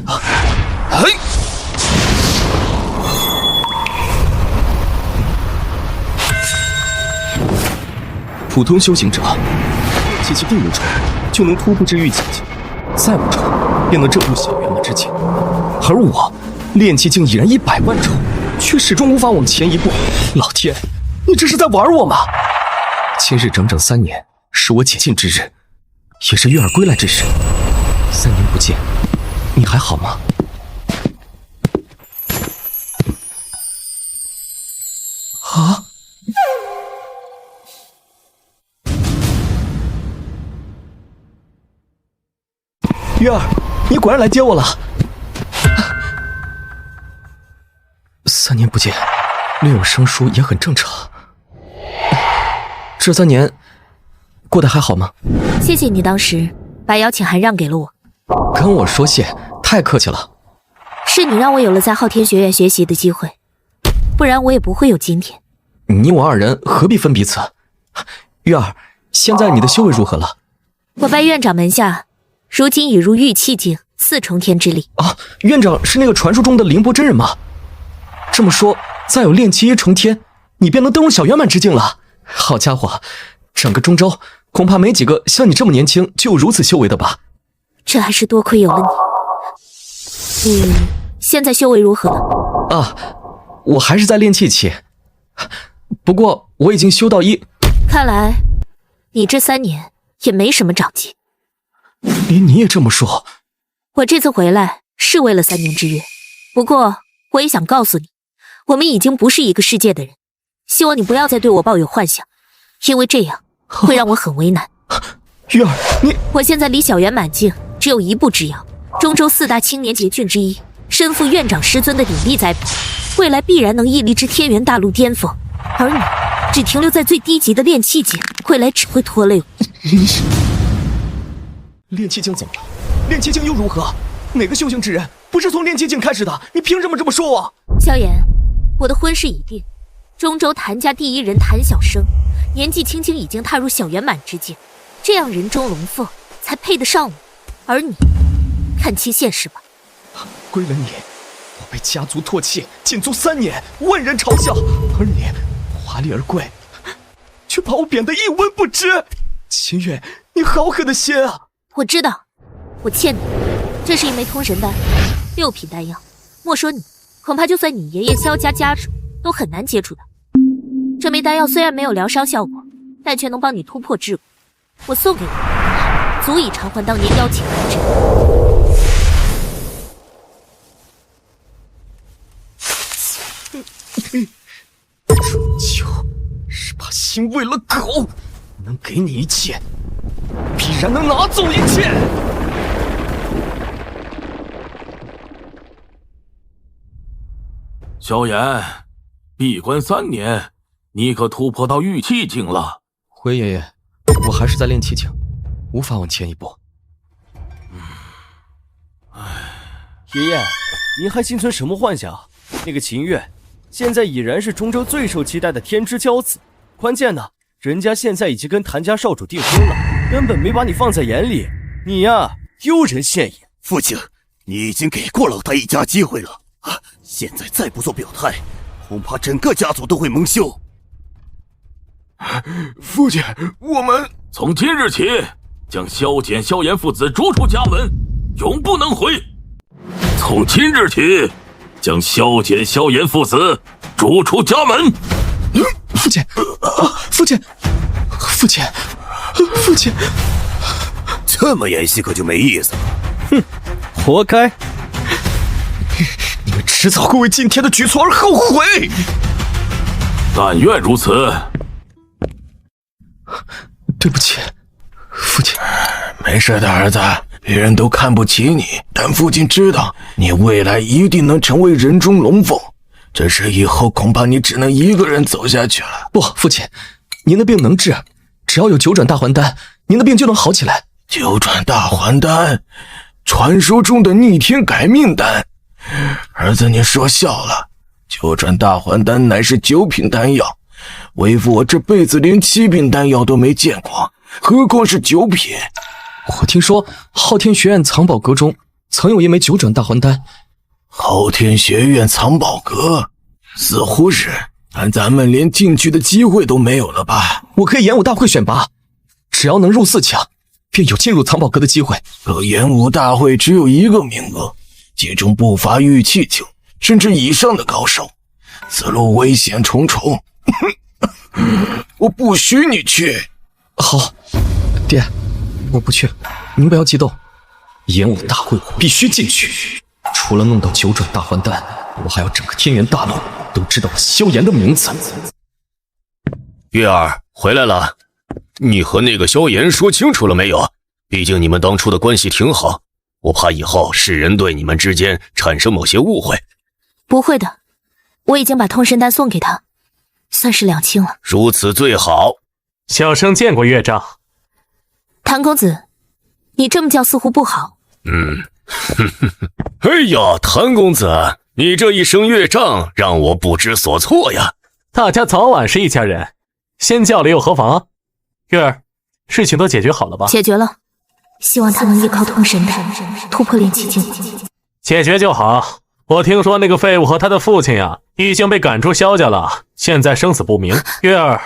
嘿！普通修行者，气息定1重就能突破至玉气境，再5重便能证入小圆满之境。而我炼气境已然100万重，却始终无法往前一步。老天，你这是在玩我吗？今日整整3年，是我解禁之日，也是月儿归来之时。3年不见，你还好吗？啊！月儿，你果然来接我了。3年不见，略有生疏也很正常。这3年过得还好吗？谢谢你当时把邀请函让给了我。跟我说谢，太客气了。是你让我有了在昊天学院学习的机会，不然我也不会有今天。你我2人何必分彼此？月儿，现在你的修为如何了？我拜院长门下，如今已入玉气境4重天之力。啊，院长是那个传说中的凌波真人吗？这么说，再有炼气1重天，你便能登入小圆满之境了。好家伙，整个中州恐怕没几个像你这么年轻就有如此修为的吧？这还是多亏有了你。你现在修为如何了？啊，我还是在炼气期，不过我已经修到1。看来你这3年也没什么长进。连你也这么说？我这次回来是为了3年之约，不过我也想告诉你，我们已经不是一个世界的人，希望你不要再对我抱有幻想，因为这样会让我很为难。月儿，你……我现在离小圆满境只有1步之遥，中州4大青年杰俊之一，身负院长师尊的鼎力栽培，未来必然能屹立至天元大陆巅峰。而你只停留在最低级的炼气境，未来只会拖累我。炼气境怎么了？炼气境又如何？哪个修行之人不是从炼气境开始的？你凭什么这么说我？萧炎，我的婚事已定，中州谭家第1人谭小生，年纪轻轻已经踏入小圆满之境，这样人中龙凤才配得上我。而你，看清现实吧。归了你，我被家族唾弃，禁足3年，万人嘲笑，而你华丽而贵，却把我贬得一文不值。秦月，你好狠的心啊！我知道，我欠你。这是一枚通神丹，6品丹药，莫说你，恐怕就算你爷爷萧家家主都很难接触的。这枚丹药虽然没有疗伤效果，但却能帮你突破桎梏。我送给你，足以偿还当年邀请来之。终究是把心喂了狗，能给你一切，必然能拿走一切。萧炎，闭关3年，你可突破到玉气境了。回爷爷，我还是在炼气境，无法往前一步。爷爷，您还心存什么幻想？那个秦月现在已然是中州最受期待的天之骄子，关键呢，人家现在已经跟谭家少主订婚了，根本没把你放在眼里。你呀，丢人现眼。父亲，你已经给过老大一家机会了啊！现在再不做表态，恐怕整个家族都会蒙羞。父亲，我们从今日起将萧简、萧炎父子逐出家门，永不能回。从今日起，将萧简、萧炎父子逐出家门。父亲，父亲，父亲，父亲，这么演戏可就没意思了。哼，活该！你们迟早会为今天的举措而后悔。但愿如此。对不起，父亲。没事的，儿子，别人都看不起你，但父亲知道你未来一定能成为人中龙凤，只是以后恐怕你只能一个人走下去了。不，父亲，您的病能治，只要有9转大还丹，您的病就能好起来。9转大还丹，传说中的逆天改命丹。儿子，你说笑了，9转大还丹乃是9品丹药，为父我这辈子连7品丹药都没见过，何况是9品。我听说昊天学院藏宝阁中曾有一枚九转大还丹。昊天学院藏宝阁，似乎是，但咱们连进去的机会都没有了吧？我可以演武大会选拔，只要能入4强，便有进入藏宝阁的机会。可演武大会只有1个名额，其中不乏玉气境甚至以上的高手，此路危险重重。我不许你去。好，爹，我不去，您不要激动。演武大会我必须进去，除了弄到九转大还丹，我还要整个天元大陆都知道我萧炎的名字。月儿回来了，你和那个萧炎说清楚了没有？毕竟你们当初的关系挺好，我怕以后世人对你们之间产生某些误会。不会的，我已经把通神丹送给他，算是两清了。如此最好。小生见过岳丈。谭公子，你这么叫似乎不好。哎呀，谭公子，你这一声岳丈让我不知所措呀。大家早晚是一家人，先叫了又何妨？月儿，事情都解决好了吧？解决了，希望他能依靠通神丹突破炼气境。解决就好。我听说那个废物和他的父亲呀，已经被赶出萧家了，现在生死不明。月儿，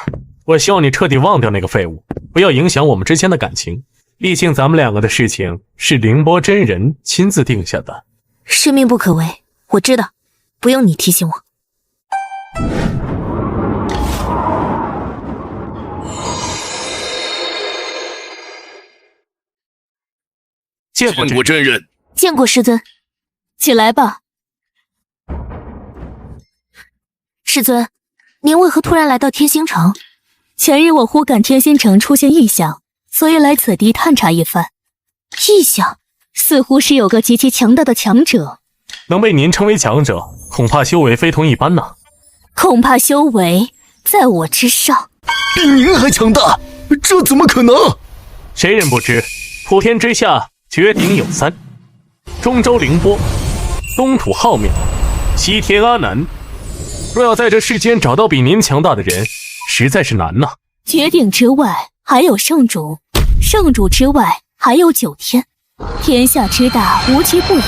我希望你彻底忘掉那个废物，不要影响我们之间的感情。毕竟咱们两个的事情是凌波真人亲自定下的。是命不可违，我知道，不用你提醒我。见过真人，见过师尊。起来吧。师尊，您为何突然来到天星城？前日我忽感天星城出现异象，所以来此地探查一番。异象？似乎是有个极其强大的强者。能被您称为强者，恐怕修为非同一般呐。恐怕修为在我之上。比您还强大？这怎么可能？谁人不知，普天之下绝顶有3，中州凌波，东土浩渺，西天阿难。若要在这世间找到比您强大的人，实在是难呐。绝顶之外还有圣主，圣主之外还有9天。天下之大，无奇不有，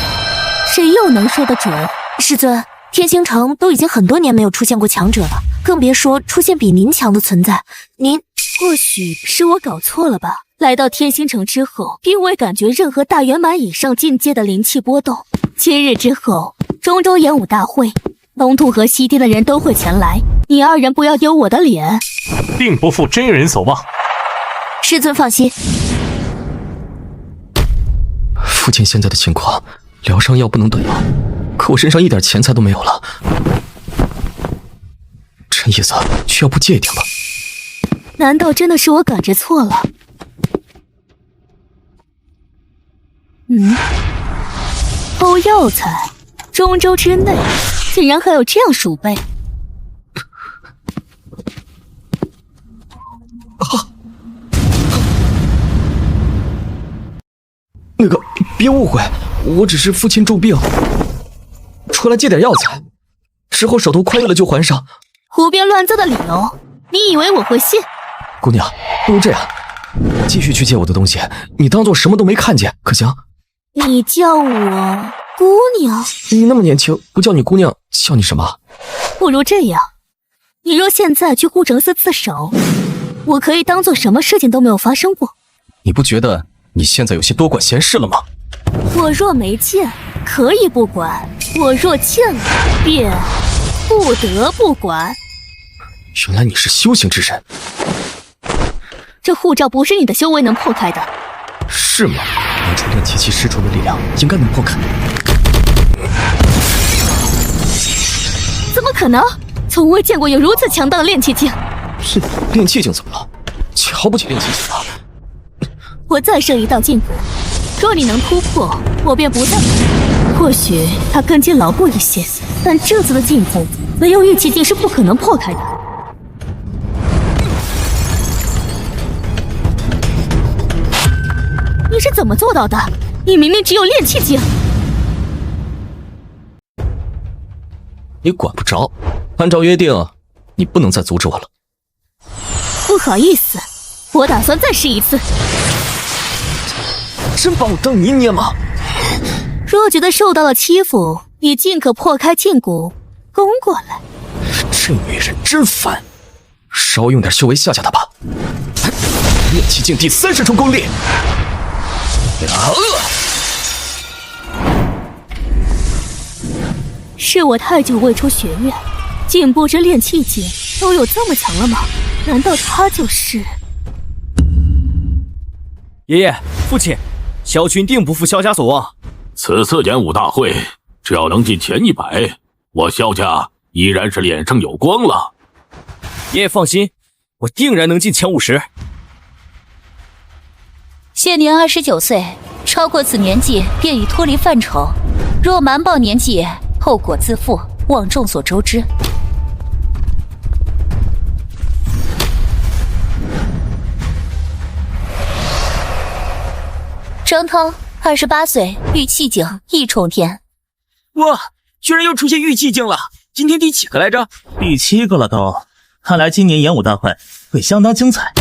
谁又能说得准？师尊，天星城都已经很多年没有出现过强者了，更别说出现比您强的存在。您或许是我搞错了吧？来到天星城之后，并未感觉任何大圆满以上境界的灵气波动。今日之后，中州演武大会，东土和西天的人都会前来，你2人不要丢我的脸。定不负真人所望。师尊放心。父亲现在的情况，疗伤药不能短用，可我身上一点钱财都没有了。这意思需要不借一点吧？难道真的是我感觉错了？偷药材，中州之内竟然还有这样鼠辈。那个，别误会，我只是父亲重病，出来借点药材，之后手头宽裕了就还上。胡编乱造的理由，你以为我会信？姑娘，不如这样，我继续去借我的东西，你当做什么都没看见，可行？你叫我姑娘？你那么年轻，不叫你姑娘，叫你什么？不如这样，你若现在去护城寺自首，我可以当做什么事情都没有发生过。你不觉得你现在有些多管闲事了吗？我若没见，可以不管；我若见了，便不得不管。原来你是修行之人，这护罩不是你的修为能破开的。是吗？拿出炼气期施出的力量，应该能破开。怎么可能？从未见过有如此强大的炼气境。是炼气境怎么了？瞧不起炼气境啊？我再设一道禁符，若你能突破，我便不再管。或许它根基牢固一些，但这次的禁符没有玉气境是不可能破开的。你是怎么做到的？你明明只有炼气境。你管不着，按照约定，你不能再阻止我了。不好意思，我打算再试一次。真把我当泥捏吗？若觉得受到了欺负，你尽可破开禁锢，攻过来。这女人真烦，少用点修为吓吓她吧。炼气境第30重功力。是我太久未出学院，竟不知炼气境都有这么强了吗？难道他就是？爷爷、父亲，萧军定不负萧家所望。此次演武大会，只要能进前100，我萧家依然是脸上有光了。爷爷放心，我定然能进前50。现年29岁，超过此年纪便已脱离范畴，若瞒报年纪，后果自负，望众所周知。张涛，28岁，玉气境1重天。哇，居然又出现玉气境了！今天第几个来着？第7个了都。看来今年演武大会会相当精彩。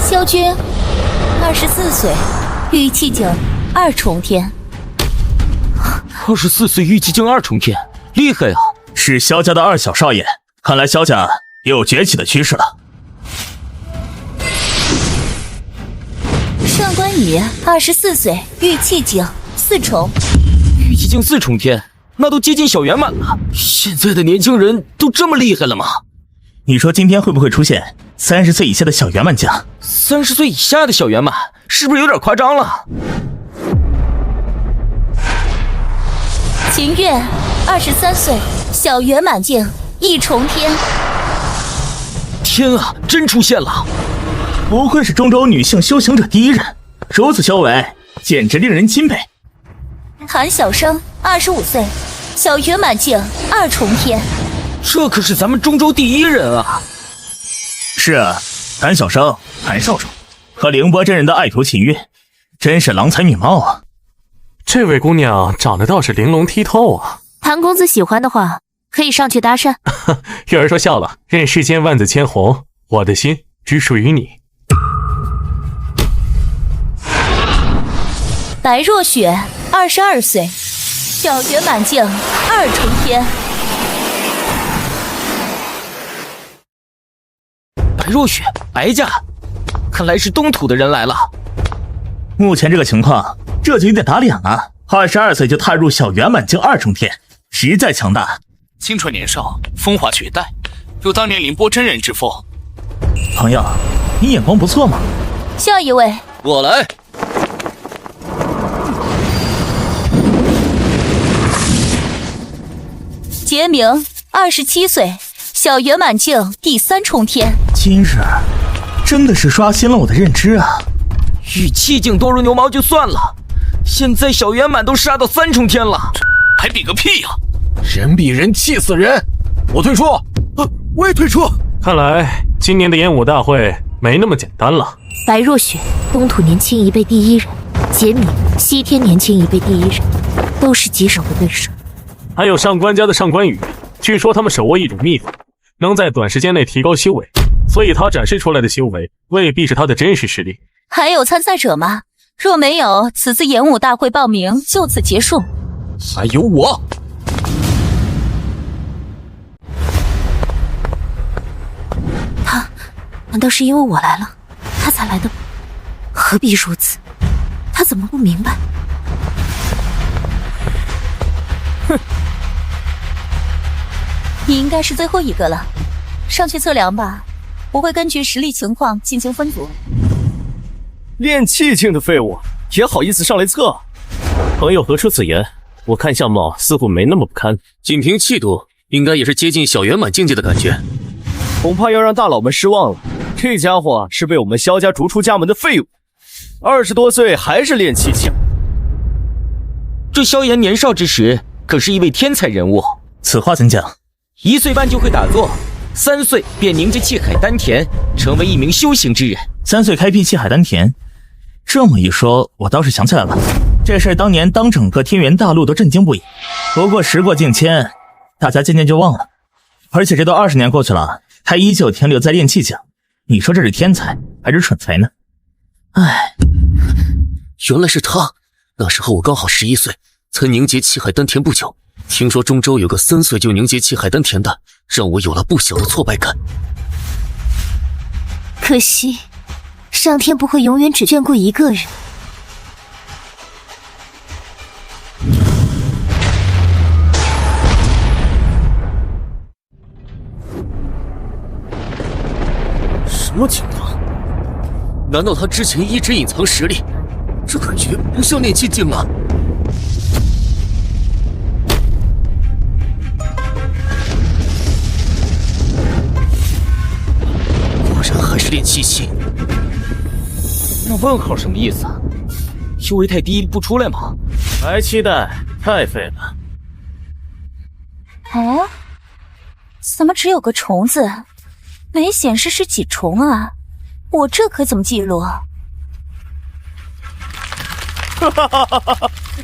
萧军，24岁，玉气境2重天。24岁玉气境2重天，厉害啊！是萧家的2小少爷，看来萧家也有崛起的趋势了。上官羽，24岁，玉气境4重。玉气境4重天，那都接近小圆满了。现在的年轻人都这么厉害了吗？你说今天会不会出现30岁以下的小圆满将？30岁以下的小圆满，是不是有点夸张了？秦月，23岁，小圆满境1重天。天啊，真出现了！不愧是中州女性修行者第1人，如此修为，简直令人钦佩。韩小生，25岁，小圆满境2重天。这可是咱们中州第1人啊！是啊，韩小生、韩少主和凌波真人的爱徒秦月，真是郎才女貌啊！这位姑娘长得倒是玲珑剔透啊！谭公子喜欢的话，可以上去搭讪。月儿说笑了，任世间万紫千红，我的心只属于你。白若雪，22岁，小圆满境2重天。白若雪，白家，看来是东土的人来了。目前这个情况，这就有点打脸了。22岁就踏入小圆满境2重天，实在强大。清纯年少，风华绝代，有当年凌波真人之风。朋友，你眼光不错嘛。下一位，我来。杰明，27岁，小圆满境第3重天。今日真的是刷新了我的认知啊！玉气境多如牛毛就算了，现在小圆满都杀到3重天了，还比个屁呀！人比人气死人！我退出，我也退出。看来今年的演武大会没那么简单了。白若雪，东土年轻一辈第1人；杰米，西天年轻一辈第1人，都是棘手的对手。还有上官家的上官羽，据说他们手握一种秘法，能在短时间内提高修为，所以他展示出来的修为未必是他的真实实力。还有参赛者吗？若没有，此次演武大会报名就此结束。还有我。他难道是因为我来了，他才来的吗？何必如此？他怎么不明白？哼，你应该是最后一个了，上去测量吧，我会根据实力情况进行分组。练气境的废物也好意思上来测？朋友何出此言？我看相貌似乎没那么不堪，仅凭气度，应该也是接近小圆满境界的感觉。恐怕要让大佬们失望了。这家伙是被我们萧家逐出家门的废物，20多岁还是练气境。这萧炎年少之时可是一位天才人物。此话怎讲？1岁半就会打坐，3岁便凝着气海丹田，成为一名修行之人。3岁开辟气海丹田，这么一说，我倒是想起来了，这事当年当整个天元大陆都震惊不已。不过时过境迁，大家渐渐就忘了。而且这都20年过去了，他依旧停留在练气境，你说这是天才还是蠢才呢？唉，原来是他。那时候我刚好11岁，才凝结气海丹田不久。听说中州有个3岁就凝结气海丹田的，让我有了不小的挫败感。可惜，上天不会永远只眷顾一个人。什么情况？难道他之前一直隐藏实力？这感觉不像练气境了。果然还是练气境。那问号什么意思啊？修为太低不出来吗？白期待太废了。哎，怎么只有个虫子？没显示是几重啊？我这可怎么记录啊？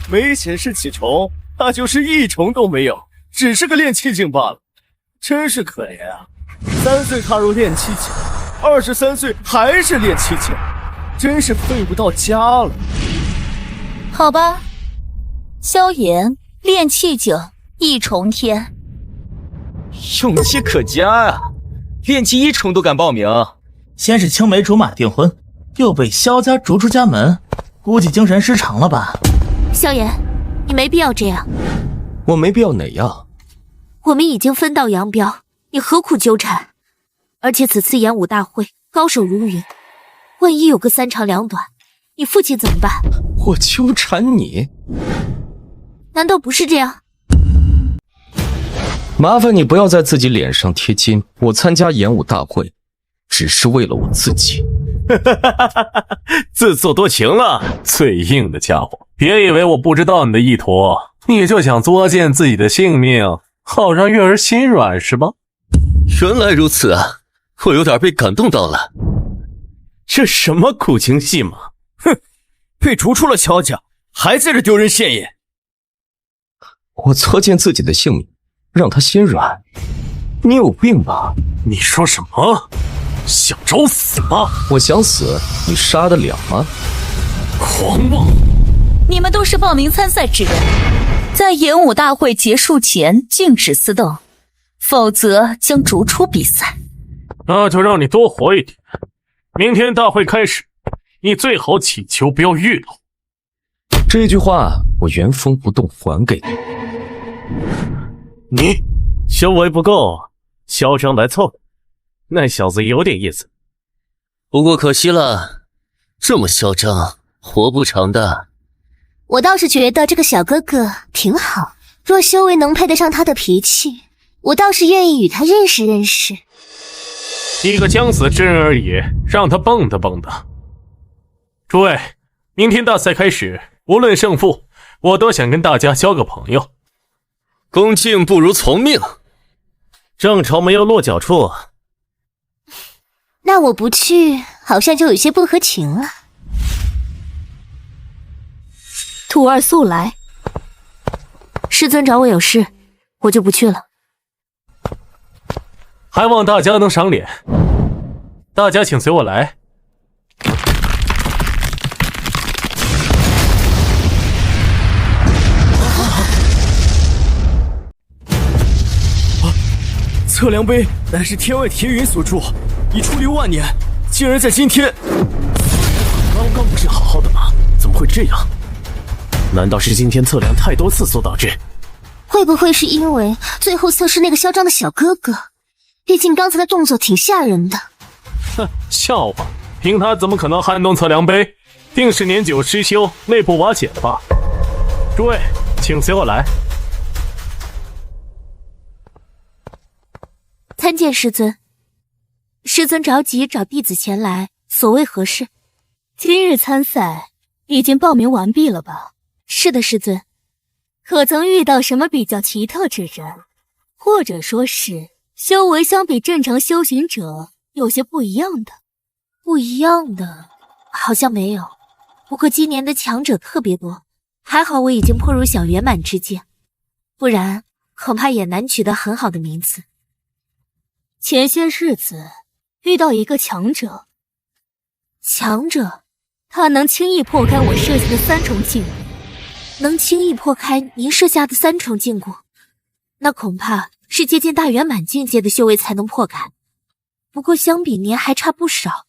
没显示几重，那就是1重都没有，只是个练气境罢了。真是可怜啊！3岁踏入练气境，23岁还是练气境，真是废物到家了。好吧，萧炎练气境1重天，勇气可嘉啊！练气1重都敢报名，先是青梅竹马订婚，又被萧家逐出家门，估计精神失常了吧？萧炎，你没必要这样。我没必要哪样？我们已经分道扬镳，你何苦纠缠？而且此次演武大会高手如云，万一有个3长2短，你父亲怎么办？我纠缠你？难道不是这样？麻烦你不要在自己脸上贴金。我参加演武大会，只是为了我自己。自作多情了，最硬的家伙！别以为我不知道你的意图，你就想作践自己的性命，好让月儿心软是吗？原来如此啊，我有点被感动到了。这什么苦情戏码？哼，被逐出了萧家，还在这丢人现眼。我作践自己的性命，让他心软？你有病吧？你说什么？想找死吗？我想死，你杀得了吗？狂妄！你们都是报名参赛之人，在演武大会结束前禁止私斗，否则将逐出比赛。那就让你多活一点。明天大会开始，你最好祈求不要遇到。这句话我原封不动还给你。你修为不够，嚣张来凑，那小子有点意思。不过可惜了，这么嚣张，活不长的。我倒是觉得这个小哥哥挺好，若修为能配得上他的脾气，我倒是愿意与他认识认识。一个将死之人而已，让他蹦跶蹦跶。诸位，明天大赛开始，无论胜负，我都想跟大家交个朋友。恭敬不如从命，正愁没有落脚处。那我不去，好像就有些不合情了。徒儿速来。师尊找我有事，我就不去了。还望大家能赏脸。大家请随我来。测量碑乃是天外天云所铸，已矗立万年，竟然在今天……刚刚不是好好的吗？怎么会这样？难道是今天测量太多次所导致？会不会是因为最后测试那个嚣张的小哥哥？毕竟刚才的动作挺吓人的。哼，笑话！凭他怎么可能撼动测量碑？定是年久失修，内部瓦解的吧？诸位，请随我来。参见师尊。师尊着急找弟子前来，所谓何事？今日参赛已经报名完毕了吧？是的，师尊。可曾遇到什么比较奇特之人，或者说是修为相比正常修行者有些不一样的？不一样的好像没有，不过今年的强者特别多，还好我已经破入小圆满之境，不然恐怕也难取得很好的名次。前些日子遇到一个强者。强者？他能轻易破开我设下的3重禁锢，能轻易破开您设下的3重禁锢，那恐怕是接近大圆满境界的修为才能破开。不过相比您还差不少，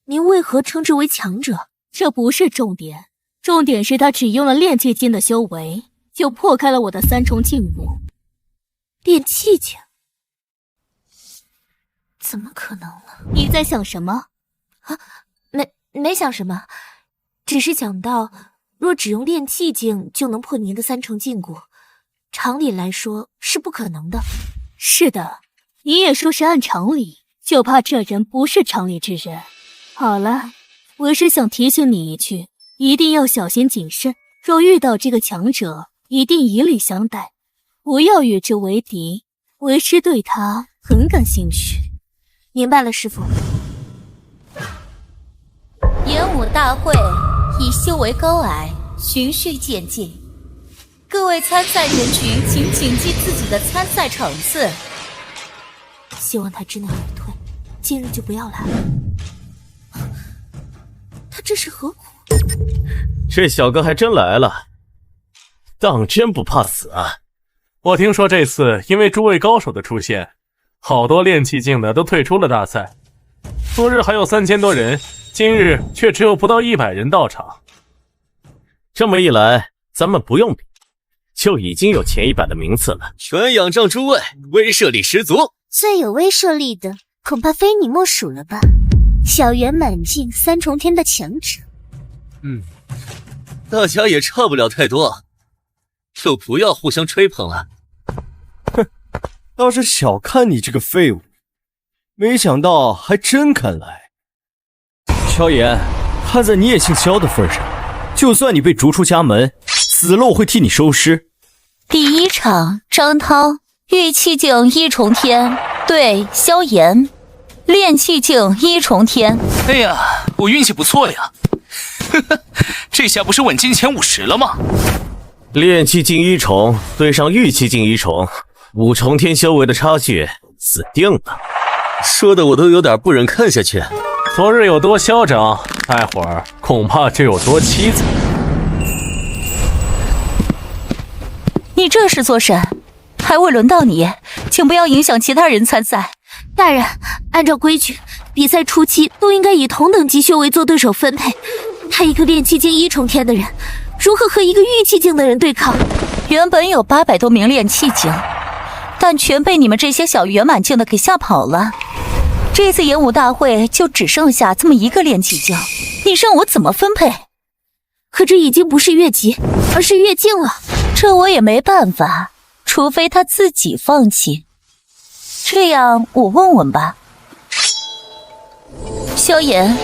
您为何称之为强者？这不是重点，重点是他只用了炼气境的修为，就破开了我的3重禁锢。炼气境？怎么可能呢？你在想什么？啊，没想什么，只是想到若只用炼气境就能破您的3重禁锢，常理来说是不可能的。是的，你也说是按常理，就怕这人不是常理之人。好了，我是想提醒你一句，一定要小心谨慎，若遇到这个强者，一定以礼相待，不要与之为敌。为师对他很感兴趣。明白了，师父。演武大会以修为高矮循序渐进，各位参赛人群请谨记自己的参赛场次。希望他知难而退，今日就不要来了。他这是何苦？这小哥还真来了，当真不怕死啊！我听说这次因为诸位高手的出现，好多炼气境的都退出了大赛。昨日还有3000多人，今日却只有不到100人到场。这么一来，咱们不用比，就已经有前100的名次了。全仰仗诸位，威慑力十足。最有威慑力的，恐怕非你莫属了吧？小圆满境3重天的强者。大家也差不了太多，就不要互相吹捧了。哼，倒是小看你这个废物，没想到还真敢来。萧炎，看在你也姓萧的份上，就算你被逐出家门，死了我会替你收尸。第1场，张涛，玉气境1重天对萧炎，炼气境1重天。哎呀，我运气不错呀！呵呵，这下不是稳进前50了吗？炼气境1重对上玉气境1重，5重天修为的差距，死定了。说的我都有点不忍看下去。昨日有多嚣张，待会儿恐怕就有多凄惨。你这是做甚？还未轮到你，请不要影响其他人参赛。大人，按照规矩，比赛初期都应该以同等级修为做对手分配。他一个炼气境1重天的人，如何和一个玉气境的人对抗？原本有800多名炼气境，但全被你们这些小圆满境的给吓跑了。这次演武大会就只剩下这么一个炼气境，你让我怎么分配？可这已经不是越级，而是越境了。这我也没办法，除非他自己放弃。这样我问问吧。萧炎，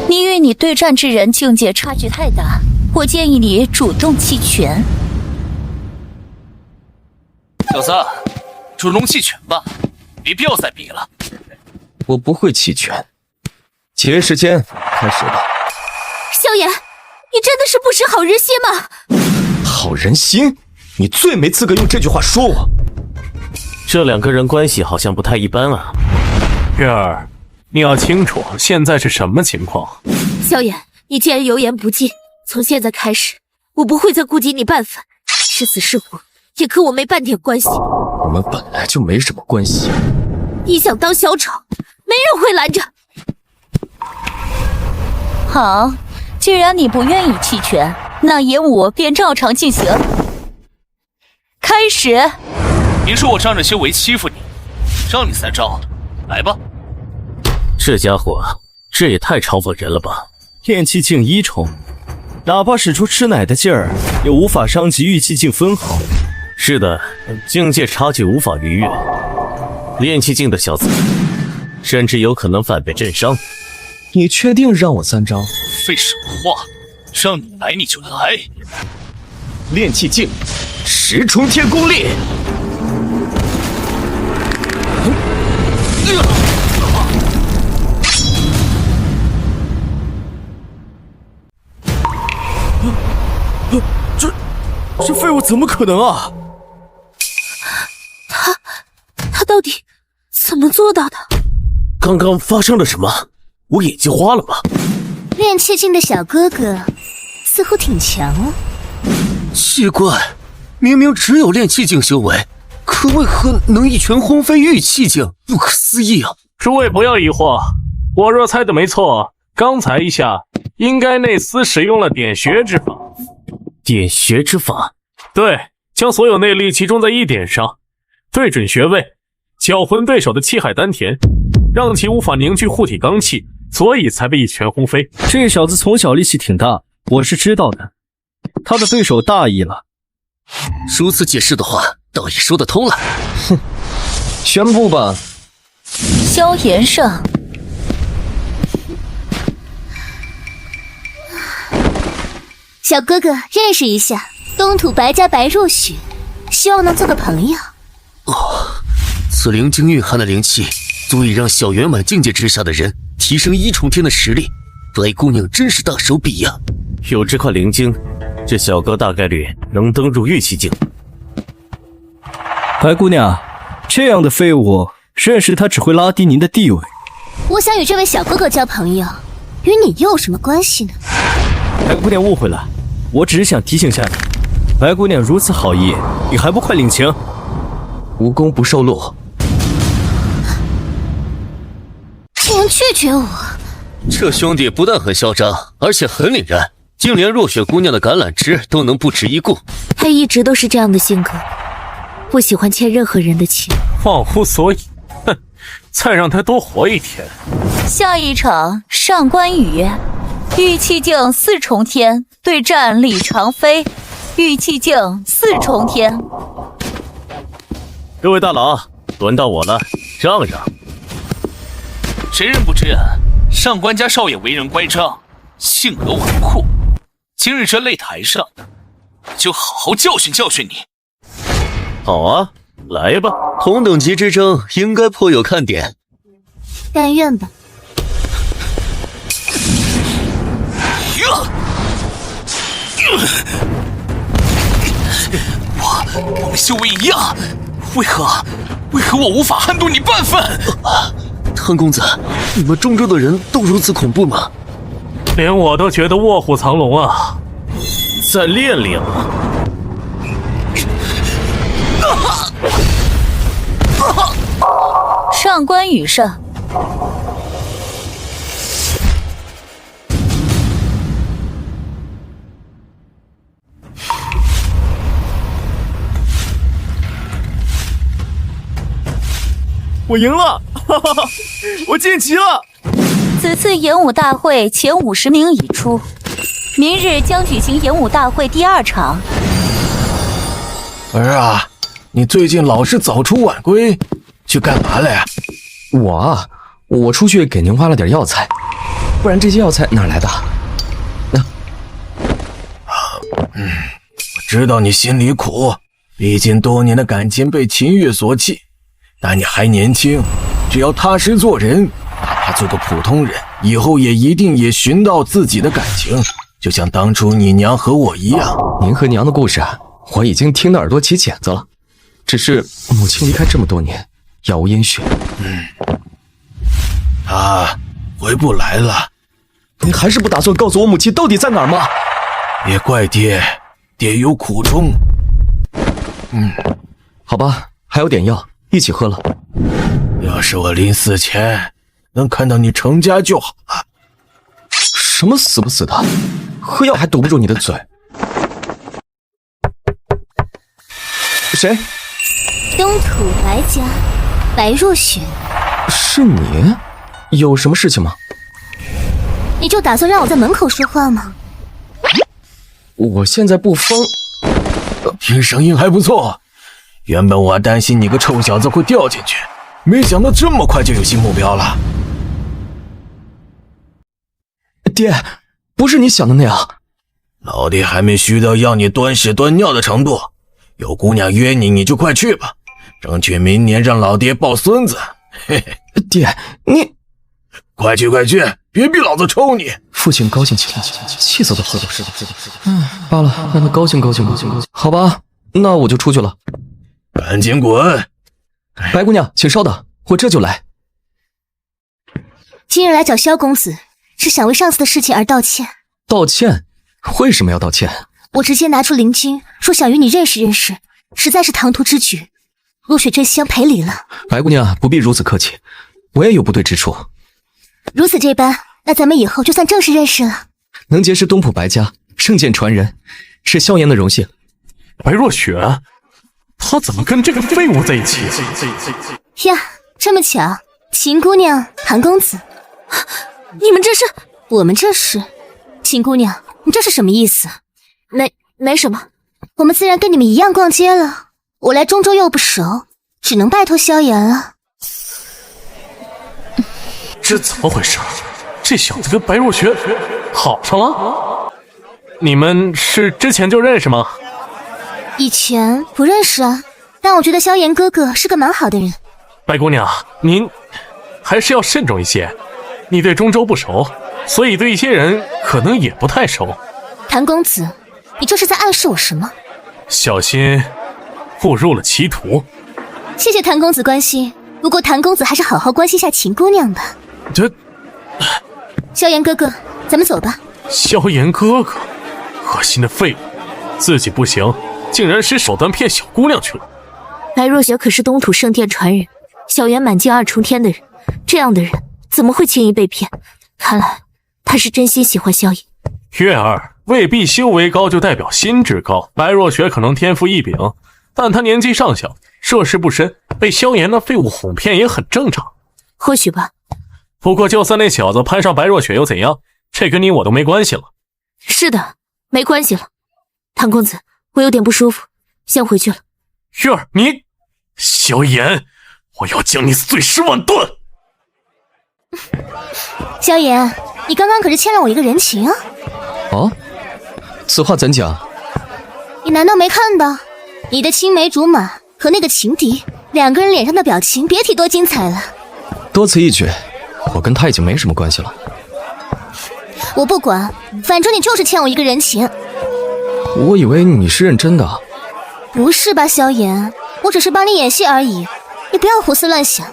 你与你对战之人境界差距太大，我建议你主动弃权。小子，主动弃权吧，没必要再比了。我不会弃权。节约时间，开始吧。萧炎，你真的是不识好人心吗？好人心？你最没资格用这句话说我。这2个人关系好像不太一般啊。月儿，你要清楚现在是什么情况。萧炎，你既然油盐不进，从现在开始，我不会再顾及你半分，是死是活，也和我没半点关系。我们本来就没什么关系。你想当小丑，没人会拦着。好，既然你不愿意弃权，那演武便照常进行。开始。别说我仗着修为欺负你，让你3招，来吧。这家伙，这也太嘲讽人了吧！炼气境1重，哪怕使出吃奶的劲儿，也无法伤及玉气境分毫。是的，境界差距无法逾越。炼气境的小子，甚至有可能反被震伤。你确定让我3招？废什么话，让你来你就来。炼气境10重天功力。这废物怎么可能啊！他到底怎么做到的？刚刚发生了什么？我眼睛花了吗？练气境的小哥哥似乎挺强哦。奇怪，明明只有练气境修为，可为何能一拳轰飞玉气境？不可思议啊！诸位不要疑惑，我若猜的没错，刚才一下应该内司使用了点穴之法。点穴之法？对，将所有内力集中在一点上，对准穴位，搅浑对手的气海丹田，让其无法凝聚护体罡气，所以才被一拳轰飞。这小子从小力气挺大，我是知道的。他的对手大意了。如此解释的话，倒也说得通了。哼，宣布吧。萧炎胜。小哥哥，认识一下，东土白家白若雪，希望能做个朋友。此灵晶蕴含的灵气，足以让小圆满境界之下的人提升1重天的实力。白姑娘真是大手笔呀！有这块灵晶，这小哥大概率能登入玉气境。白姑娘，这样的废物，认识他只会拉低您的地位。我想与这位小哥哥交朋友，与你又有什么关系呢？白姑娘误会了，我只是想提醒下你，白姑娘如此好意，你还不快领情？无功不受禄。竟然拒绝我！这兄弟不但很嚣张，而且很凛然，竟连若雪姑娘的橄榄枝都能不值一顾。他一直都是这样的性格，不喜欢欠任何人的情。忘乎所以，哼，再让他多活一天。下一场上官羽，玉气境4重天对战李长飞，玉气境4重天。各位大佬，轮到我了，让让。谁人不知上官家少爷为人乖张，性格纨绔。今日这擂台上，就好好教训教训你。好啊，来吧。同等级之争应该颇有看点。但愿吧。我们修为一样，为何我无法撼动你半分？唐公子，你们中州的人都如此恐怖吗？连我都觉得卧虎藏龙啊！再练练吧。上官羽胜。我赢了，哈哈哈！我晋级了。此次演武大会前50名已出，明日将举行演武大会第2场。儿啊，你最近老是早出晚归，去干嘛了呀？我出去给您挖了点药材，不然这些药材哪来的？我知道你心里苦，毕竟多年的感情被秦月所弃。但你还年轻，只要踏实做人，哪怕做个普通人，以后也一定也寻到自己的感情，就像当初你娘和我一样。您和娘的故事我已经听得耳朵起茧子了，只是母亲离开这么多年，杳无音讯。她回不来了。你还是不打算告诉我母亲到底在哪儿吗？别怪爹，爹有苦衷。好吧，还有点药，一起喝了。要是我临死前能看到你成家就好了。什么死不死的，喝药还堵不住你的嘴。谁？东土白家白若雪。是你？有什么事情吗？你就打算让我在门口说话吗？我现在不疯。听声音还不错，原本我担心你个臭小子会掉进去，没想到这么快就有新目标了。爹，不是你想的那样。老爹还没虚到要你端屎端尿的程度，有姑娘约你，你就快去吧，争取明年让老爹抱孙子。嘿嘿，爹，你快去快去，别逼老子抽你！父亲高兴起来，气色都喝了。罢了，让他高兴高兴吧。好吧，那我就出去了。赶紧滚！白姑娘，请稍等，我这就来。今日来找萧公子，是想为上次的事情而道歉。道歉？为什么要道歉？我直接拿出灵晶，说想与你认识认识，实在是唐突之举。若雪真心赔礼了。白姑娘不必如此客气，我也有不对之处。如此这般，那咱们以后就算正式认识了。能结识东浦白家圣剑传人，是萧炎的荣幸。白若雪，她怎么跟这个废物在一起？呀，这么巧，秦姑娘、唐公子，你们这是？我们这是。秦姑娘，你这是什么意思？没什么，我们自然跟你们一样逛街了。我来中州又不熟，只能拜托萧炎了。这怎么回事？这小子跟白若雪好上了？你们是之前就认识吗？以前不认识啊，但我觉得萧炎哥哥是个蛮好的人。白姑娘，您还是要慎重一些。你对中州不熟，所以对一些人可能也不太熟。谭公子，你这是在暗示我什么？小心误入了歧途。谢谢谭公子关心，不过谭公子还是好好关心下秦姑娘吧。萧炎哥哥，咱们走吧。萧炎哥哥，恶心的废物，自己不行，竟然使手段骗小姑娘去了。白若雪可是东土圣殿传人，小圆满境2重天的人，这样的人怎么会轻易被骗？看来他是真心喜欢萧炎。月儿，未必修为高就代表心智高。白若雪可能天赋异禀，但她年纪尚小，涉世不深，被萧炎那废物哄骗也很正常。或许吧。不过就算那小子攀上白若雪又怎样？这跟你我都没关系了。是的，没关系了。唐公子，我有点不舒服，先回去了。月儿，你萧炎，我要将你碎尸万段！萧炎，你刚刚可是欠了我一个人情啊！哦，此话怎讲？你难道没看到你的青梅竹马和那个情敌两个人脸上的表情，别提多精彩了。多此一举，我跟他已经没什么关系了。我不管，反正你就是欠我一个人情。我以为你是认真的。不是吧，萧炎？我只是帮你演戏而已，你不要胡思乱想。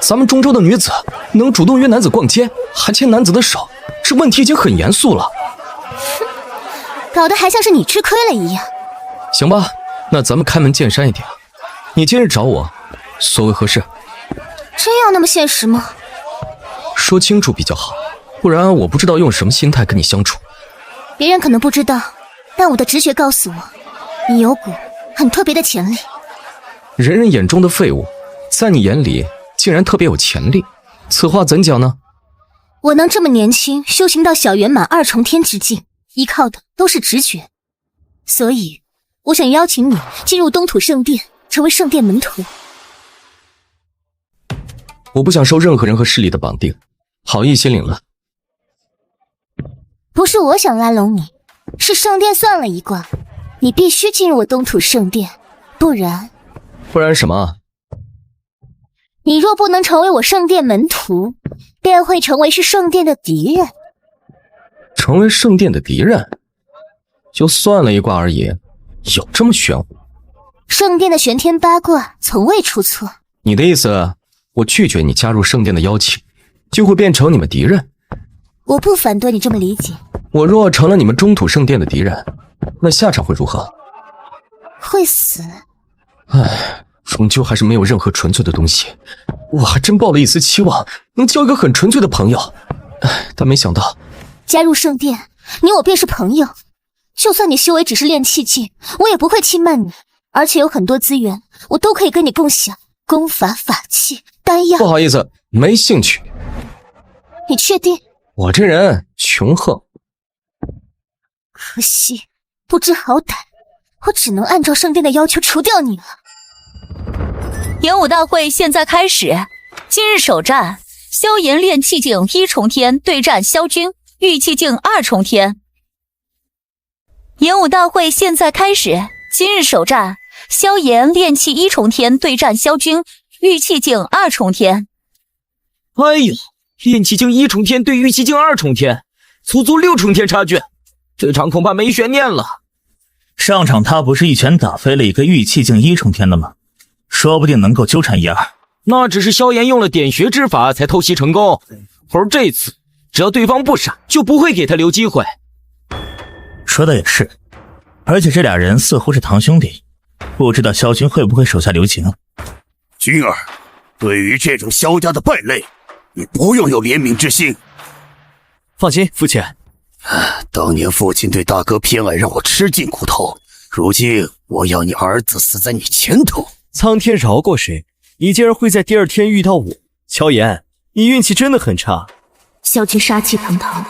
咱们中州的女子能主动约男子逛街，还牵男子的手，这问题已经很严肃了。搞得还像是你吃亏了一样。行吧，那咱们开门见山一点。你今日找我，所为何事？真要那么现实吗？说清楚比较好，不然我不知道用什么心态跟你相处。别人可能不知道，但我的直觉告诉我，你有股很特别的潜力。人人眼中的废物，在你眼里竟然特别有潜力，此话怎讲呢？我能这么年轻修行到小圆满2重天之境，依靠的都是直觉。所以我想邀请你进入东土圣殿，成为圣殿门徒。我不想受任何人和势力的绑定，好意先领了。不是我想拉拢你，是圣殿算了一卦，你必须进入我东土圣殿，不然什么？你若不能成为我圣殿门徒，便会成为是圣殿的敌人。成为圣殿的敌人？就算了一卦而已，有这么玄乎？圣殿的玄天八卦从未出错。你的意思，我拒绝你加入圣殿的邀请，就会变成你们敌人？我不反对你这么理解。我若成了你们中土圣殿的敌人，那下场会如何？会死。唉，终究还是没有任何纯粹的东西。我还真抱了一丝期望，能交一个很纯粹的朋友。唉，但没想到加入圣殿，你我便是朋友。就算你修为只是炼气境，我也不会轻慢你。而且有很多资源，我都可以跟你共享，功法、法器、丹药。不好意思，没兴趣。你确定？我这人穷横。可惜，不知好歹，我只能按照圣殿的要求除掉你了。演武大会现在开始，今日首战，萧炎炼气境1重天对战萧军玉气境2重天。演武大会现在开始，今日首战，萧炎炼气1重天对战萧军玉气境2重天。哎呦，炼气境1重天对玉气境2重天，足足6重天差距，这场恐怕没悬念了。上场他不是一拳打飞了一个玉气境1重天的吗？说不定能够纠缠一二。那只是萧炎用了点穴之法才偷袭成功，而这次只要对方不傻，就不会给他留机会。说的也是，而且这俩人似乎是堂兄弟，不知道萧军会不会手下留情。君儿，对于这种萧家的败类，你不用有怜悯之心。放心，父亲。当年父亲对大哥偏爱，让我吃尽苦头，如今我要你儿子死在你前头。苍天饶过谁？你竟然会在第二天遇到我，萧炎，你运气真的很差。萧军杀气腾腾，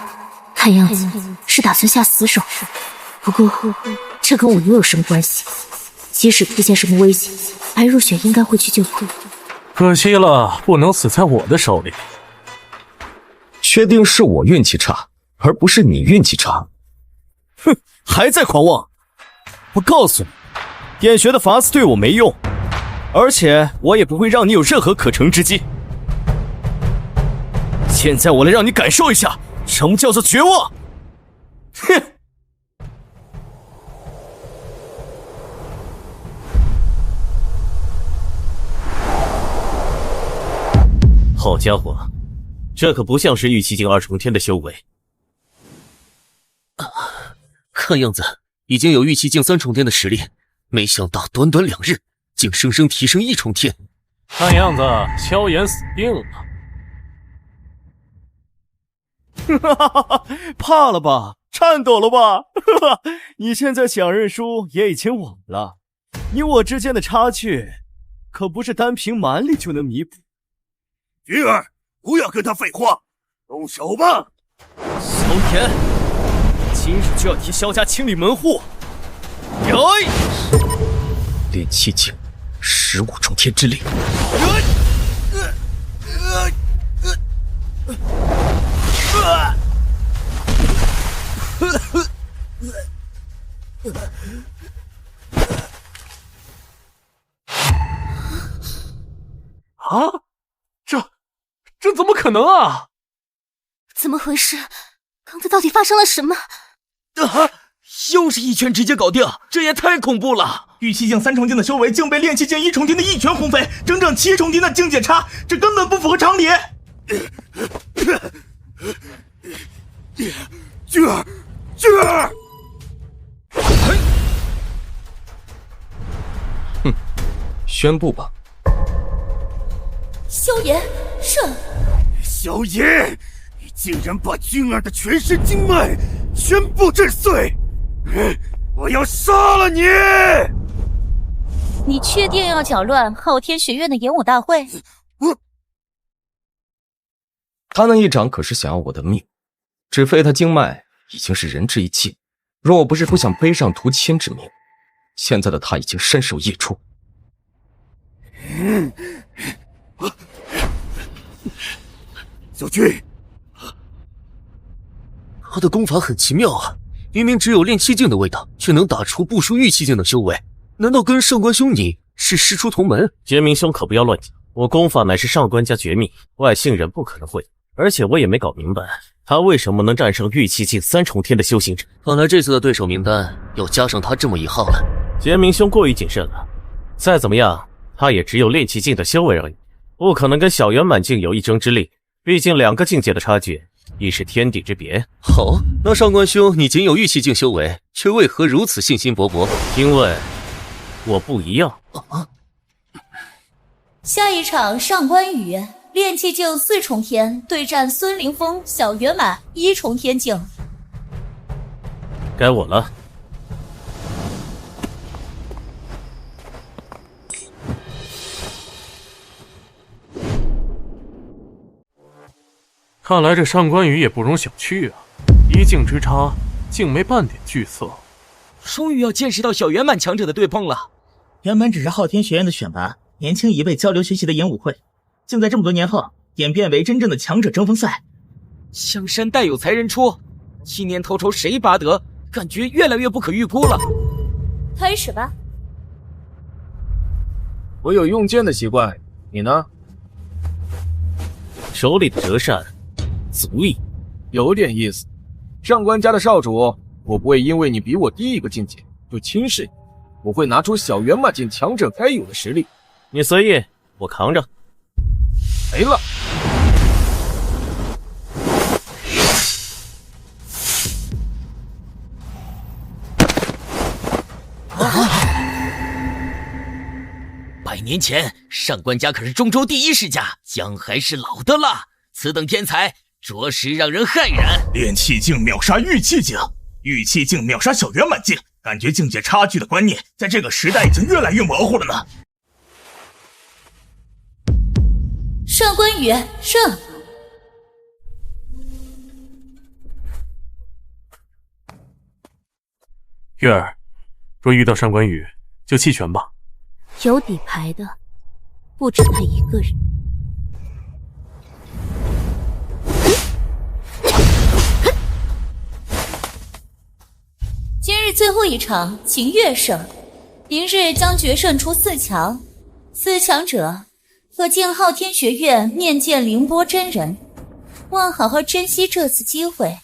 看样子是打算下死手。不过这跟我又有什么关系？即使出现什么危险，白如雪应该会去救他。可惜了，不能死在我的手里。确定是我运气差，而不是你运气差？哼，还在狂妄！我告诉你，点穴的法子对我没用，而且我也不会让你有任何可乘之机。现在我来让你感受一下什么叫做绝望！哼！好家伙，这可不像是玉气境2重天的修为。看样子已经有玉气境3重天的实力，没想到短短2日竟生生提升1重天。看样子萧炎死定了。怕了吧？颤抖了吧？你现在想认输也已经晚了。你我之间的差距，可不是单凭蛮力就能弥补。云儿，不要跟他废话，动手吧！萧炎，今日就要替萧家清理门户。炼气境15重天之力。啊！这怎么可能啊？怎么回事？刚才到底发生了什么？又是一拳直接搞定，这也太恐怖了！玉气境3重天的修为竟被炼气境1重天的一拳轰飞，整整7重天的境界差，这根本不符合常理。君儿，哼，宣布吧。萧炎，胜！萧炎，你竟然把君儿的全身经脉全部震碎！我要杀了你！你确定要搅乱昊天学院的演武大会？他那一掌可是想要我的命，只废他经脉已经是仁至义尽。若我不是不想背上屠千之名，现在的他已经身首异处。小军，他的功法很奇妙啊，明明只有炼气境的味道，却能打出不输玉气境的修为。难道跟上官兄你是师出同门？杰明兄可不要乱讲，我功法乃是上官家绝密，外姓人不可能会。而且我也没搞明白，他为什么能战胜玉气境3重天的修行者。看来这次的对手名单要加上他这么一号了。杰明兄过于谨慎了，再怎么样，他也只有炼气境的修为而已，不可能跟小圆满境有一争之力。毕竟2个境界的差距，已是天地之别。好，那上官兄你仅有玉气境修为，却为何如此信心勃勃？因为我不一样。下一场上官羽炼气境4重天对战孙凌峰小圆满1重天境。该我了。看来这上官羽也不容小觑啊，1境之差，竟没半点惧色。终于要见识到小圆满强者的对碰了。原本只是昊天学院的选拔，年轻一辈交流学习的演武会，竟在这么多年后演变为真正的强者争锋赛。香山代有才人出，7年头筹谁拔得？感觉越来越不可预估了。开始吧。我有用剑的习惯，你呢？手里的折扇足矣。有点意思。上官家的少主，我不会因为你比我低一个境界就轻视你，我会拿出小圆满境强者该有的实力。你随意，我扛着。没了。100年前，上官家可是中州第一世家，姜还是老的辣。此等天才，着实让人骇然。炼气境秒杀玉气境，玉气境秒杀小圆满境，感觉境界差距的观念，在这个时代已经越来越模糊了呢。上官羽，上！月儿，若遇到上官羽，就弃权吧。有底牌的，不止他一个人。今日最后一场，秦月胜。明日将决胜出4强，4强者可进昊天学院面见凌波真人。望好好珍惜这次机会。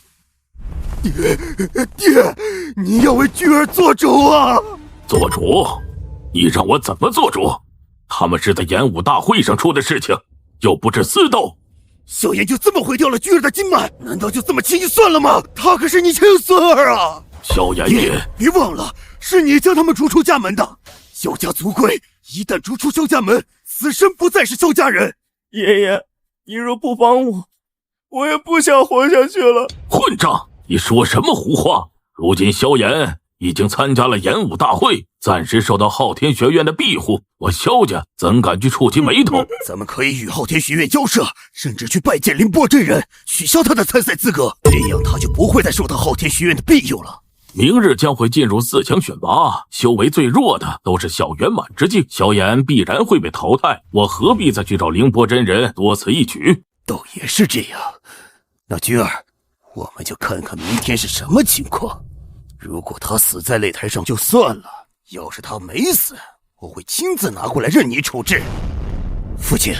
爹，你要为君儿做主啊！做主？你让我怎么做主？他们是在演武大会上出的事情，又不是私斗。萧炎就这么毁掉了君儿的经脉，难道就这么轻易算了吗？他可是你亲孙儿啊！萧炎也，别忘了，是你将他们逐出家门的。萧家族规，一旦逐出萧家门，此生不再是萧家人。爷爷，你若不帮我，我也不想活下去了。混账！你说什么胡话？如今萧炎已经参加了演武大会，暂时受到昊天学院的庇护，我萧家怎敢去触及眉头？咱们可以与昊天学院交涉，甚至去拜见凌波真人，取消他的参赛资格，这样他就不会再受到昊天学院的庇佑了。明日将会进入4强选拔，修为最弱的都是小圆满之境，萧炎必然会被淘汰，我何必再去找凌波真人多此一举？倒也是这样。那君儿，我们就看看明天是什么情况。如果他死在擂台上就算了，要是他没死，我会亲自拿过来任你处置。父亲，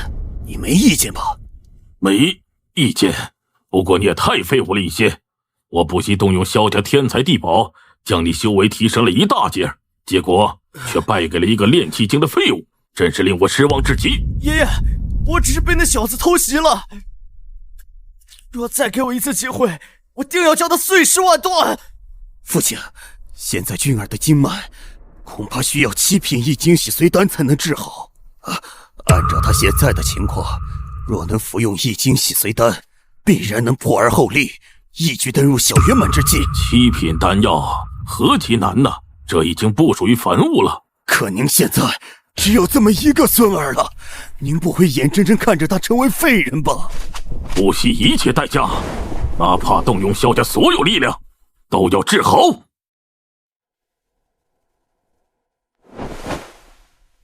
你没意见吧？没意见，不过你也太废物了一些。我不惜动用萧家天才地宝，将你修为提升了一大截，结果却败给了一个炼气境的废物，真是令我失望至极。爷爷，我只是被那小子偷袭了，若再给我一次机会，我定要叫他碎尸万段。父亲，现在君儿的经脉恐怕需要7品易经洗髓丹才能治好。按照他现在的情况，若能服用易经洗髓丹，必然能破而后立，一举登入小圆满之境。7品丹药何其难呢？这已经不属于凡物了。可您现在只有这么一个孙儿了，您不会眼睁睁看着他成为废人吧？不惜一切代价，哪怕动用萧家所有力量，都要治好。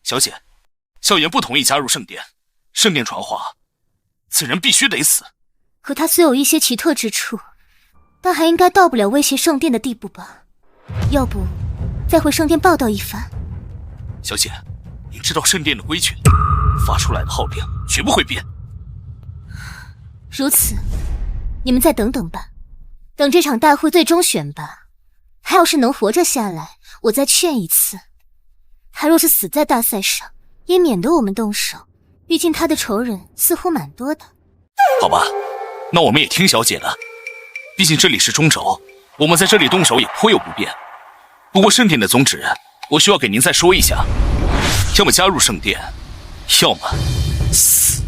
小姐，萧炎不同意加入圣殿，圣殿传话，此人必须得死。可他虽有一些奇特之处，但还应该到不了威胁圣殿的地步吧？要不再回圣殿报道一番？小姐，你知道圣殿的规矩，发出来的号令绝不会变。如此，你们再等等吧，等这场大会最终选拔，他要是能活着下来，我再劝一次；他若是死在大赛上，也免得我们动手，毕竟他的仇人似乎蛮多的。好吧，那我们也听小姐的，毕竟这里是中州，我们在这里动手也颇有不便。不过圣殿的宗旨，我需要给您再说一下，要么加入圣殿，要么死。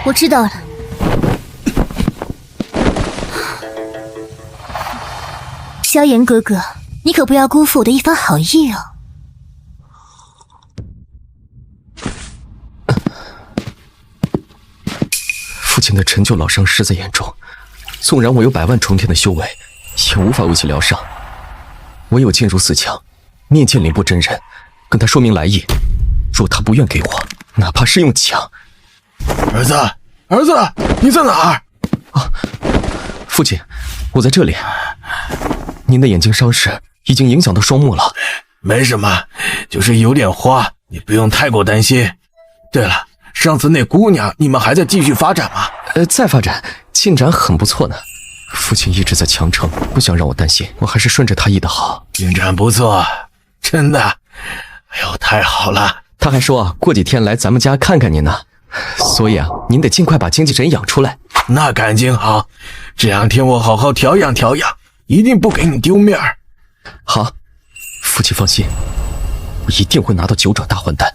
我知道了。萧炎哥哥，你可不要辜负我的一番好意哦。父亲的陈旧老伤实在严重，纵然我有100万重天的修为，也无法为其疗伤。唯有进入4强，面见凌波真人，跟他说明来意。若他不愿给我，哪怕是用抢。儿子，你在哪儿？父亲，我在这里。您的眼睛伤势已经影响到双目了。没什么，就是有点花，你不用太过担心。对了，上次那姑娘，你们还在继续发展吗？在发展，进展很不错呢。父亲一直在强撑，不想让我担心，我还是顺着他意的好。进展不错，真的。哎呦，太好了！他还说过几天来咱们家看看您呢，所以您得尽快把精气神养出来。那赶紧好，这2天我好好调养调养，一定不给你丢面儿。好，父亲放心。我一定会拿到9转大还丹。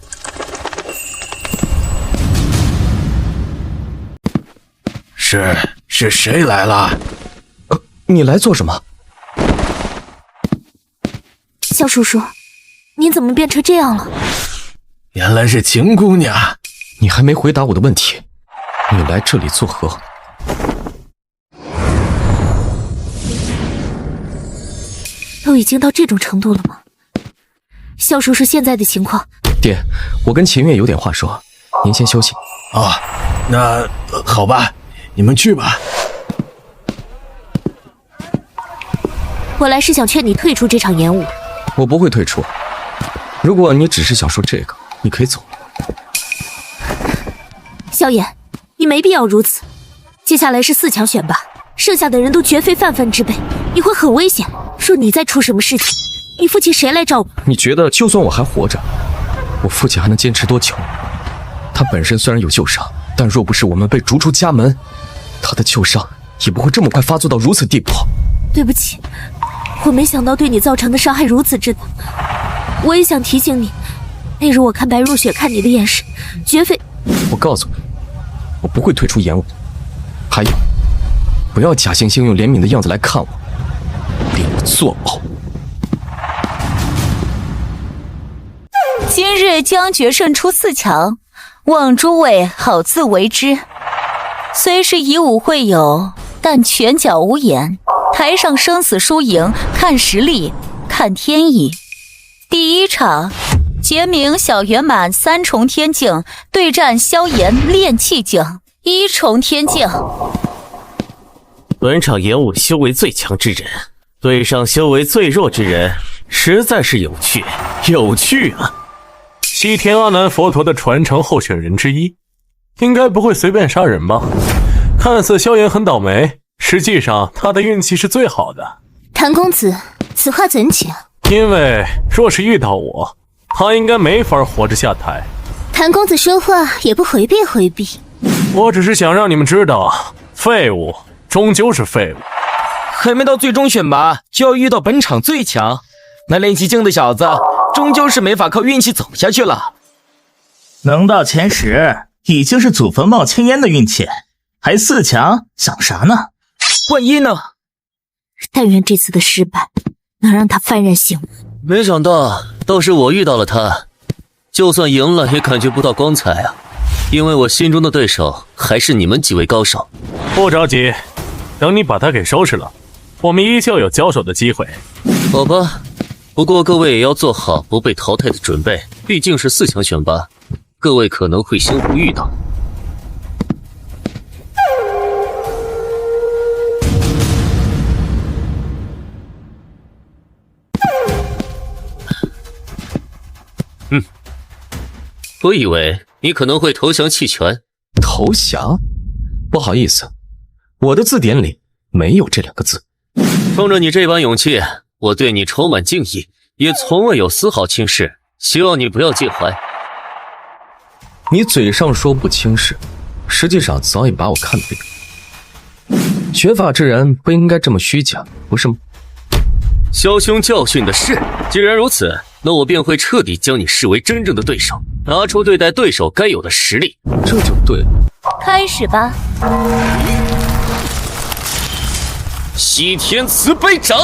是谁来了？你来做什么？萧叔叔，你怎么变成这样了？原来是秦姑娘。你还没回答我的问题，你来这里作何？都已经到这种程度了吗？萧叔叔现在的情况……爹，我跟秦月有点话说，您先休息。那好吧，你们去吧。我来是想劝你退出这场演武。我不会退出。如果你只是想说这个，你可以走。萧炎，你没必要如此。接下来是4强选拔，剩下的人都绝非泛泛之辈，你会很危险。若你再出什么事情，你父亲谁来照顾？你觉得就算我还活着，我父亲还能坚持多久？他本身虽然有旧伤，但若不是我们被逐出家门，他的旧伤也不会这么快发作到如此地步。对不起，我没想到对你造成的伤害如此之大。我也想提醒你，那日我看白如雪看你的眼神，绝非……我告诉你，我不会退出演武。还有，不要假惺惺用怜悯的样子来看我，令我作呕。今日将决胜出4强，望诸位好自为之。虽是以武会友，但拳脚无眼，台上生死输赢看实力，看天意。第1场，杰明小圆满3重天境对战萧炎炼气境1重天境。本场演武修为最强之人对上修为最弱之人，实在是有趣，有趣啊！西天阿难佛陀的传承候选人之一，应该不会随便杀人吧？看似萧炎很倒霉，实际上他的运气是最好的。谭公子，此话怎讲？因为若是遇到我，他应该没法活着下台。谭公子说话也不回避回避。我只是想让你们知道，废物终究是废物。还没到最终选拔，就要遇到本场最强，那练气境的小子终究是没法靠运气走下去了。能到前10已经是祖坟冒青烟的运气，还4强想啥呢？万一呢？但愿这次的失败能让他幡然醒悟。没想到倒是我遇到了他，就算赢了也感觉不到光彩啊，因为我心中的对手还是你们几位高手。不着急，等你把他给收拾了，我们依旧有交手的机会。好吧，不过各位也要做好不被淘汰的准备，毕竟是4强选拔，各位可能会相互遇到。我以为你可能会投降弃权。投降？不好意思，我的字典里没有这2个字。冲着你这般勇气，我对你充满敬意，也从未有丝毫轻视，希望你不要介怀。你嘴上说不轻视，实际上早已把我看扁。学法之人不应该这么虚假，不是吗？萧兄教训的是，既然如此，那我便会彻底将你视为真正的对手，拿出对待对手该有的实力。这就对了。开始吧。西天慈悲掌！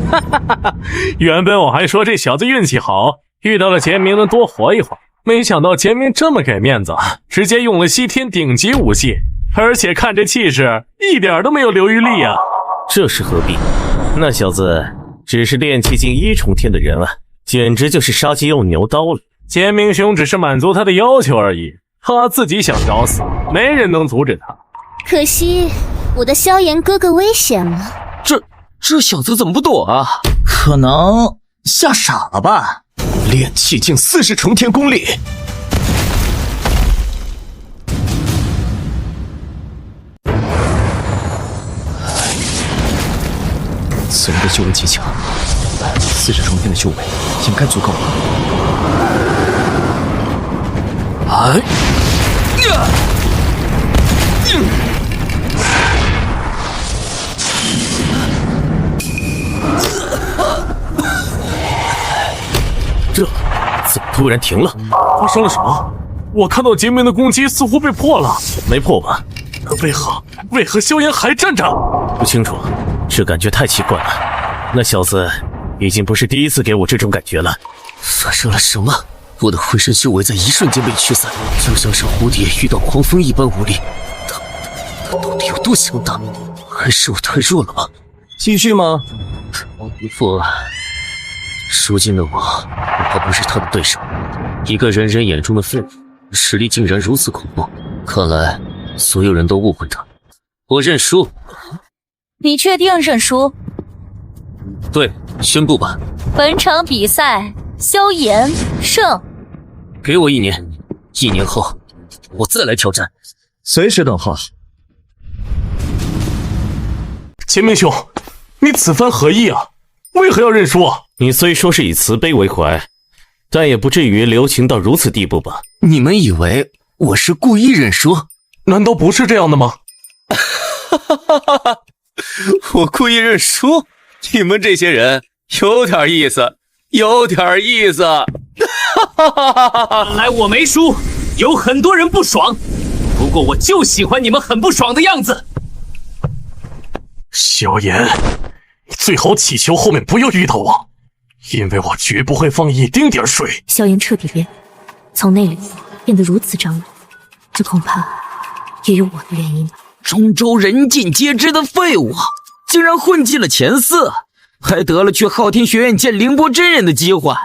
哈哈哈哈！原本我还说这小子运气好，遇到了杰明能多活一会儿，没想到杰明这么给面子，直接用了西天顶级武器，而且看这气势，一点都没有留余力啊！这是何必？那小子只是炼气境1重天的人啊，简直就是杀鸡用牛刀了。杰明兄只是满足他的要求而已，他自己想找死，没人能阻止他。可惜我的萧炎哥哥危险了。这小子怎么不躲啊？可能吓傻了吧？炼气境40重天功力，此人的修为极强，40重天的修为应该足够了。突然停了。发生了什么？我看到洁明的攻击似乎被破了。没破吧？为何萧炎还站着？不清楚，这感觉太奇怪了。那小子已经不是第一次给我这种感觉了。发生了什么？我的浑身修为在一瞬间被驱散，就像是蝴蝶遇到狂风一般无力。他到底有多强大？还是我太弱了吗？继续吗？不，如今的我恐怕不是他的对手。一个人人眼中的废物，实力竟然如此恐怖。看来所有人都误会他。我认输。你确定认输？对，宣布吧。本场比赛，萧炎胜。给我1年，1年后我再来挑战。随时等候。秦明兄，你此番何意啊？为何要认输啊？你虽说是以慈悲为怀，但也不至于留情到如此地步吧？你们以为我是故意认输？难道不是这样的吗？我故意认输？你们这些人有点意思，有点意思。看来我没输，有很多人不爽。不过我就喜欢你们很不爽的样子。萧炎，你最好祈求后面不要遇到我，因为我绝不会放一丁点水。萧炎彻底变，从内里变得如此张扬，这恐怕也有我的原因吧。中州人尽皆知的废物，竟然混进了前4，还得了去昊天学院见凌波真人的机会，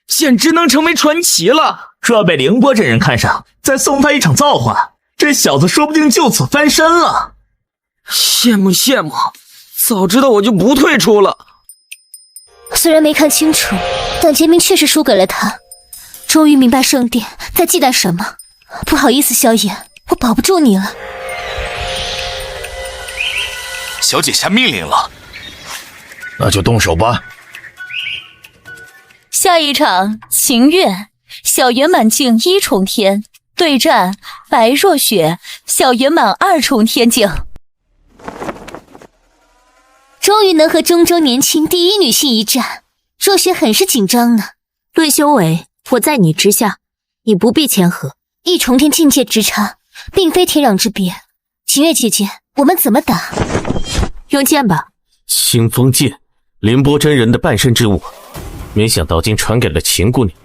简直能成为传奇了。若被凌波真人看上，再送他一场造化，这小子说不定就此翻身了。羡慕羡慕，早知道我就不退出了。虽然没看清楚，但洁明确实输给了他。终于明白圣殿在忌惮什么。不好意思，萧炎，我保不住你了。小姐下命令了，那就动手吧。下一场情愿小圆满境1重天对战白若雪小圆满2重天境。终于能和中州年轻第一女性一战，若雪很是紧张呢。论修为，我在你之下，你不必谦和。1重天境界之差，并非天壤之别。秦月姐姐，我们怎么打？用剑吧。清风剑，凌波真人的半身之物，没想到竟传给了秦姑娘。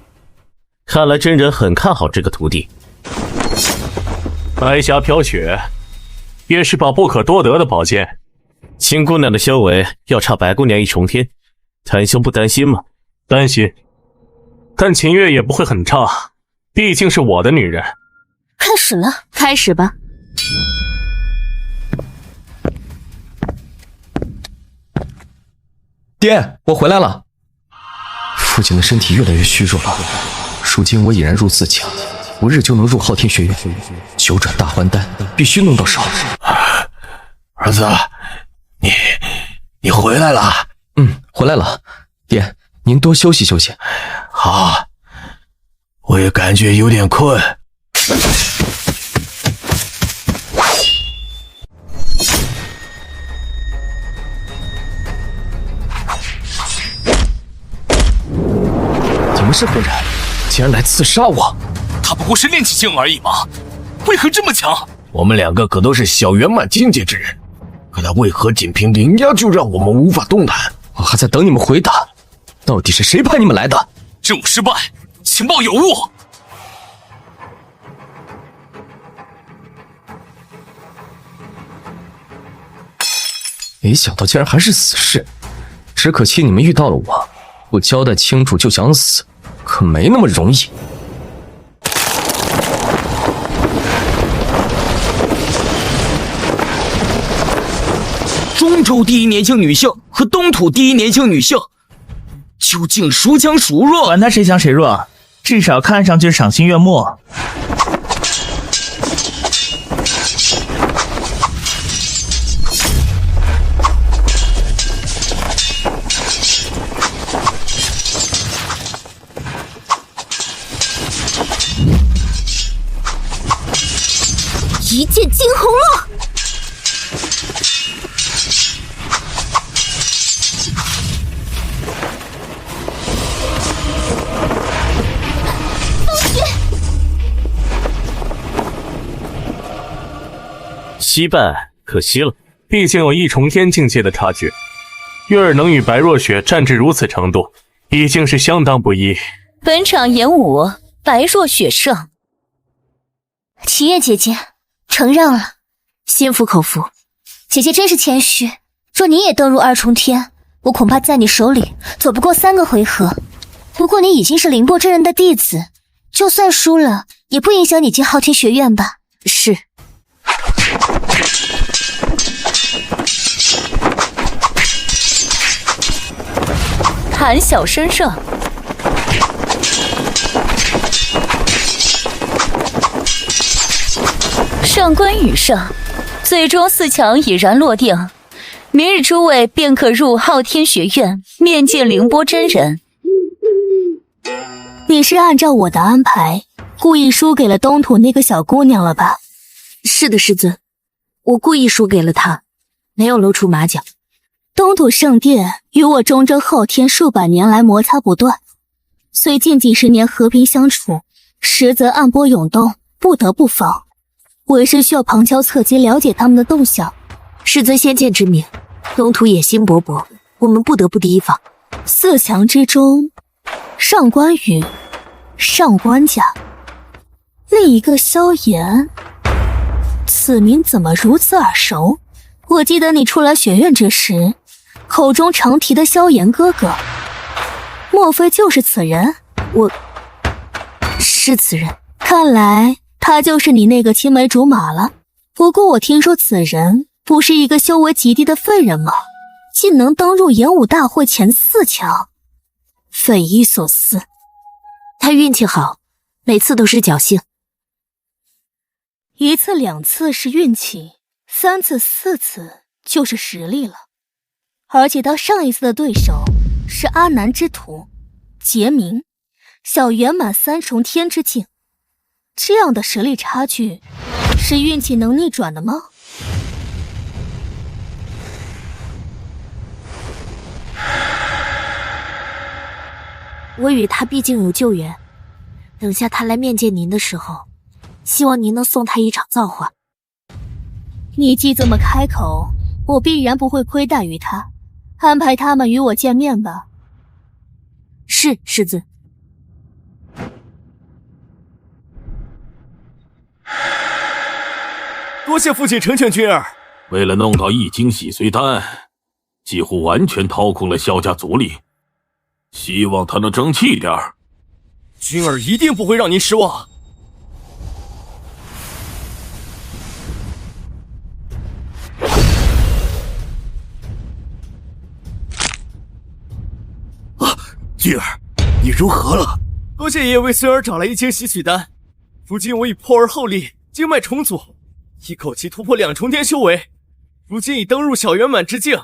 看来真人很看好这个徒弟。白霞飘雪，也是把不可多得的宝剑。秦姑娘的修为要差白姑娘1重天，谭兄不担心吗？担心，但秦月也不会很差，毕竟是我的女人。开始了，开始吧。爹，我回来了。父亲的身体越来越虚弱了，如今我已然入4强，5日就能入昊天学院，9转大还丹必须弄到手。儿子，你回来了？回来了。爹，您多休息休息。好，我也感觉有点困。你们是何人？竟然来刺杀我！他不过是炼气境而已嘛，为何这么强？我们2个可都是小圆满境界之人，可他为何仅凭灵压就让我们无法动弹？我还在等你们回答，到底是谁派你们来的？任务失败，情报有误。没想到竟然还是死士，只可惜你们遇到了我，不交代清楚就想死，可没那么容易。中州第一年轻女性和东土第一年轻女性，究竟孰强孰弱？管他谁强谁弱，至少看上去赏心悦目。一剑惊鸿落。惜败可惜了，毕竟有一重天境界的差距。月儿能与白若雪战至如此程度，已经是相当不易。本场演武，白若雪胜。齐叶姐姐，承让了，心服口服。姐姐真是谦虚。若你也登入二重天，我恐怕在你手里走不过3个回合。不过你已经是凌波真人的弟子，就算输了，也不影响你进昊天学院吧？是。谈笑身胜。上官羽胜，最终4强已然落定，明日诸位便可入昊天学院面见凌波真人。你是按照我的安排，故意输给了东土那个小姑娘了吧？是的，师尊，我故意输给了她，没有露出马脚。东土圣殿与我中州昊天数百年来摩擦不断，虽近几10年和平相处，实则暗波涌动，不得不防。为师需要旁敲侧击了解他们的动向。师尊先见之明，东土野心勃勃，我们不得不提防。4强之中，上官羽、上官家，另一个萧炎，此名怎么如此耳熟？我记得你出来学院之时，口中常提的萧炎哥哥，莫非就是此人？是此人。看来他就是你那个青梅竹马了。不过我听说此人不是一个修为极低的废人吗？竟能登入演武大会前4强，匪夷所思。他运气好，每次都是侥幸。1次2次是运气，3次4次就是实力了。而且他上一次的对手是阿南之徒杰明，小圆满3重天之境，这样的实力差距是运气能逆转的吗？我与他毕竟有旧缘，等下他来面见您的时候，希望您能送他一场造化。你既这么开口，我必然不会亏待于他，安排他们与我见面吧。是，师尊。多谢父亲成全君儿。为了弄到易经洗髓丹，几乎完全掏空了萧家族力，希望他能争气点儿。君儿一定不会让您失望。君儿，你如何了？多谢爷爷为孙儿找来易经洗髓丹，如今我已破而后立，经脉重组，一口气突破2重天修为，如今已登入小圆满之境。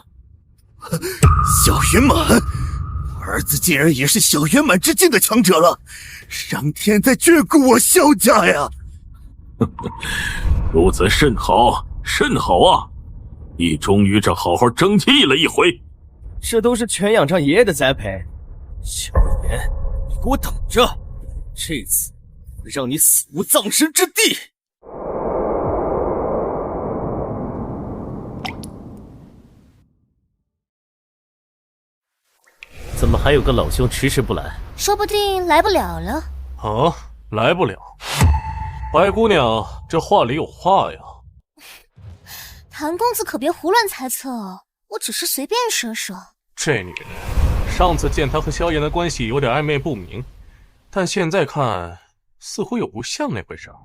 小圆满，儿子竟然也是小圆满之境的强者了，上天在眷顾我萧家呀！如此甚好，甚好啊！你终于这好好争气了一回。这都是全仰仗爷爷的栽培。萧炎，你给我等着，这次让你死无葬身之地！怎么还有个老兄迟迟不来？说不定来不了了。啊，来不了。白姑娘，这话里有话呀。谭公子可别胡乱猜测哦，我只是随便说说。这女人，上次见她和萧炎的关系有点暧昧不明，但现在看似乎又不像那回事儿。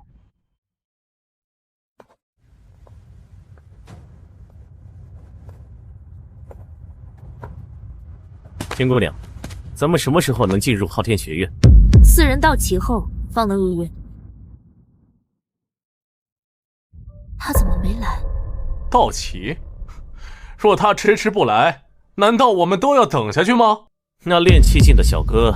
天姑娘，咱们什么时候能进入昊天学院？4人到齐后方能入院。他怎么没来？到齐？若他迟迟不来，难道我们都要等下去吗？那练气境的小哥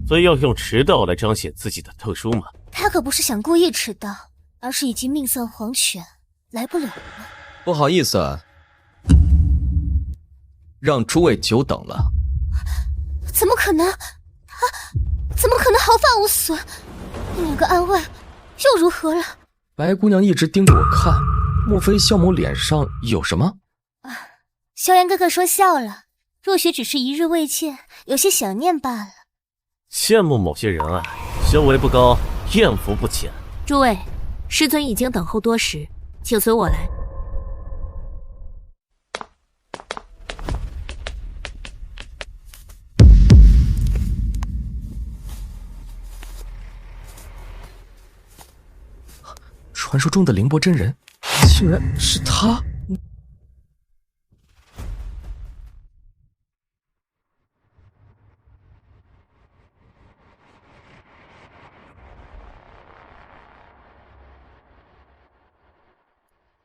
非要用迟到来彰显自己的特殊吗？他可不是想故意迟到，而是已经命丧黄泉，来不了了。不好意思，让诸位久等了。怎么可能？他怎么可能毫发无损？你有个安慰又如何了？白姑娘一直盯着我看，莫非萧某脸上有什么？萧炎哥哥说笑了，若许只是一日未见，有些想念罢了。羡慕某些人啊，修为不高，艳福不浅。诸位，师尊已经等候多时，请随我来。传说中的凌波真人，竟然是他！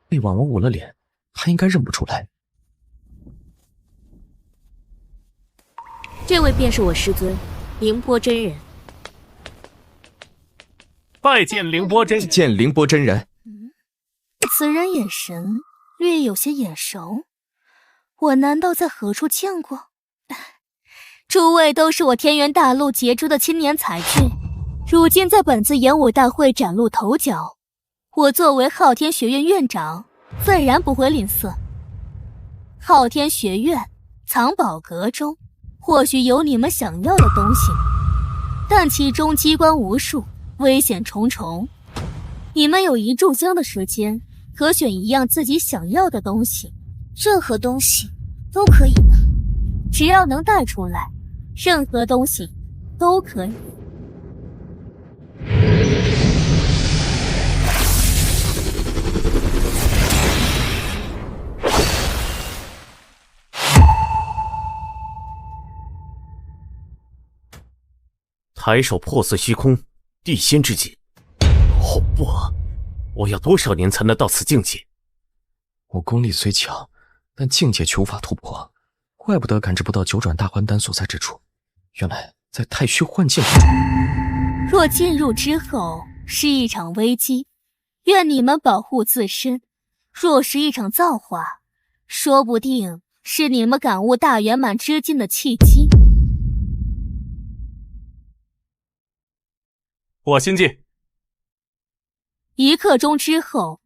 被婉婉捂了脸，他应该认不出来。这位便是我师尊，凌波真人。拜见凌波真人。见凌波真人。此人眼神略有些眼熟，我难道在何处见过？诸位都是我天元大陆杰出的青年才俊，如今在本次演武大会崭露头角，我作为昊天学院院长，自然不会吝啬。昊天学院藏宝阁中或许有你们想要的东西，但其中机关无数，危险重重。你们有1炷香的时间，可选一样自己想要的东西，任何东西都可以吗？只要能带出来，任何东西都可以。抬手破碎虚空，地仙之境。恐怖啊！我要多少年才能到此境界？我功力虽强，但境界却无法突破，怪不得感知不到九转大还丹所在之处，原来在太虚幻境之中。若进入之后是一场危机，愿你们保护自身；若是一场造化，说不定是你们感悟大圆满之境的契机。我心进。1刻钟之后，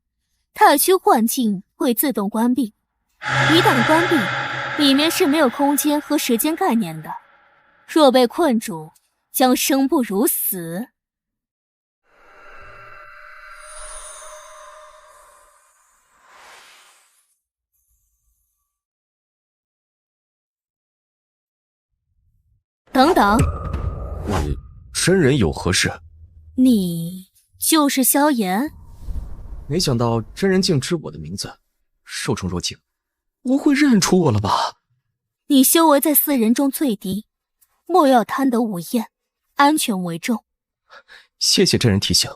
太虚幻境会自动关闭。一旦关闭，里面是没有空间和时间概念的。若被困住，将生不如死。等等，真人有何事？你就是萧炎？没想到真人竟知我的名字，受宠若惊，不会认出我了吧？你修为在4人中最低，莫要贪得无厌，安全为重。谢谢真人提醒。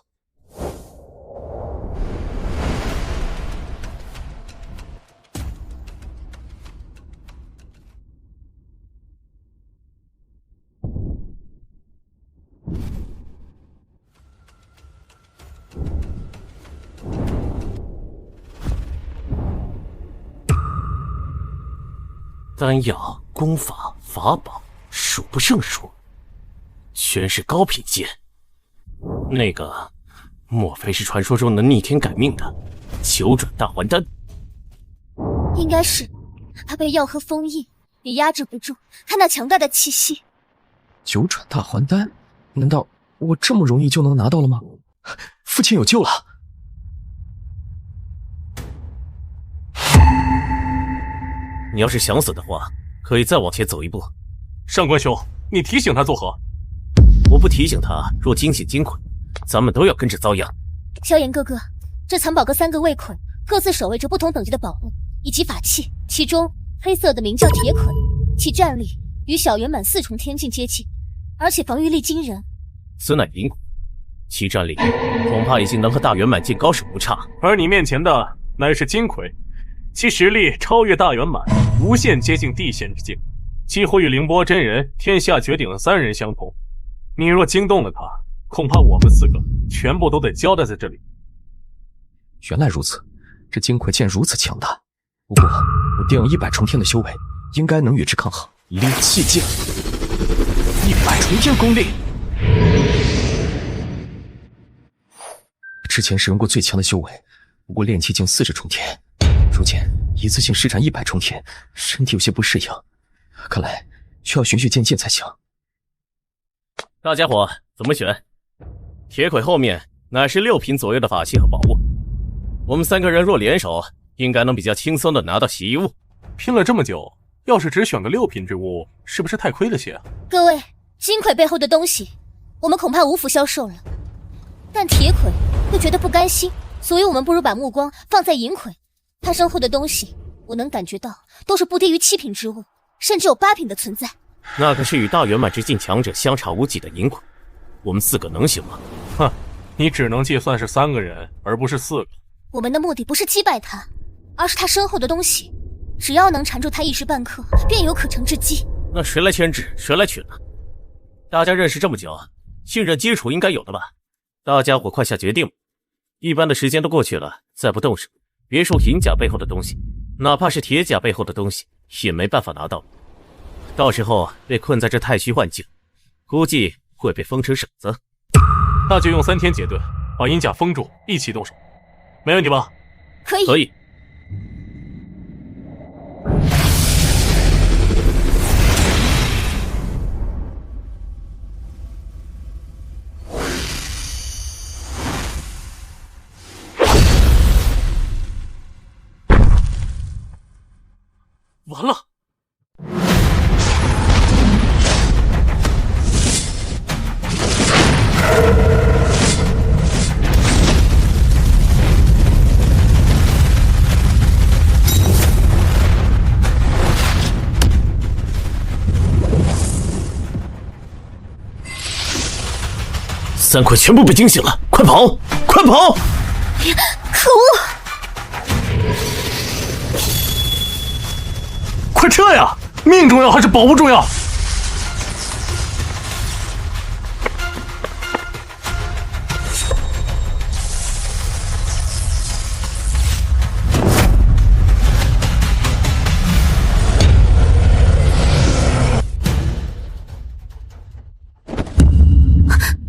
丹药、功法、法宝数不胜数，全是高品剑。那个，莫非是传说中能逆天改命的九转大还丹？应该是，他被药和封印，也压制不住他那强大的气息。九转大还丹，难道我这么容易就能拿到了吗？父亲有救了！你要是想死的话，可以再往前走一步。上官兄，你提醒他作何？我不提醒他，若惊醒金捆，咱们都要跟着遭殃。萧炎哥哥，这藏宝阁3个卫捆各自守卫着不同等级的宝物以及法器，其中黑色的名叫铁捆，其战力与小圆满4重天境接近，而且防御力惊人。此乃银捆，其战力恐怕已经能和大圆满境高手不差。而你面前的乃是金魁，其实力超越大圆满，无限接近地仙之境，几乎与凌波真人天下绝顶的3人相同。你若惊动了他，恐怕我们4个全部都得交代在这里。原来如此，这金魁剑如此强大，不过我定有100重天的修为，应该能与之抗衡。灵气剑，100重天功力。之前使用过最强的修为，不过炼气境40重天，如今一次性施展100重天，身体有些不适应，看来需要循序渐进才行。大家伙怎么选？铁轨后面乃是6品左右的法器和宝物，我们3个人若联手，应该能比较轻松的拿到奇异物。拼了这么久，要是只选个6品之物，是不是太亏了些？各位，金魁背后的东西，我们恐怕无福销售了。但铁魁又觉得不甘心，所以我们不如把目光放在银魁。他身后的东西，我能感觉到都是不低于7品之物，甚至有8品的存在。那个是与大圆满之境强者相差无几的银魁，我们4个能行吗？哼，你只能计算是3个人，而不是4个。我们的目的不是击败他，而是他身后的东西，只要能缠住他一时半刻，便有可乘之机。那谁来牵制，谁来取呢？大家认识这么久，信任基础应该有的吧？大家伙快下决定吧！一般的时间都过去了，再不动手，别说银甲背后的东西，哪怕是铁甲背后的东西，也没办法拿到。到时候被困在这太虚幻境，估计会被封成绳子。那就用3天结盾，把银甲封住，一起动手，没问题吧？可以。可以。完了！三魁全部被惊醒了，快跑！快跑！可恶！快撤呀！命重要还是宝物重要？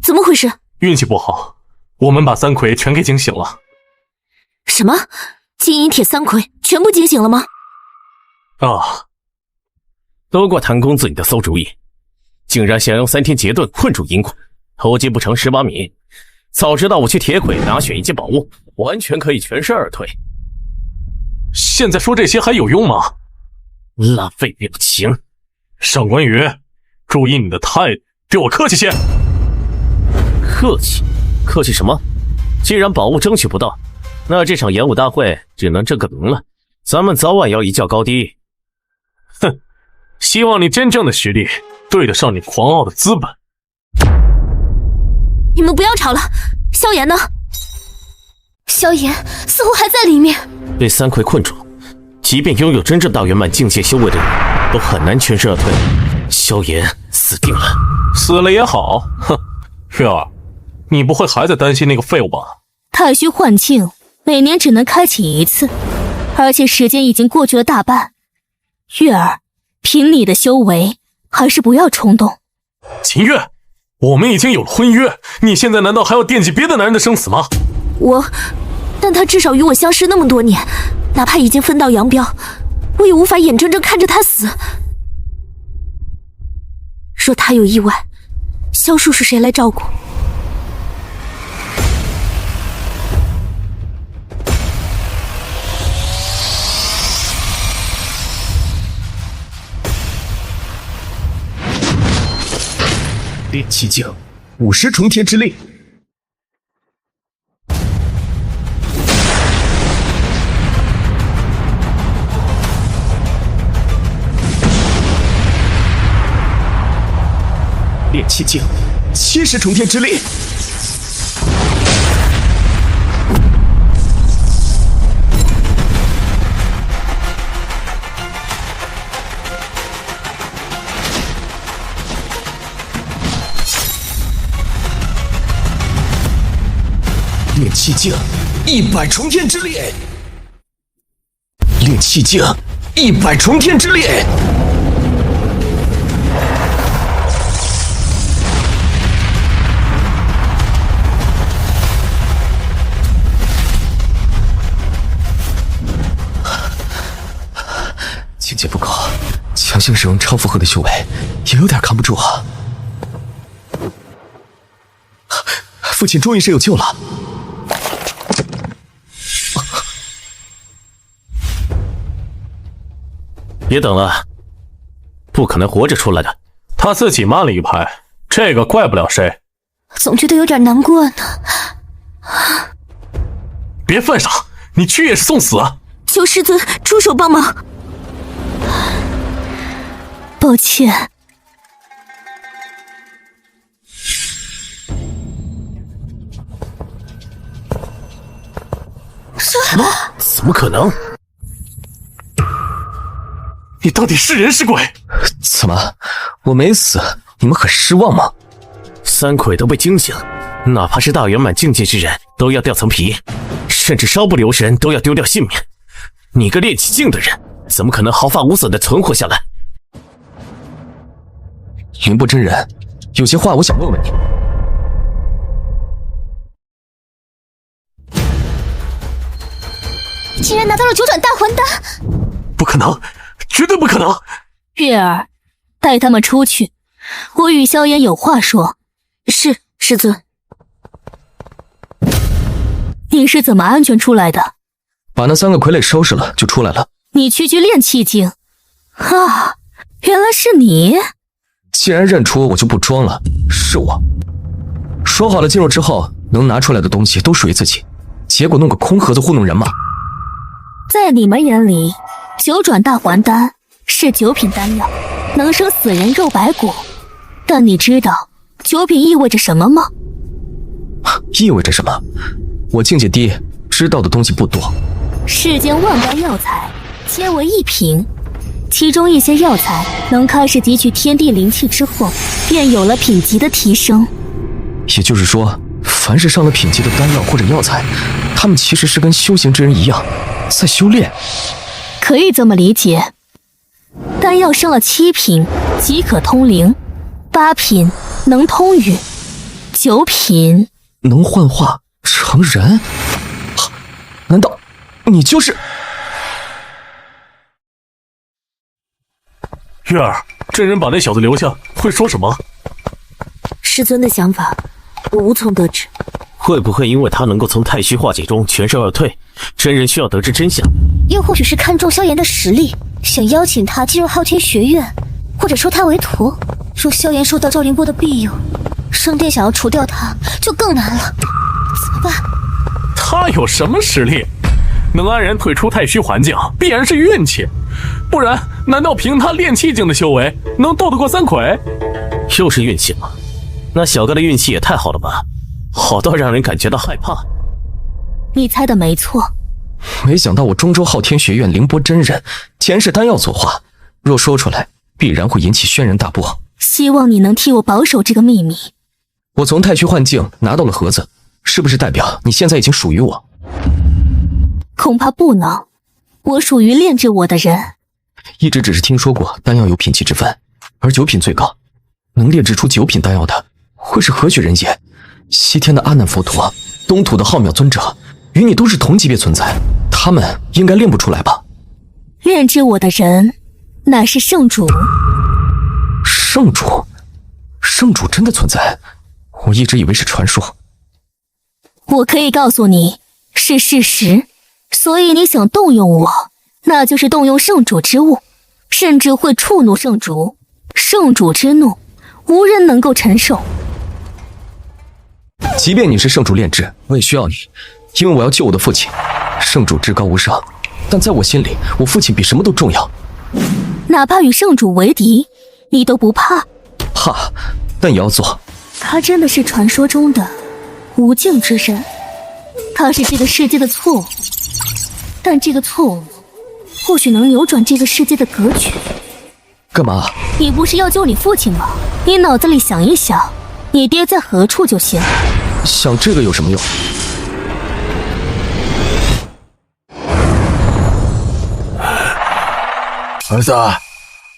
怎么回事？运气不好，我们把三魁全给惊醒了。什么？金银铁三魁全部惊醒了吗？啊！都怪谭公子你的馊主意，竟然想用3天劫盾困住银魁，偷鸡不成蚀把米。早知道我去铁轨拿选一件宝物，完全可以全身而退。现在说这些还有用吗？浪费表情。上官羽，注意你的态度，对我客气些。客气？客气什么？既然宝物争取不到，那这场演武大会只能这个名了。咱们早晚要一较高低。哼，希望你真正的实力对得上你狂傲的资本。你们不要吵了，萧炎呢？萧炎似乎还在里面，被三魁困住，即便拥有真正大圆满境界修为的人，都很难全身而退。萧炎死定了，死了也好。哼，月儿，你不会还在担心那个废物吧？太虚幻境每年只能开启1次，而且时间已经过去了大半。月儿，凭你的修为，还是不要冲动。秦月，我们已经有了婚约，你现在难道还要惦记别的男人的生死吗？但他至少与我相识那么多年，哪怕已经分道扬镳，我也无法眼睁睁看着他死。若他有意外，萧树是谁来照顾？炼气境50重天之力，炼气境70重天之力，炼气境100重天之力，炼气境100重天之力。界不高，强行使用超负荷的修为，也有点扛不住啊。父亲终于是有救了。别等了，不可能活着出来的。他自己慢了一拍，这个怪不了谁。总觉得有点难过呢。别犯傻，你去也是送死啊！求师尊出手帮忙。抱歉。什么？怎么可能？你到底是人是鬼？怎么，我没死，你们很失望吗？三魁都被惊醒，哪怕是大圆满境界之人都要掉层皮，甚至稍不留神都要丢掉性命。你个练气境的人，怎么可能毫发无损的存活下来？凌波真人，有些话我想问问你。竟然拿到了9转大还丹！不可能，绝对不可能！月儿，带他们出去，我与萧炎有话说。是，师尊。你是怎么安全出来的？把那3个傀儡收拾了就出来了。你区区炼气境啊，原来是你。既然认出我就不装了，是我。说好了进入之后能拿出来的东西都属于自己，结果弄个空盒子糊弄人嘛。在你们眼里，9转大还丹是9品丹药，能生死人肉白骨。但你知道9品意味着什么吗？意味着什么？我境界低，知道的东西不多。世间万般药材皆为1品，其中一些药材能开始汲取天地灵气之后，便有了品级的提升。也就是说，凡是上了品级的丹药或者药材，他们其实是跟修行之人一样，在修炼。可以这么理解。丹药升了7品即可通灵，8品能通语，9品能幻化成人。难道你就是？月儿，真人把那小子留下，会说什么？师尊的想法，我无从得知。会不会因为他能够从太虚化解中全身而退，真人需要得知真相？又或许是看中萧炎的实力，想邀请他进入昊天学院，或者收他为徒。若萧炎受到赵凌波的庇佑，圣殿想要除掉他就更难了。怎么办？他有什么实力？能安然退出太虚环境，必然是运气。不然，难道凭他炼气境的修为，能斗得过3魁？又是运气吗？那小哥的运气也太好了吧，好到让人感觉到害怕。你猜的没错。没想到我中州昊天学院凌波真人，竟然是丹药所化。若说出来，必然会引起轩然大波。希望你能替我保守这个秘密。我从太虚幻境拿到了盒子，是不是代表你现在已经属于我？恐怕不能，我属于炼制我的人。一直只是听说过丹药有品级之分，而9品最高，能炼制出9品丹药的，会是何许人也？西天的阿难佛陀，东土的浩渺尊者，与你都是同级别存在，他们应该炼不出来吧？炼制我的人，乃是圣主。圣主？圣主真的存在？我一直以为是传说。我可以告诉你，是事实。所以你想动用我，那就是动用圣主之物，甚至会触怒圣主。圣主之怒，无人能够承受。即便你是圣主炼制，我也需要你，因为我要救我的父亲。圣主至高无上，但在我心里，我父亲比什么都重要。哪怕与圣主为敌，你都不怕？怕，但也要做。他真的是传说中的无尽之人，他是这个世界的错误，但这个错误或许能扭转这个世界的格局。干嘛？你不是要救你父亲吗？你脑子里想一想，你爹在何处就行。想这个有什么用？儿子，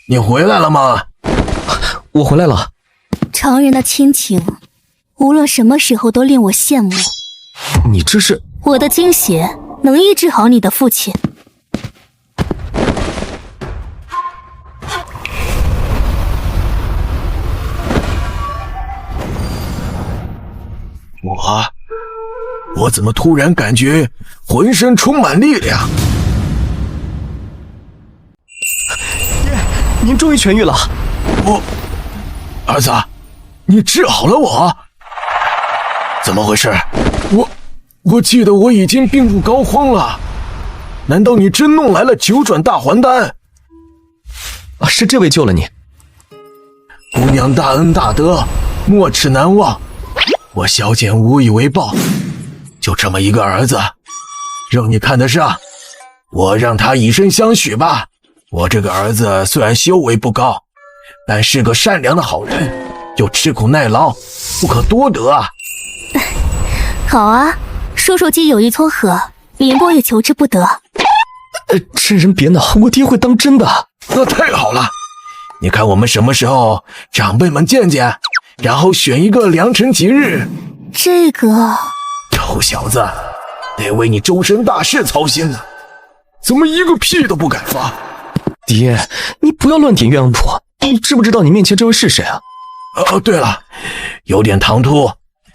你回来了吗？我回来了。常人的亲情，无论什么时候都令我羡慕。你这是？我的精血能医治好你的父亲。我怎么突然感觉浑身充满力量？您终于痊愈了。儿子，你治好了我？怎么回事？我记得我已经病入膏肓了，难道你真弄来了九转大还丹？是这位救了你。姑娘大恩大德，没齿难忘，我萧简无以为报。就这么一个儿子，让你看得上，我让他以身相许吧。我这个儿子虽然修为不高，但是个善良的好人，又吃苦耐劳，不可多得啊。好啊，叔叔既有意撮合，凌波也求之不得。真人别闹，我爹会当真的。那太好了，你看我们什么时候长辈们见见，然后选一个良辰吉日。这个臭小子，得为你终身大事操心呢，怎么一个屁都不敢发？爹，你不要乱点鸳鸯谱，你知不知道你面前这位是谁啊？对了，有点唐突，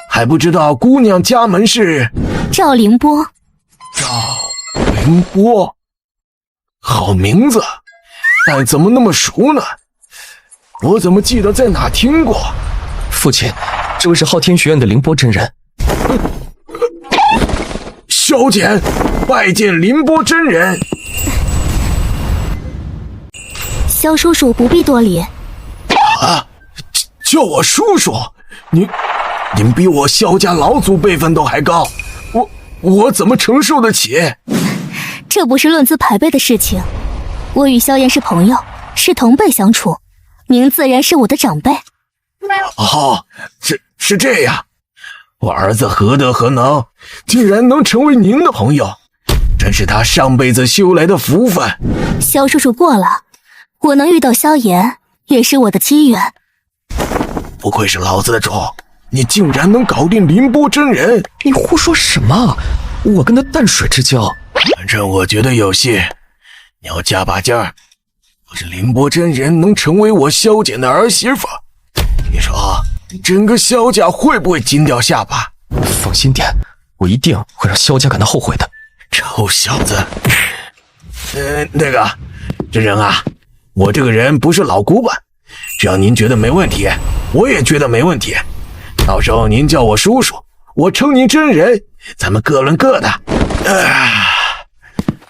还不知道姑娘家门是赵凌波。赵凌波，好名字，但怎么那么熟呢？我怎么记得在哪听过？父亲，这位是昊天学院的凌波真人。萧简，拜见凌波真人。萧叔叔不必多礼。啊，叫我叔叔？您比我萧家老祖辈分都还高，我怎么承受得起？这不是论资排辈的事情，我与萧炎是朋友，是同辈相处，您自然是我的长辈。哦，是这样，我儿子何德何能，竟然能成为您的朋友，真是他上辈子修来的福分。萧叔叔过了，我能遇到萧炎，也是我的机缘。不愧是老子的种，你竟然能搞定凌波真人！你胡说什么？我跟他淡水之交。反正我觉得有戏，你要加把劲儿。要是凌波真人能成为我萧简的儿媳妇，你说整个萧家会不会惊掉下巴？放心点，我一定会让萧家感到后悔的。臭小子！那个真人啊，我这个人不是老古板，只要您觉得没问题，我也觉得没问题。到时候您叫我叔叔，我称您真人，咱们各论各的。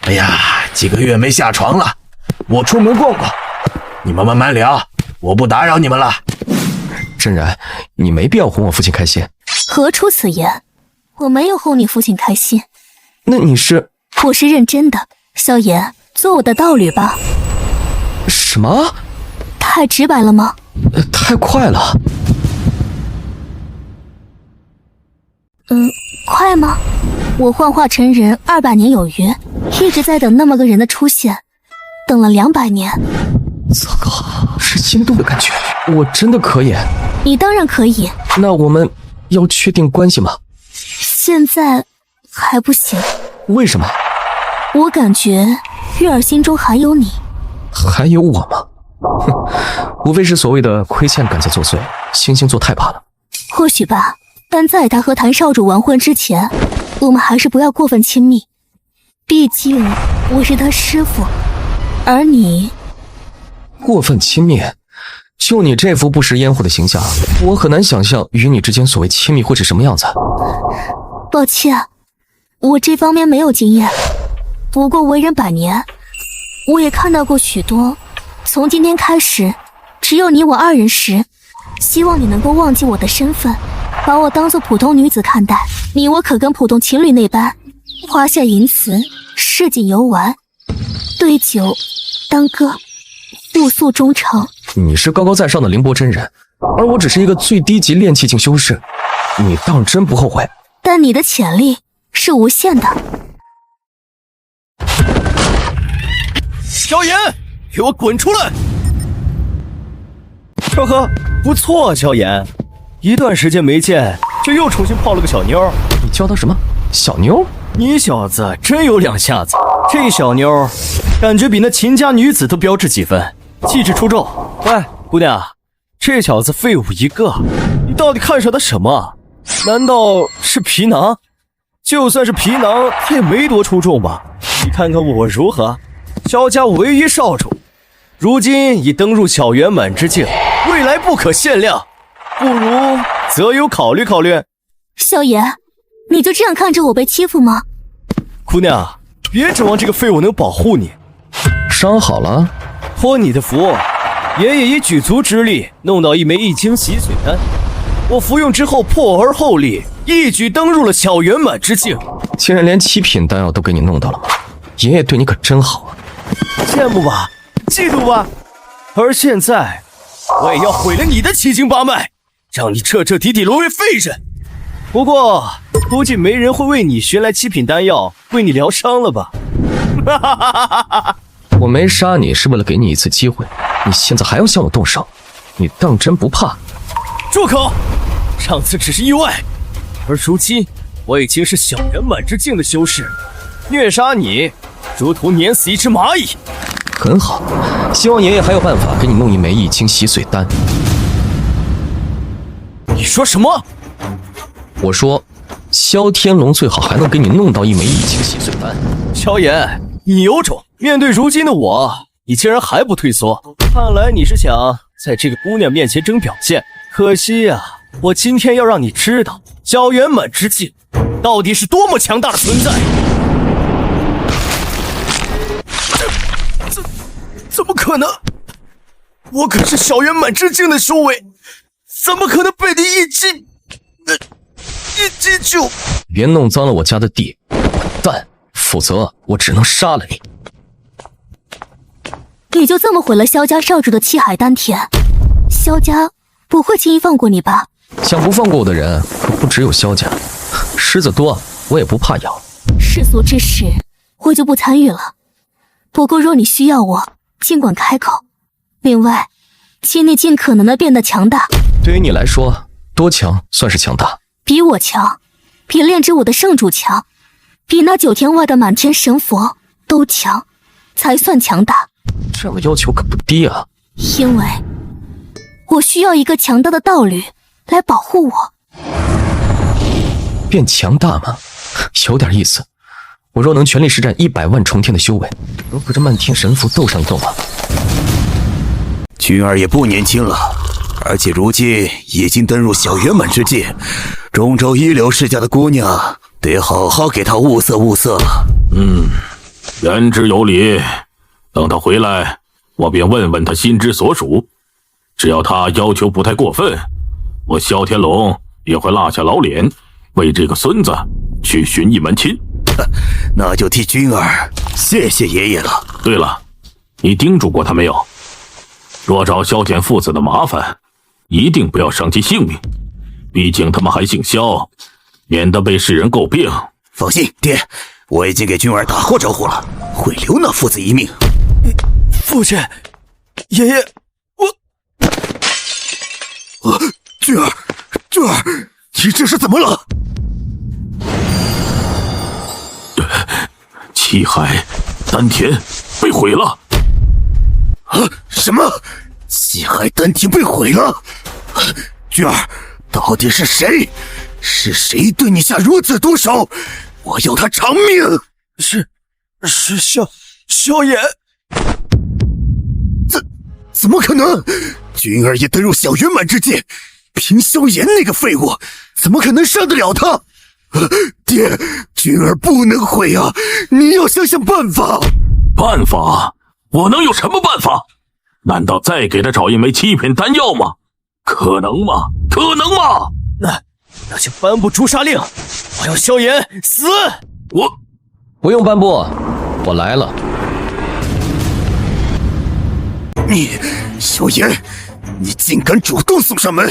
哎呀，几个月没下床了，我出门逛逛，你们慢慢聊，我不打扰你们了。真人，你没必要哄我父亲开心。何出此言？我没有哄你父亲开心。那你是？我是认真的。萧炎，做我的道侣吧。什么？太直白了吗？太快了。快吗？我幻化成人200年有余，一直在等那么个人的出现，等了200年。糟糕，是心动的感觉。我真的可以？你当然可以。那我们要确定关系吗？现在还不行。为什么？我感觉月儿心中还有你。还有我吗？哼，无非是所谓的亏欠感在作祟，惺惺作态罢了。或许吧，但在他和谭少主完婚之前，我们还是不要过分亲密。毕竟我是他师父，而你……过分亲密？就你这副不食烟火的形象，我很难想象与你之间所谓亲密会是什么样子。抱歉，我这方面没有经验。不过为人百年，我也看到过许多。从今天开始，只有你我二人时，希望你能够忘记我的身份，把我当作普通女子看待。你我可跟普通情侣那般，花下淫词，市井游玩，对酒当歌，互诉衷肠。你是高高在上的凌波真人，而我只是一个最低级炼气境修士，你当真不后悔？但你的潜力是无限的。萧炎，给我滚出来！呵呵，不错，萧炎，一段时间没见，就又重新泡了个小妞。你叫她什么？小妞？你小子真有两下子，这小妞感觉比那秦家女子都标致几分，气质出众。喂，姑娘，这小子废物一个，你到底看上他什么？难道是皮囊？就算是皮囊，他也没多出众吧？你看看我如何？萧家唯一少主，如今已登入小圆满之境，未来不可限量。不如择优考虑考虑。萧炎，你就这样看着我被欺负吗？姑娘，别指望这个废物能保护你。伤好了？托你的福，爷爷以举足之力弄到一枚易经洗髓丹，我服用之后破而后立，一举登入了小圆满之境。竟然连7品丹药都给你弄到了吗？爷爷对你可真好啊！羡慕吧，嫉妒吧。而现在，我也要毁了你的7经8脉，让你彻彻底底沦为废人。不过，估计没人会为你寻来7品丹药为你疗伤了吧？哈哈哈哈哈哈！我没杀你是为了给你一次机会，你现在还要向我动手，你当真不怕？住口！上次只是意外，而如今我已经是小圆满之境的修士，虐杀你，如同碾死一只蚂蚁。很好，希望爷爷还有办法给你弄一枚易经洗髓丹。你说什么？我说，萧天龙最好还能给你弄到一枚易经洗髓丹。萧炎，你有种！面对如今的我，你竟然还不退缩，看来你是想在这个姑娘面前争表现。可惜呀，我今天要让你知道，小圆满之境到底是多么强大的存在。怎么可能？我可是小圆满之境的修为，怎么可能被你一击就……别弄脏了我家的地，蛋，否则我只能杀了你。你就这么毁了萧家少主的气海丹田，萧家不会轻易放过你吧？想不放过我的人可不只有萧家，虱子多我也不怕咬。世俗之事我就不参与了，不过若你需要我，尽管开口。另外，请你尽可能的变得强大。对于你来说，多强算是强大？比我强，比炼制我的圣主强，比那9天外的满天神佛都强，才算强大。这样的要求可不低啊。因为我需要一个强大的道侣来保护我。变强大吗？有点意思。我若能全力施展100万重天的修为，能和这漫天神佛斗上一斗吗？君儿也不年轻了，而且如今已经登入小圆满之境，中州一流世家的姑娘得好好给她物色物色了。言之有理，等他回来，我便问问他心之所属。只要他要求不太过分，我萧天龙也会落下老脸，为这个孙子去寻一门亲。那就替君儿谢谢爷爷了。对了，你叮嘱过他没有？若找萧简父子的麻烦，一定不要伤及性命，毕竟他们还姓萧，免得被世人诟病。放心，爹，我已经给君儿打过招呼了，会留那父子一命。父亲，爷爷，君儿，你这是怎么了？气海丹田被毁了。什么？气海丹田被毁了？君儿，到底是谁？是谁对你下如此毒手？我要他偿命！是萧炎。怎么可能？君儿也登入小圆满之境，凭萧炎那个废物，怎么可能伤得了他？爹，君儿不能毁啊！你要想想办法。办法？我能有什么办法？难道再给他找一枚7品丹药吗？可能吗？可能吗？那就颁布诛杀令，我要萧炎死！我不用颁布，我来了。你萧炎，你竟敢主动送上门，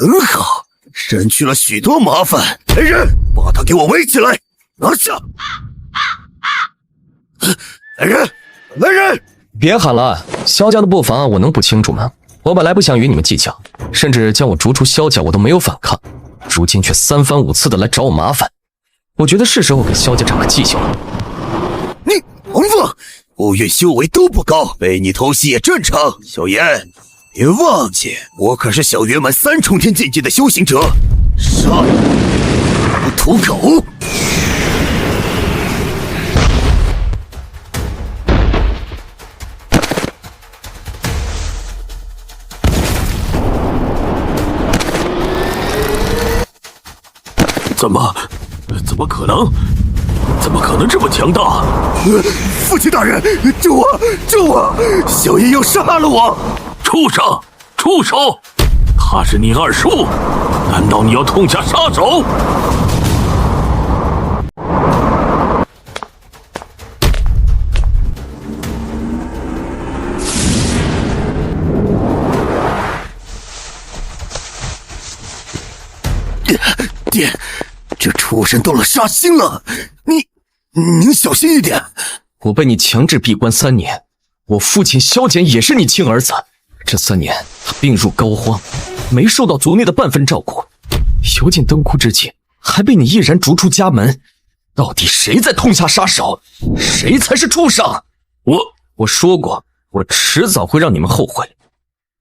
很好，省去了许多麻烦。来人，把他给我围起来，拿下！来人！别喊了，萧家的布防我能不清楚吗？我本来不想与你们计较，甚至将我逐出萧家我都没有反抗，如今却3番5次的来找我麻烦，我觉得是时候给萧家长个记性了。你王凤，5月修为都不高，被你偷袭也正常。萧炎，别忘记，我可是小圆满3重天境界的修行者，杀你不吐口！怎么可能？怎么可能这么强大？父亲大人，救我！救我！小爷要杀了我！畜生！出手！他是你二叔，难道你要痛下杀手？爹，这畜生动了杀心了，您小心一点。我被你强制闭关3年，我父亲萧简也是你亲儿子，这3年他病入膏肓，没受到族内的半分照顾，油尽灯枯之际，还被你毅然逐出家门。到底谁在痛下杀手？谁才是畜生？我说过，我迟早会让你们后悔。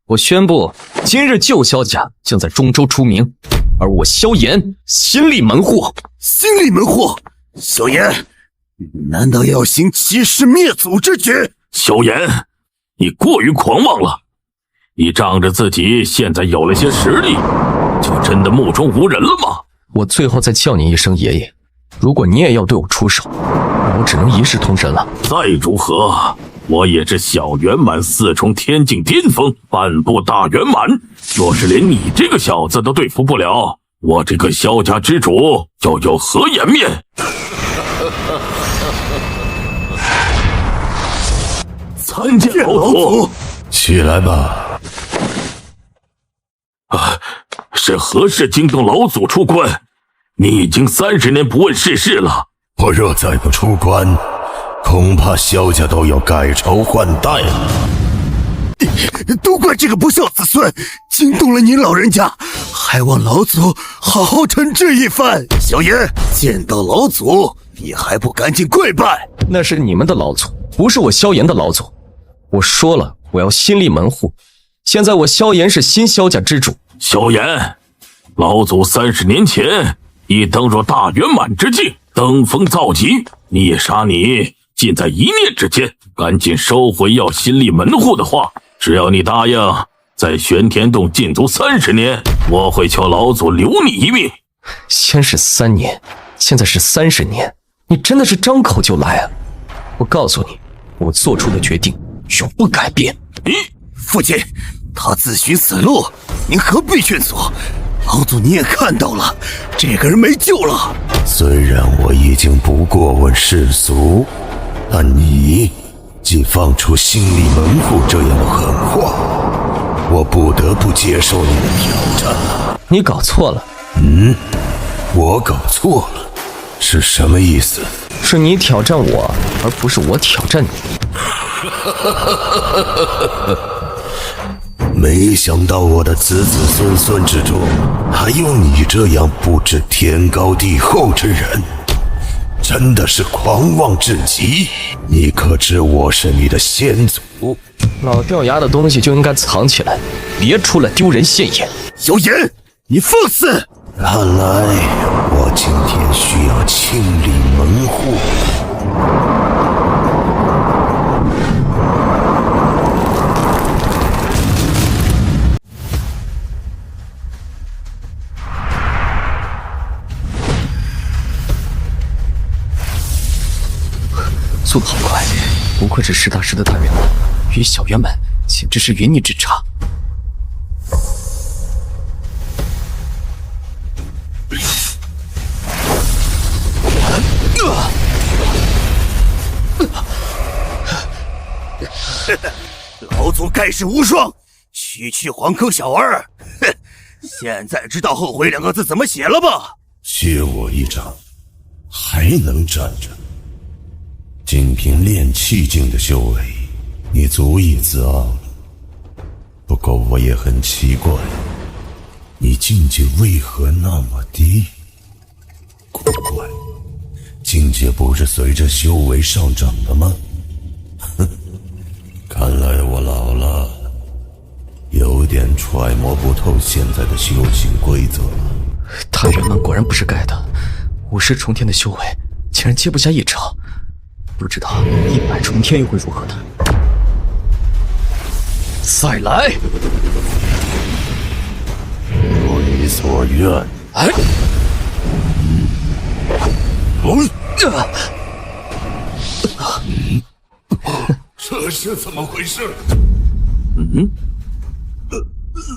我宣布，今日旧萧家将在中州出名，而我萧炎新立门户。新立门户？萧炎，难道要行欺师灭祖之举？萧炎，你过于狂妄了！你仗着自己现在有了些实力，就真的目中无人了吗？我最后再叫你一声爷爷，如果你也要对我出手，那我只能一视同仁了。再如何，我也是小圆满4重天境巅峰，半步大圆满。若是连你这个小子都对付不了，我这个萧家之主又有何颜面？参见老祖。起来吧。是何事惊动老祖出关？你已经30年不问世事了。我若再不出关，恐怕萧家都要改朝换代了。都怪这个不孝子孙，惊动了您老人家，还望老祖好好惩治一番。小爷见到老祖，你还不赶紧跪拜？那是你们的老祖，不是我萧炎的老祖。我说了，我要新立门户，现在我萧炎是新萧家之主。萧炎，老祖30年前已登入大圆满之境，登峰造极，灭杀你尽在一念之间。赶紧收回要新立门户的话，只要你答应在玄天洞禁足30年，我会求老祖留你一命。先是3年，现在是30年，你真的是张口就来啊！我告诉你，我做出的决定永不改变。父亲，他自寻死路，您何必劝阻？老祖你也看到了，这个人没救了。虽然我已经不过问世俗，但你既放出新立门户这样的狠话，我不得不接受你的挑战了。你搞错了。我搞错了，是什么意思？是你挑战我，而不是我挑战你。没想到我的子子孙孙之中，还有你这样不知天高地厚之人，真的是狂妄至极。你可知我是你的先祖？老掉牙的东西就应该藏起来，别出来丢人现眼。萧炎，你放肆！看来我今天需要清理门户。速度好快，不愧是实打实的大圆满，与小圆满简直是云泥之差。老祖盖世无双，区区黄坑小儿，哼！现在知道后悔2个字怎么写了吧？削我一掌，还能站着？仅凭炼气境的修为，你足以自傲了。不过我也很奇怪，你境界为何那么低？古怪，境界不是随着修为上涨的吗？哼，看来我老了，有点揣摩不透现在的修行规则了。大圆满果然不是盖的，50重天的修为竟然接不下一招。不知道100重天又会如何呢？再来！如你所愿。这是怎么回事？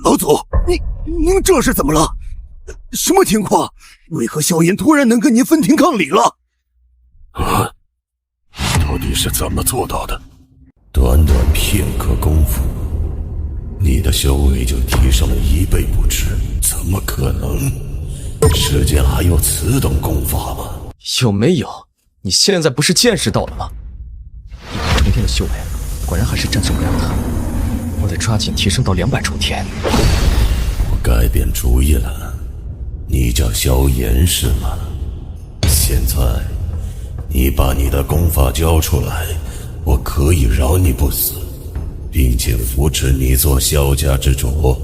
老祖，您这是怎么了？什么情况？为何萧炎突然能跟您分庭抗礼了？到底是怎么做到的？短短片刻功夫，你的修为就提升了1倍不止，怎么可能？世间还有此等功法吗？有没有？你现在不是见识到了吗？100重天的修为，果然还是战胜不了他。我得抓紧提升到200重天。我改变主意了，你叫萧炎是吗？现在你把你的功法交出来，我可以饶你不死，并且扶持你做萧家之主，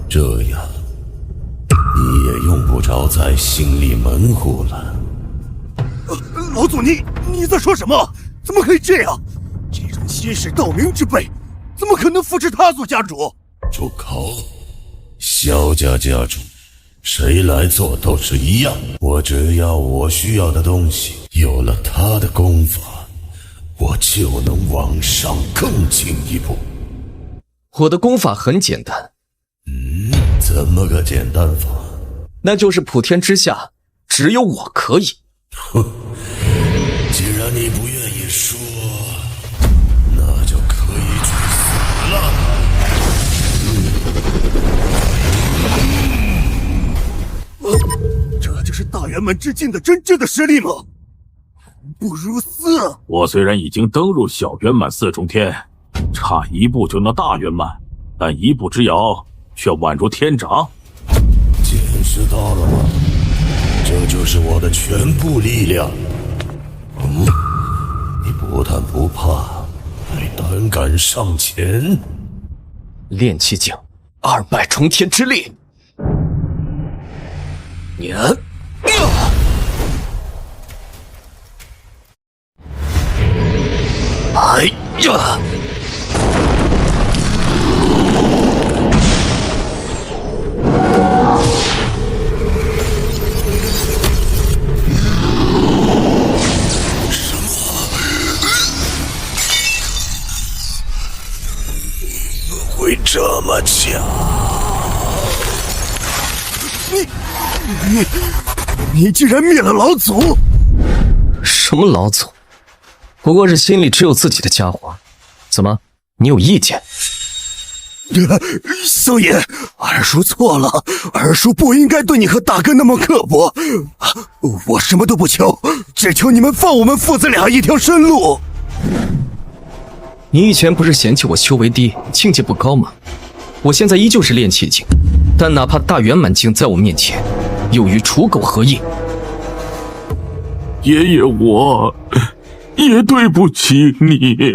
这样你也用不着再心里门户了。老祖，你在说什么？怎么可以这样？这种欺世盗名之辈，怎么可能扶持他做家主？住口！萧家家主，谁来做都是一样。我只要我需要的东西，有了他的功法，我就能往上更进一步。我的功法很简单。怎么个简单法？那就是普天之下只有我可以。哼，既然你不愿意说，那就可以去死了。这就是大圆满之境的真正的实力吗？不如斯！我虽然已经登入小圆满4重天，差1步就能大圆满，但1步之遥却宛如天长。见识到了吗？这就是我的全部力量。你不但不怕，还胆敢上前。炼气境200重天之力。哎呀！会这么强？你竟然灭了老祖！什么老祖？不过是心里只有自己的家伙。怎么，你有意见？萧炎，二叔错了，二叔不应该对你和大哥那么刻薄。我什么都不求，只求你们放我们父子俩一条生路。你以前不是嫌弃我修为低，境界不高吗？我现在依旧是炼气境，但哪怕大圆满境在我面前，又与刍狗何异？爷爷，我也对不起你。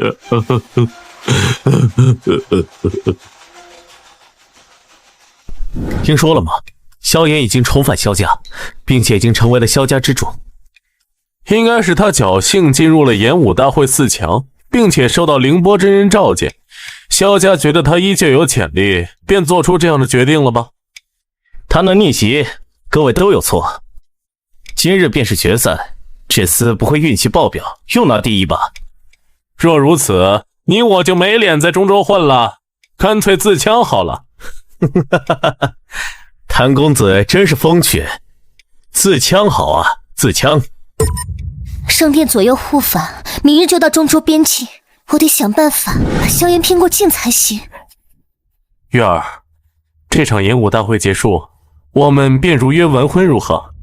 听说了吗？萧炎已经重返萧家，并且已经成为了萧家之主。应该是他侥幸进入了演武大会4强，并且受到凌波真人召见。萧家觉得他依旧有潜力，便做出这样的决定了吧？他能逆袭，各位都有错。今日便是决赛，这厮不会运气爆表，又拿第1吧？若如此，你我就没脸在中州混了，干脆自枪好了。谭公子真是风趣，自枪好啊，自枪。圣殿左右护法，明日就到中州边境，我得想办法把萧炎骗过境才行。月儿，这场演武大会结束，我们便如约完婚如何？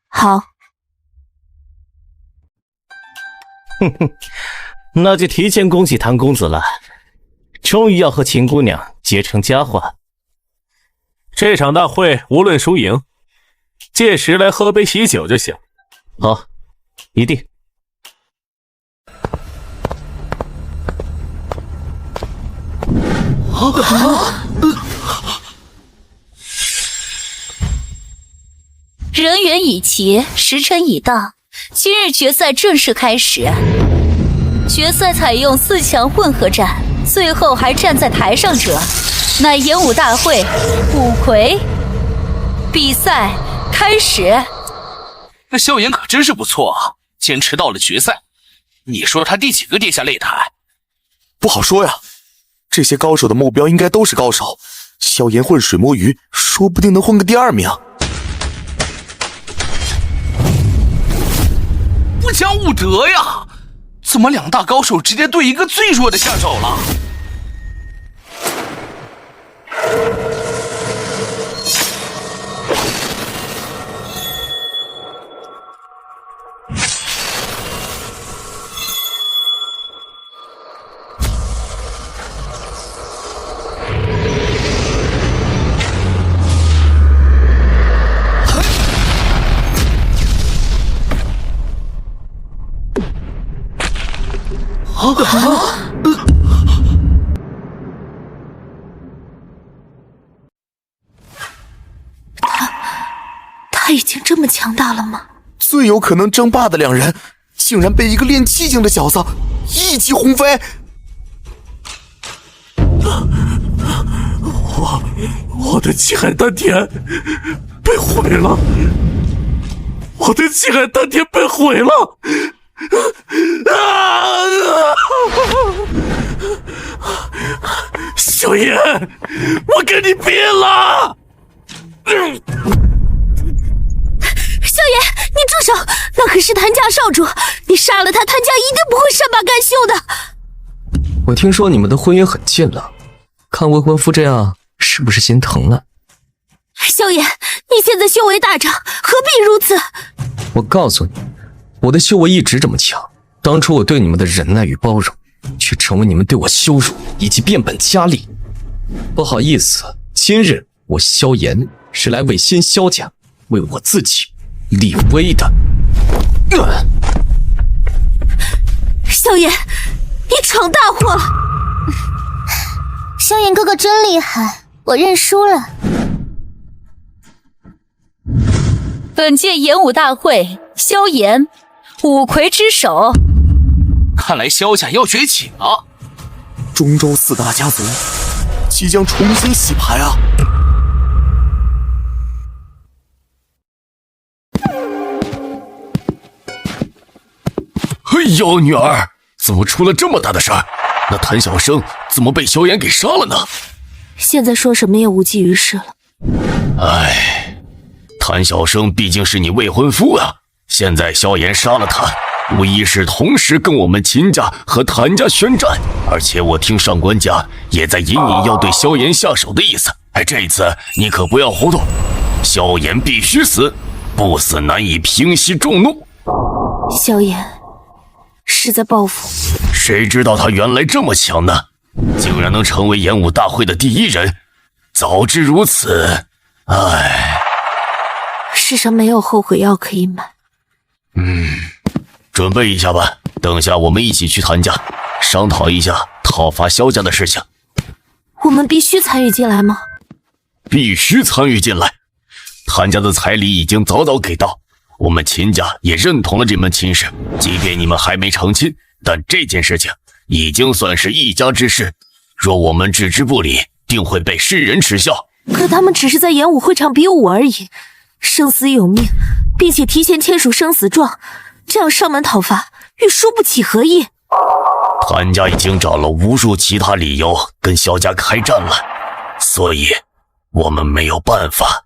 好。哼哼，那就提前恭喜谭公子了，终于要和秦姑娘结成佳话。这场大会无论输赢，届时来喝杯喜酒就行。好，一定。人员已齐，时辰已到，今日决赛正式开始。决赛采用4强混合战，最后还站在台上者，乃演武大会五魁。比赛开始。那萧炎可真是不错啊，坚持到了决赛。你说他第几个跌下擂台？不好说呀，这些高手的目标应该都是高手。萧炎浑水摸鱼，说不定能混个第2名。不讲武德呀！怎么2大高手直接对一个最弱的下手了？他已经这么强大了吗？最有可能争霸的2人，竟然被一个练气境的小子一击轰飞。我的气海丹田被毁了，我的气海丹田被毁了！萧炎，我跟你拼了！萧炎，你住手！那可是谭家少主，你杀了他，谭家一定不会善罢甘休的。我听说你们的婚约很近了，看未婚夫这样，是不是心疼了？萧炎，你现在修为大涨，何必如此？我告诉你，我的修为一直这么强。当初我对你们的忍耐与包容，却成为你们对我羞辱以及变本加厉。不好意思，今日我萧炎是来为新萧家，为我自己立威的。萧炎，你闯大祸了！萧炎哥哥真厉害，我认输了。本届演武大会，萧炎，五魁之首。看来萧家要崛起了。中州4大家族即将重新洗牌啊！哎呦，女儿，怎么出了这么大的事儿？那谭小生怎么被萧炎给杀了呢？现在说什么也无济于事了。唉，谭小生毕竟是你未婚夫啊，现在萧炎杀了他，无疑是同时跟我们秦家和谭家宣战，而且我听上官家也在隐隐要对萧炎下手的意思。哎，这一次你可不要糊涂，萧炎必须死，不死难以平息众怒。萧炎是在报复。谁知道他原来这么强呢？竟然能成为演武大会的第1人。早知如此，唉。世上没有后悔药可以买。准备一下吧，等下我们一起去谭家，商讨一下讨伐萧家的事情。我们必须参与进来吗？必须参与进来。谭家的彩礼已经早早给到，我们秦家也认同了这门亲事，即便你们还没成亲，但这件事情已经算是一家之事，若我们置之不理，定会被世人耻笑。可他们只是在演武会场比武而已，生死有命，并且提前签署生死状，这样上门讨伐，与输不起何意？谭家已经找了无数其他理由跟萧家开战了，所以我们没有办法。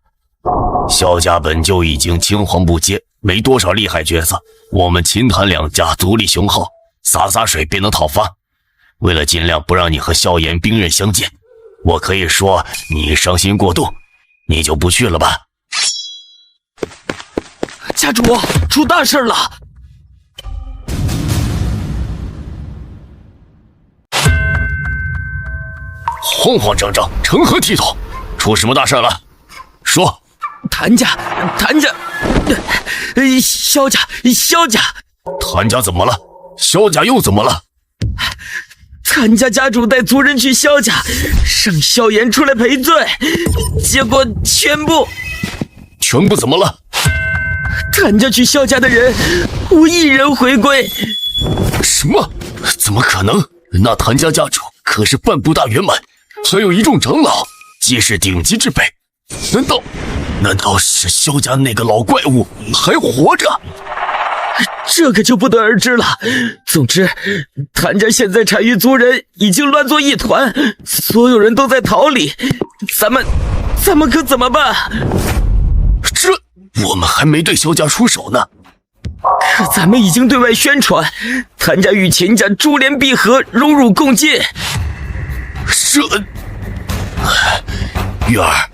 萧家本就已经青黄不接，没多少厉害角色，我们秦谭2家足力雄厚，洒水便能讨伐。为了尽量不让你和萧炎兵刃相见，我可以说你伤心过度，你就不去了吧。家主，出大事了！慌慌张张，成何体统？出什么大事了？说。谭家，萧家。谭家怎么了？萧家又怎么了？谭家家主带族人去萧家，让萧炎出来赔罪，结果全部怎么了？谭家去萧家的人无一人回归。什么？怎么可能？那谭家家主可是半步大圆满，还有一众长老，皆是顶级之辈。难道是萧家那个老怪物还活着？这个就不得而知了。总之，谭家现在单于族人已经乱作一团，所有人都在逃离，咱们可怎么办？我们还没对萧家出手呢。可咱们已经对外宣传，谭家与秦家珠联璧合，荣辱共进。玉儿，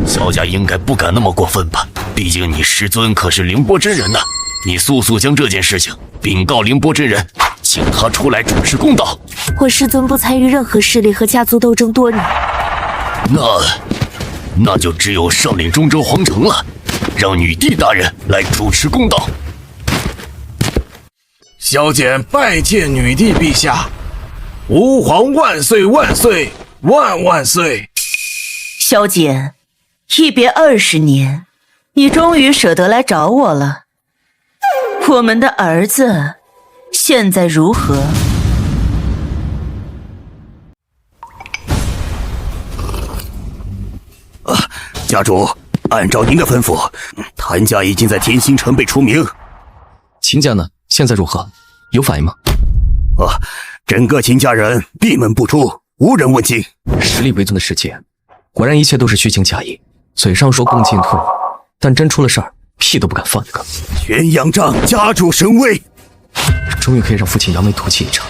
萧家应该不敢那么过分吧？毕竟你师尊可是凌波真人呢。你速将这件事情禀告凌波真人，请他出来主持公道。我师尊不参与任何势力和家族斗争多年。那就只有上领中州皇城了，让女帝大人来主持公道。萧简拜见女帝陛下，吾皇万岁万岁万万岁！萧简，一别20年，你终于舍得来找我了。我们的儿子现在如何？家主，按照您的吩咐，谭家已经在天星城被除名。秦家呢？现在如何？有反应吗？整个秦家人闭门不出，无人问津。实力为尊的世界，果然一切都是虚情假意。嘴上说共进退，但真出了事儿，屁都不敢放一个。全仰仗家主神威，终于可以让父亲扬眉吐气一场。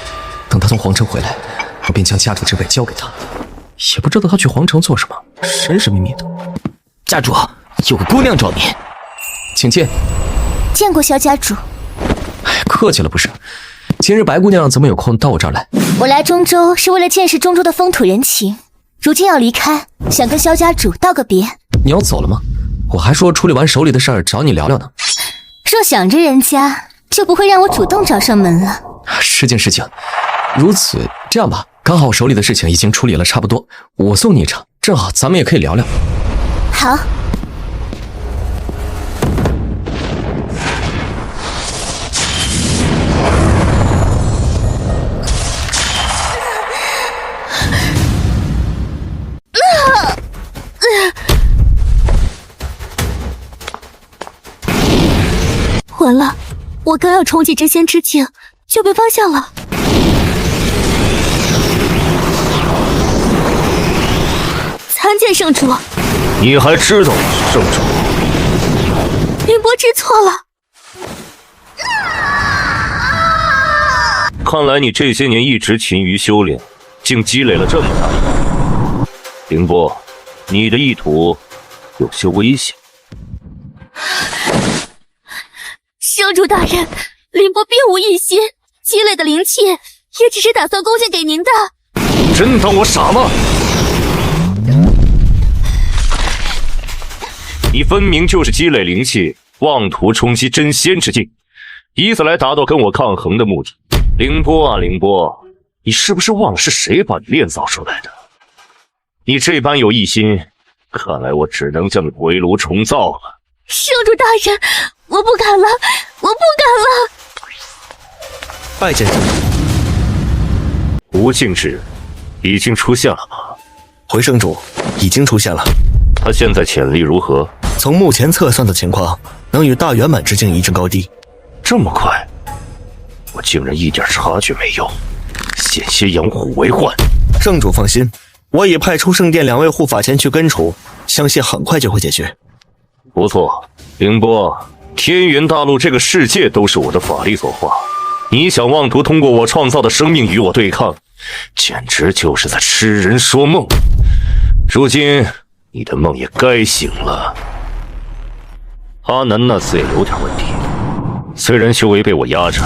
等他从皇城回来，我便将家主之位交给他。也不知道他去皇城做什么，神神秘秘的。家主，有个姑娘找您，请进。见过萧家主。客气了不是？今日白姑娘怎么有空到我这儿来？我来中州是为了见识中州的风土人情，如今要离开，想跟萧家主道个别。你要走了吗？我还说处理完手里的事儿找你聊聊呢。若想着人家，就不会让我主动找上门了。是件事情，如此，这样吧，刚好我手里的事情已经处理了差不多，我送你一程，正好咱们也可以聊聊。好。完了，我刚要冲击真仙之境，就被发现了。参见圣主。你还知道我是圣主？凌波知错了。看来你这些年一直勤于修炼，竟积累了这么大一笔。凌波，你的意图有些危险。圣主大人，凌波并无异心，积累的灵气也只是打算贡献给您的。真当我傻吗？你分明就是积累灵气，妄图冲击真仙之境，以此来达到跟我抗衡的目的。凌波啊凌波，你是不是忘了是谁把你炼造出来的？你这般有异心，看来我只能将你回炉重造了。圣主大人，我不敢了，我不敢了。拜见圣主。吴敬之已经出现了吗？回圣主，已经出现了。他现在潜力如何？从目前测算的情况，能与大圆满之境一争高低。这么快，我竟然一点察觉没有，险些养虎为患。圣主放心，我已派出圣殿2位护法前去根除，相信很快就会解决。不错，凌波，天元大陆这个世界都是我的法力所化，你想妄图通过我创造的生命与我对抗，简直就是在痴人说梦。如今你的梦也该醒了。阿南那次也有点问题，虽然修为被我压着，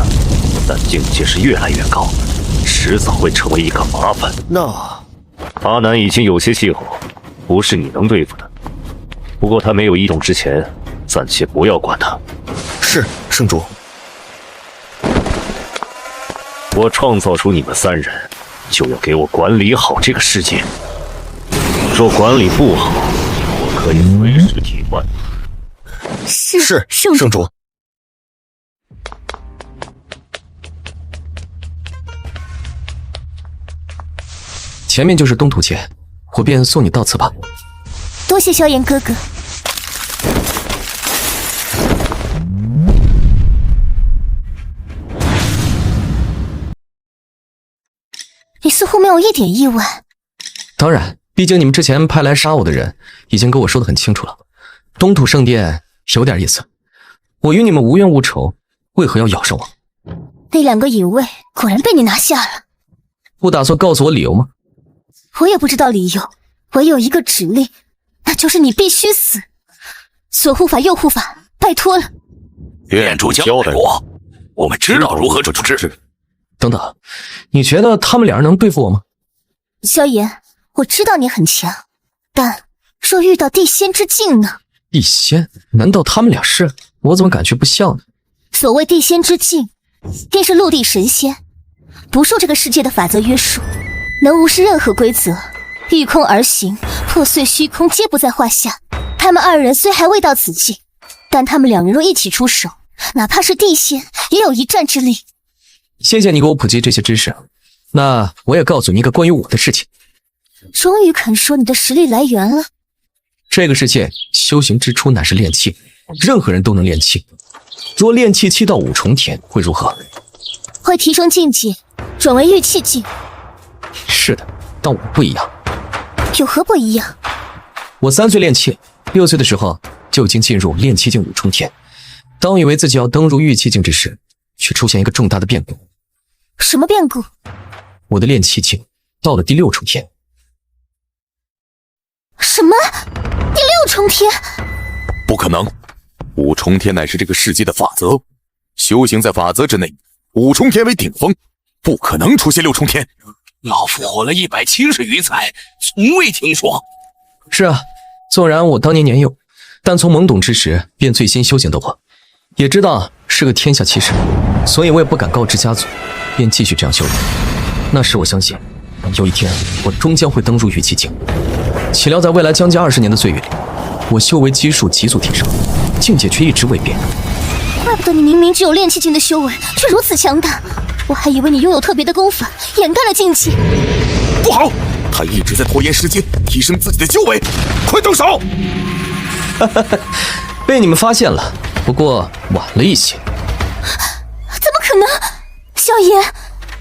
但境界是越来越高，迟早会成为一个麻烦。那阿南已经有些气候，不是你能对付的。不过他没有异动之前，暂且不要管他。是，圣主。我创造出你们3人，就要给我管理好这个世界。若管理不好，我可以随时替换。是，圣主。前面就是东土界，我便送你到此吧。多谢萧炎哥哥。你似乎没有一点意外。当然，毕竟你们之前派来杀我的人已经跟我说得很清楚了。东土圣殿有点意思，我与你们无冤无仇，为何要咬上我？那2个隐卫果然被你拿下了。不打算告诉我理由吗？我也不知道理由，唯有一个指令，那就是你必须死。左护法、右护法，拜托了。愿主交代我们知道如何处置。等等，你觉得他们2人能对付我吗？萧炎，我知道你很强，但若遇到地仙之境呢？地仙？难道他们俩是？我怎么感觉不像呢？所谓地仙之境，便是陆地神仙，不受这个世界的法则约束，能无视任何规则，御空而行，破碎虚空皆不在话下。他们2人虽还未到此境，但他们2人若一起出手，哪怕是地仙也有一战之力。谢谢你给我普及这些知识，那我也告诉你一个关于我的事情。终于肯说你的实力来源了。这个世界修行之初乃是炼气，任何人都能炼气。若炼气7到5重天会如何？会提升境界，转为玉气境。是的，但我不一样。有何不一样？我3岁炼气，6岁的时候就已经进入炼气境5重天。当以为自己要登入玉气境之时，却出现一个重大的变故。什么变故？我的炼气境到了第6重天。什么？第6重天？不可能，5重天乃是这个世界的法则，修行在法则之内，5重天为顶峰，不可能出现6重天。老夫活了170余载，从未听说。是啊，纵然我当年年幼，但从懵懂之时便醉心修行的我，也知道是个天下奇事，所以我也不敢告知家族，便继续这样修炼。那时我相信，有一天我终将会登入玉气境。岂料在未来将近20年的岁月里，我修为基数急速提升，境界却一直未变。怪不得你明明只有炼气境的修为，却如此强大。我还以为你拥有特别的功法，掩盖了境界。不好，他一直在拖延时间，提升自己的修为，快动手！被你们发现了，不过晚了一些。怎么可能？萧炎，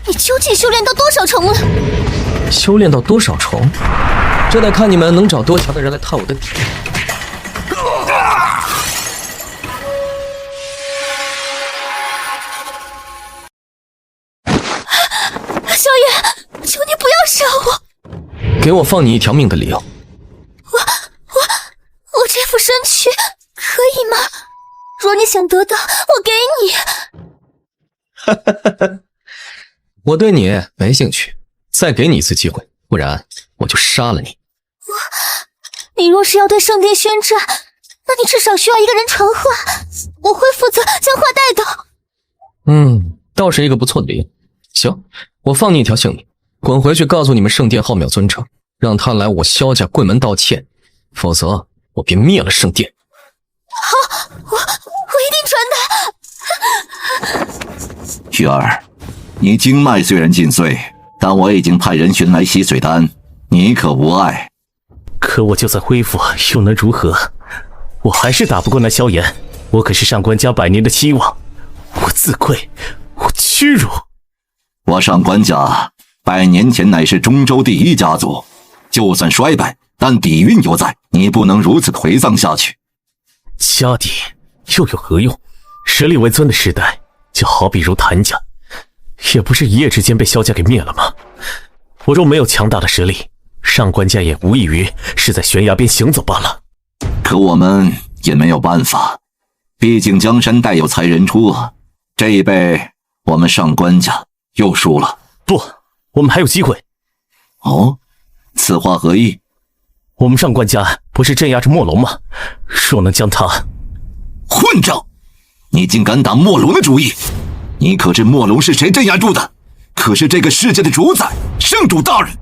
你究竟修炼到多少重了？修炼到多少重？这得看你们能找多强的人来探我的底。萧炎，求你不要杀我！给我放你一条命的理由。我这副身躯可以吗？若你想得到，我给你。我对你没兴趣，再给你一次机会，不然我就杀了你。你若是要对圣殿宣战，那你至少需要一个人传话，我会负责将话带到。倒是一个不错的理由。行，我放你一条性命，滚回去告诉你们圣殿浩渺尊者，让他来我萧家跪门道歉，否则我便灭了圣殿。好，我一定传达。玉儿，你经脉虽然尽碎，但我已经派人寻来洗髓丹，你可无碍？可我就算恢复，又能如何？我还是打不过那萧炎，我可是上官家100年的期望，我自愧，我屈辱。我上官家100年前乃是中州第1家族，就算衰败，但底蕴犹在，你不能如此颓丧下去。家底又有何用？实力为尊的时代，就好比如谭家，也不是一夜之间被萧家给灭了吗？我若没有强大的实力，上官家也无异于是在悬崖边行走罢了。可我们也没有办法，毕竟江山代有才人出，这一辈我们上官家又输了。不，我们还有机会。哦，此话何意？我们上官家不是镇压着墨龙吗？若能将他……混账！你竟敢打墨龙的主意！你可知墨龙是谁镇压住的？可是这个世界的主宰，圣主大人。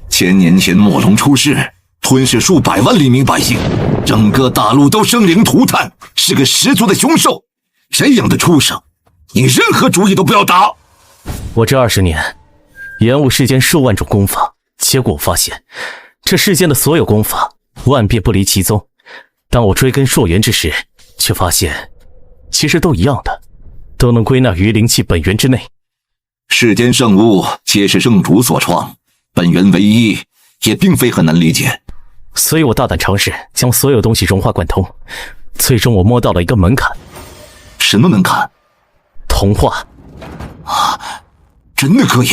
千年前墨龙出世，吞噬数百万黎民百姓，整个大陆都生灵涂炭，是个十足的凶兽。这样的畜生，你任何主意都不要打。我这20年，延误世间数万种功法，结果我发现，这世间的所有功法万变不离其宗。当我追根溯源之时，却发现其实都一样的，都能归纳于灵气本源之内。世间圣物皆是圣主所创，本源唯一，也并非很难理解。所以我大胆尝试将所有东西融化贯通，最终我摸到了一个门槛。什么门槛？同化。啊，真的可以？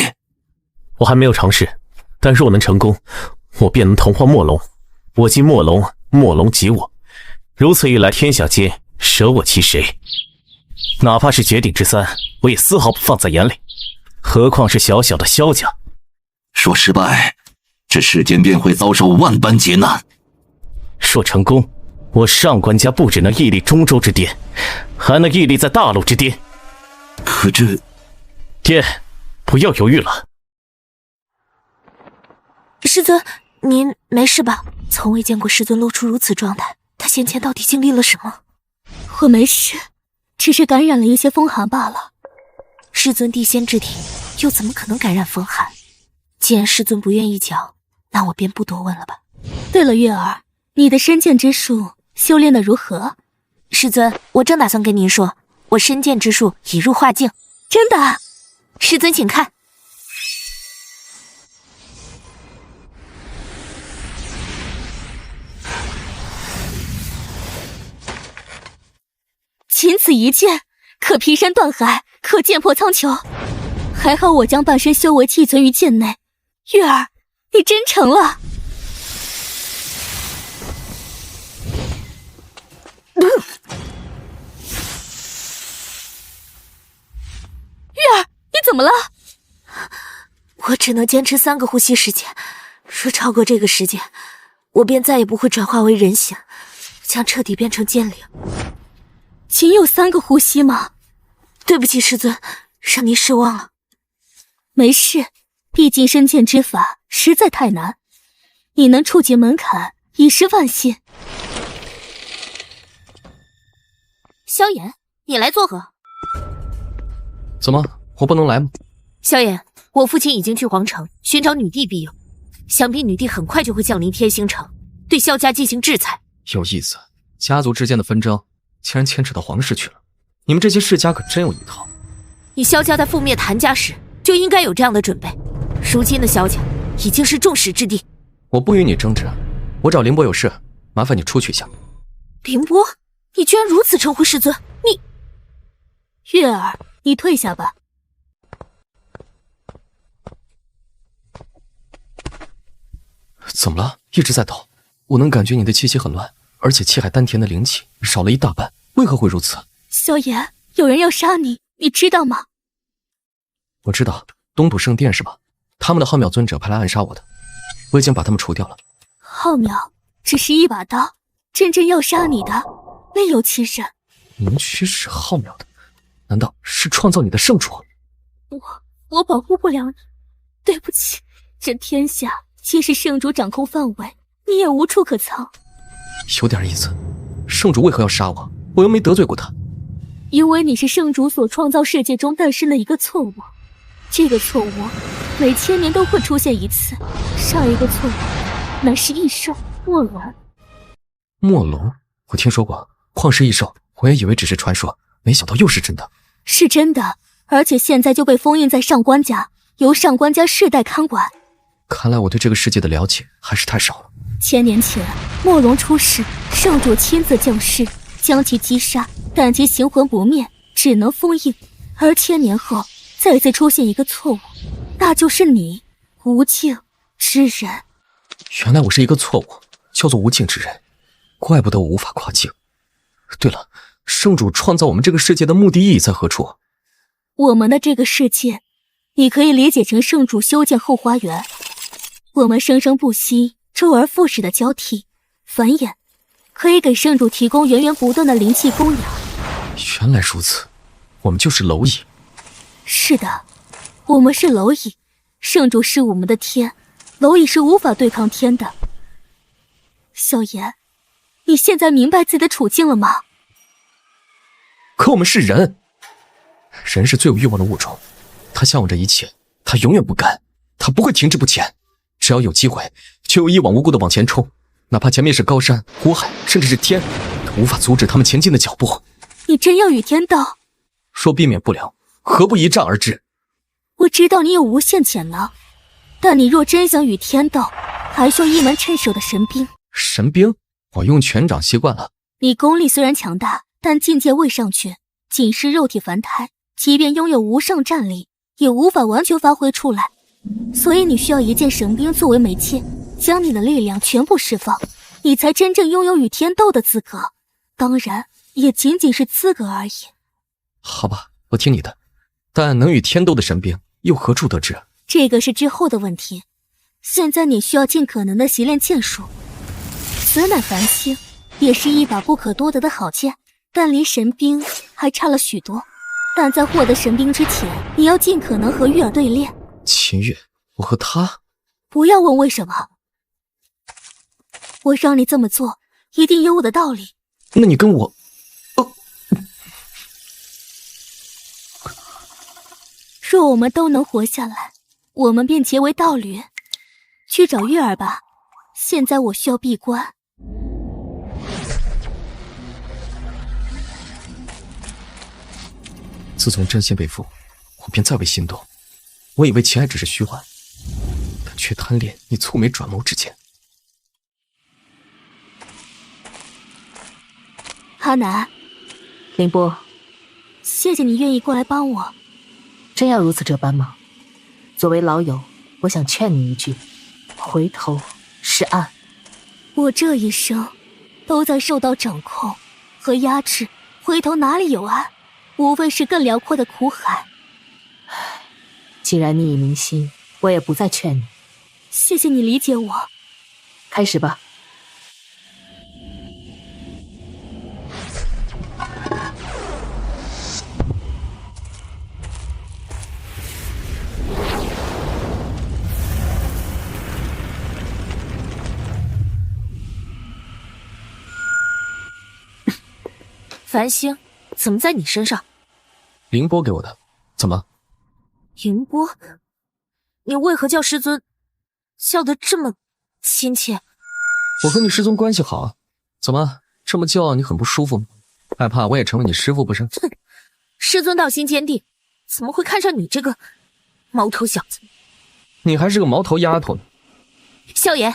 我还没有尝试，但若能成功，我便能同化墨龙。我即墨龙，墨龙即我。如此一来，天下间舍我其谁？哪怕是绝顶之三，我也丝毫不放在眼里。何况是小小的萧家？说失败，这世间便会遭受万般劫难；说成功，我上官家不只能屹立中州之巅，还能屹立在大陆之巅。可这……爹，不要犹豫了。师尊，您没事吧？从未见过师尊露出如此状态，他先前到底经历了什么？我没事，只是感染了一些风寒罢了。师尊地仙之体，又怎么可能感染风寒？既然师尊不愿意讲，那我便不多问了吧。对了，月儿，你的身剑之术修炼的如何？师尊，我正打算跟您说，我身剑之术已入化境。真的？师尊请看。仅此一剑，可劈山断海，可剑破苍穹。还好我将半身修为寄存于剑内。月儿，你真成了。月儿，你怎么了？我只能坚持3个呼吸时间，若超过这个时间，我便再也不会转化为人形，将彻底变成剑灵。仅有3个呼吸吗？对不起，师尊，让您失望了。没事，毕竟身剑之法实在太难，你能触及门槛，已是万幸。萧炎，你来作何？怎么，我不能来吗？萧炎，我父亲已经去皇城寻找女帝庇佑，想必女帝很快就会降临天星城，对萧家进行制裁。有意思，家族之间的纷争竟然牵扯到皇室去了，你们这些世家可真有一套。你萧家在覆灭谭家时就应该有这样的准备，如今的萧家已经是众矢之的。我不与你争执，我找凌波有事，麻烦你出去一下。凌波，你居然如此称呼师尊，你……月儿，你退下吧。怎么了？一直在抖，我能感觉你的气息很乱，而且气海丹田的灵气少了一大半，为何会如此？萧炎，有人要杀你，你知道吗？我知道，东土圣殿是吧？他们的浩渺尊者派来暗杀我的，我已经把他们除掉了。浩渺只是一把刀，真正要杀你的另有其人。明区是浩渺的，难道是创造你的圣主？我保护不了你，对不起。这天下皆是圣主掌控范围，你也无处可藏。有点意思，圣主为何要杀我？我又没得罪过他。因为你是圣主所创造世界中诞生的一个错误，这个错误每1000年都会出现一次。上一个错误乃是异兽墨龙。墨龙，我听说过，旷世异兽，我也以为只是传说，没想到又是真的。是真的，而且现在就被封印在上官家，由上官家世代看管。看来我对这个世界的了解还是太少了。1000年前，墨龙出世，圣主亲自降世，将其击杀，但其形魂不灭，只能封印。而1000年后，再次出现一个错误，那就是你，无尽之人。原来我是一个错误，叫做无尽之人，怪不得我无法跨境。对了，圣主创造我们这个世界的目的意义在何处？我们的这个世界，你可以理解成圣主修建后花园。我们生生不息，周而复始的交替繁衍，可以给圣主提供源源不断的灵气供养。原来如此，我们就是蝼蚁。是的，我们是蝼蚁，圣主是我们的天，蝼蚁是无法对抗天的。萧炎，你现在明白自己的处境了吗？可我们是人，人是最有欲望的物种，他向往着一切，他永远不甘，他不会停滞不前，只要有机会，就有一往无辜的往前冲，哪怕前面是高山、湖海，甚至是天，都无法阻止他们前进的脚步。你真要与天斗？说避免不了，何不一战而止？我知道你有无限潜能，但你若真想与天斗，还需要一门趁手的神兵。神兵？我用拳掌习惯了。你功力虽然强大，但境界未上去，仅是肉体凡胎，即便拥有无上战力，也无法完全发挥出来。所以你需要一件神兵作为媒介，将你的力量全部释放，你才真正拥有与天斗的资格。当然，也仅仅是资格而已。好吧，我听你的。但能与天斗的神兵又何处得知？这个是之后的问题。现在你需要尽可能的习练剑术。此乃繁星，也是一把不可多得的好剑，但离神兵还差了许多。但在获得神兵之前，你要尽可能和玉儿对练。秦月，我和他？不要问为什么，我让你这么做，一定有我的道理。那你跟我……若我们都能活下来，我们便结为道侣。去找月儿吧，现在我需要闭关。自从真仙被俘，我便再未心动。我以为情爱只是虚幻，但却贪恋你蹙眉转眸之间。哈南，凌波，谢谢你愿意过来帮我。真要如此这般吗？作为老友，我想劝你一句，回头是岸。我这一生都在受到掌控和压制，回头哪里有岸？无非是更辽阔的苦海。既然你已明心，我也不再劝你。谢谢你理解我。开始吧。繁星怎么在你身上？凌波给我的。怎么？凌波，你为何叫师尊叫得这么亲切？我和你师尊关系好啊，怎么这么叫你很不舒服吗？害怕我也成为你师父不是？哼，师尊道心坚定，怎么会看上你这个毛头小子？你还是个毛头丫头呢。萧炎，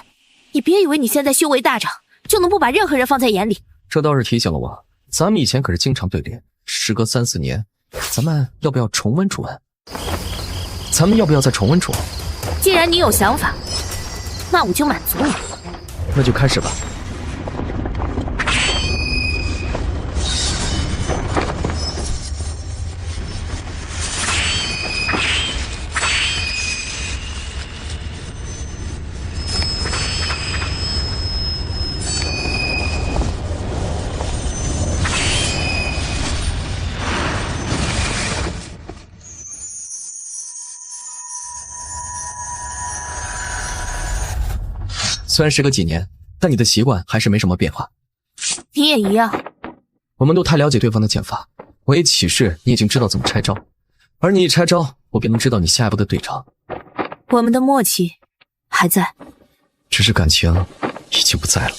你别以为你现在修为大涨，就能不把任何人放在眼里。这倒是提醒了我，咱们以前可是经常对练，时隔3、4年，咱们要不要重温？咱们要不要再重温？既然你有想法，那我就满足你。那就开始吧。虽然时隔几年，但你的习惯还是没什么变化。你也一样。我们都太了解对方的剑法，我一起势，你已经知道怎么拆招，而你一拆招，我便能知道你下一步的对招。我们的默契还在，只是感情已经不在了。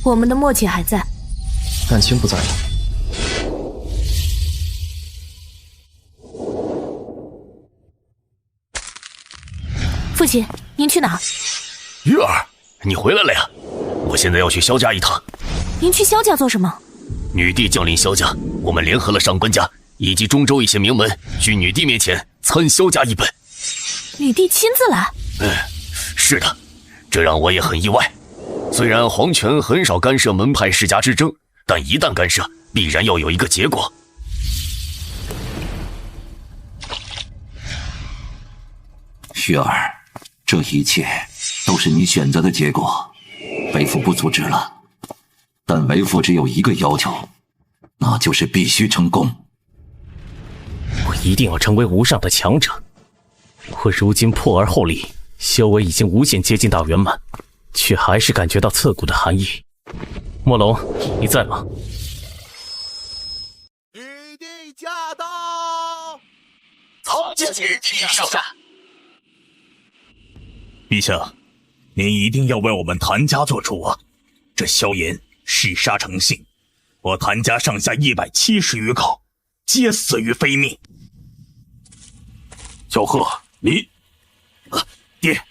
我们的默契还在，感情不在了。父亲，您去哪？玉儿，你回来了呀！我现在要去萧家一趟。您去萧家做什么？女帝降临萧家，我们联合了上官家以及中州一些名门，去女帝面前参萧家一本。女帝亲自来？是的，这让我也很意外。虽然皇权很少干涉门派世家之争，但一旦干涉，必然要有一个结果。雪儿，这一切都是你选择的结果，为父不阻止了。但为父只有一个要求，那就是必须成功。我一定要成为无上的强者。我如今破而后立，修为已经无限接近大圆满，却还是感觉到刺骨的寒意。莫龙，你在吗？女帝驾到！上下。陛下，您一定要为我们谭家做主啊！这萧炎嗜杀成性，我谭家上下170余口，皆死于非命。小贺，你……爹，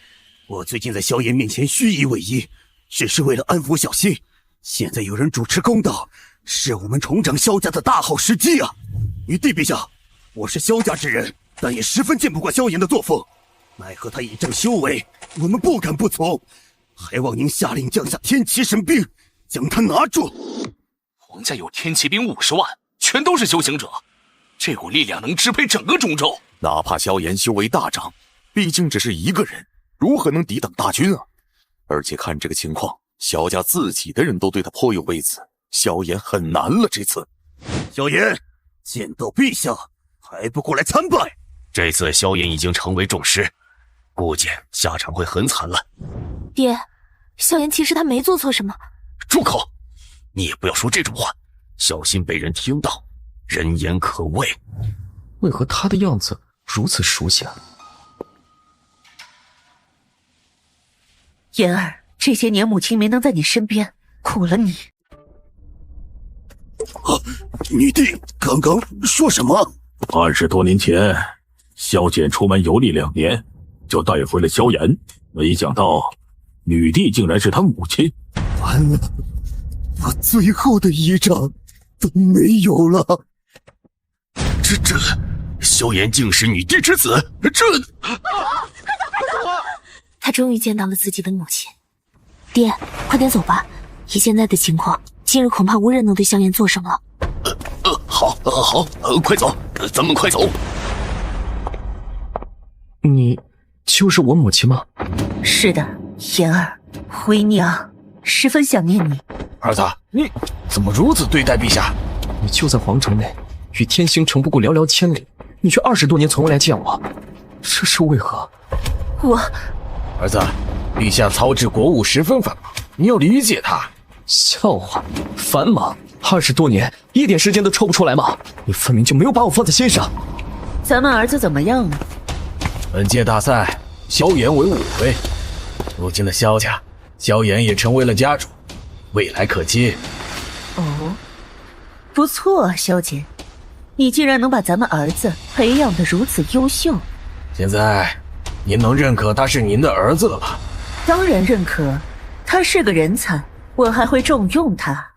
我最近在萧炎面前虚以委蛇，只是为了安抚小心。现在有人主持公道，是我们重整萧家的大好时机啊！玉帝陛下，我是萧家之人，但也十分见不惯萧炎的作风。奈何他以正修为，我们不敢不从，还望您下令降下天启神兵，将他拿住。皇家有天启兵50万，全都是修行者，这股力量能支配整个中州。哪怕萧炎修为大涨，毕竟只是一个人，如何能抵挡大军啊？而且看这个情况，萧家自己的人都对他颇有微词，萧炎很难了。这次，萧炎见到陛下，还不过来参拜？这次萧炎已经成为重尸，估计下场会很惨了。爹，萧炎其实他没做错什么。住口！你也不要说这种话，小心被人听到，人言可畏。为何他的样子如此熟悉啊？妍儿，这些年母亲没能在你身边，苦了你。女帝刚刚说什么？20多年前，萧简出门游历2年，就带回了萧炎，没想到女帝竟然是他母亲。完了，我最后的依仗都没有了。这萧炎竟是女帝之子，这……他终于见到了自己的母亲。爹，快点走吧，以现在的情况，今日恐怕无人能对萧炎做什么了。好，快走，咱们快走。你就是我母亲吗？是的，妍儿，回娘十分想念你。儿子，你怎么如此对待陛下？你就在皇城内，与天星城不过寥寥千里，你却20多年从未来见我，这是为何？儿子，陛下操持国务十分繁忙，你要理解他。笑话，繁忙20多年，一点时间都抽不出来吗？你分明就没有把我放在心上。咱们儿子怎么样了？本届大赛，萧炎为5位，如今的萧家，萧炎也成为了家主，未来可期。哦，不错啊，萧姐，你竟然能把咱们儿子培养得如此优秀。现在，您能认可他是您的儿子了吧？当然认可，他是个人才，我还会重用他。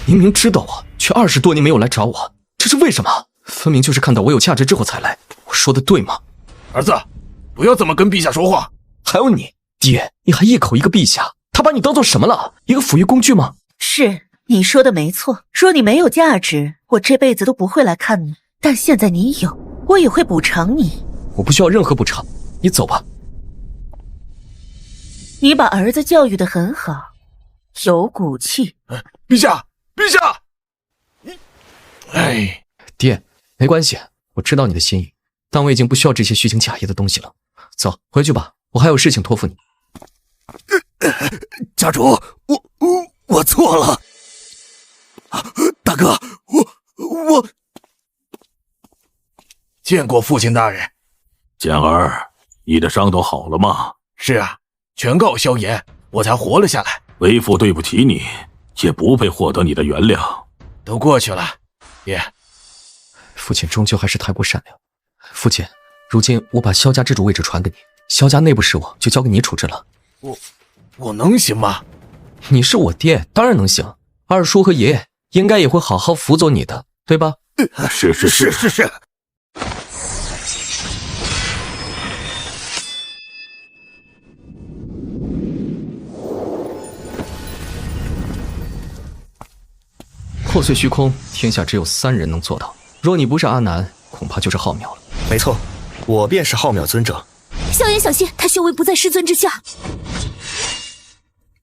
明明知道我，却20多年没有来找我，这是为什么？分明就是看到我有价值之后才来，我说的对吗？儿子，不要这么跟陛下说话。还有你，爹，你还一口一个陛下，他把你当做什么了？一个抚育工具吗？是，你说的没错。若你没有价值，我这辈子都不会来看你。但现在你有，我也会补偿你。我不需要任何补偿，你走吧。你把儿子教育得很好，有骨气。陛下，陛下！哎，爹，没关系，我知道你的心意，但我已经不需要这些虚情假意的东西了。走，回去吧，我还有事情托付你。家主，我错了。大哥，我见过父亲大人。简儿，你的伤都好了吗？是啊，全靠萧炎，我才活了下来。为父对不起你，也不配获得你的原谅。都过去了，爹。父亲终究还是太过善良。父亲，如今我把萧家之主位置传给你，萧家内部事务就交给你处置了。我能行吗？你是我爹，当然能行。二叔和爷爷应该也会好好辅佐你的，对吧？是。破碎虚空，天下只有3人能做到。若你不是阿南，恐怕就是浩渺了。没错，我便是浩渺尊者。萧炎小心，他修为不在师尊之下。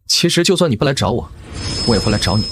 其实就算你不来找我，我也会来找你。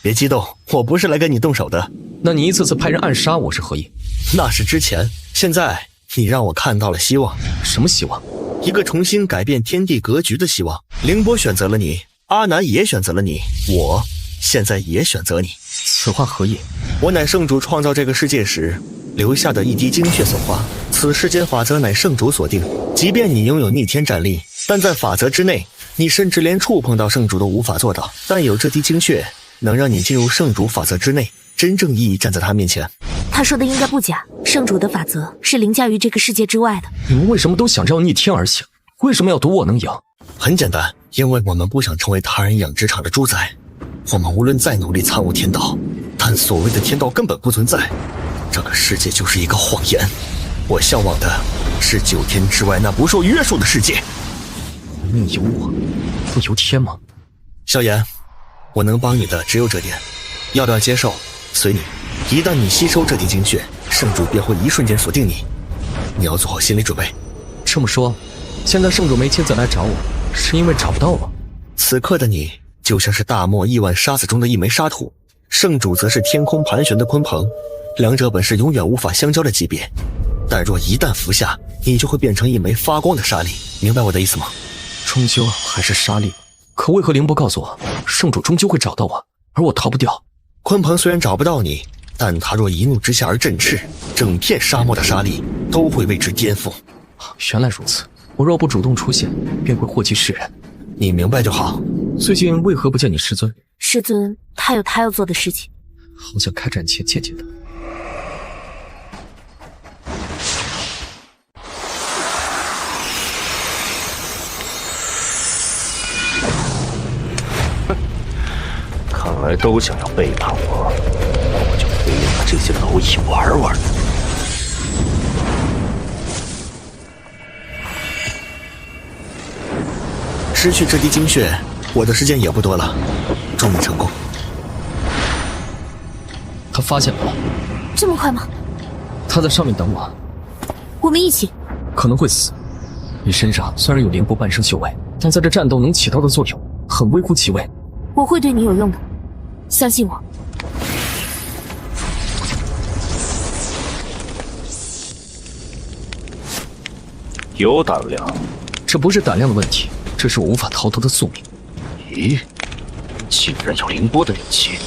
别激动，我不是来跟你动手的。那你一次次派人暗杀我是何意？那是之前，现在你让我看到了希望。什么希望？一个重新改变天地格局的希望。凌波选择了你，阿南也选择了你，我现在也选择你。此话何意？我乃圣主创造这个世界时，留下的一滴精血所化。此世间法则乃圣主所定，即便你拥有逆天战力，但在法则之内，你甚至连触碰到圣主都无法做到。但有这滴精血，能让你进入圣主法则之内，真正意义站在他面前。他说的应该不假，圣主的法则是凌驾于这个世界之外的。你们为什么都想着要逆天而行？为什么要赌我能赢？很简单，因为我们不想成为他人养殖场的猪仔。我们无论再努力参悟天道，但所谓的天道根本不存在，这个世界就是一个谎言。我向往的是9天之外那不受约束的世界。你由我，不由天吗？萧炎，我能帮你的只有这点，要不要接受随你。一旦你吸收这滴精血，圣主便会一瞬间锁定你，你要做好心理准备。这么说，现在圣主没亲自来找我，是因为找不到我？此刻的你就像是大漠亿万沙子中的一枚沙土，圣主则是天空盘旋的鲲鹏，两者本是永远无法相交的级别，但若一旦服下，你就会变成一枚发光的沙粒，明白我的意思吗？终究还是沙粒，可为何凌波告诉我，圣主终究会找到我，而我逃不掉？鲲鹏虽然找不到你，但他若一怒之下而振翅，整片沙漠的沙粒都会为之颠覆。原来如此，我若不主动出现，便会祸及世人。你明白就好。最近为何不见你师尊？师尊他有他要做的事情，好想开战前见见他。看来都想要背叛我，我就陪你们这些蝼蚁玩玩。失去这滴精血，我的时间也不多了。祝你成功。他发现我了。这么快吗？他在上面等我。我们一起。可能会死。你身上虽然有凌波半生修为，但在这战斗能起到的作用很微乎其微。我会对你有用的，相信我。有胆量。这不是胆量的问题，这是我无法逃脱的宿命。咦，竟然有凌波的灵气，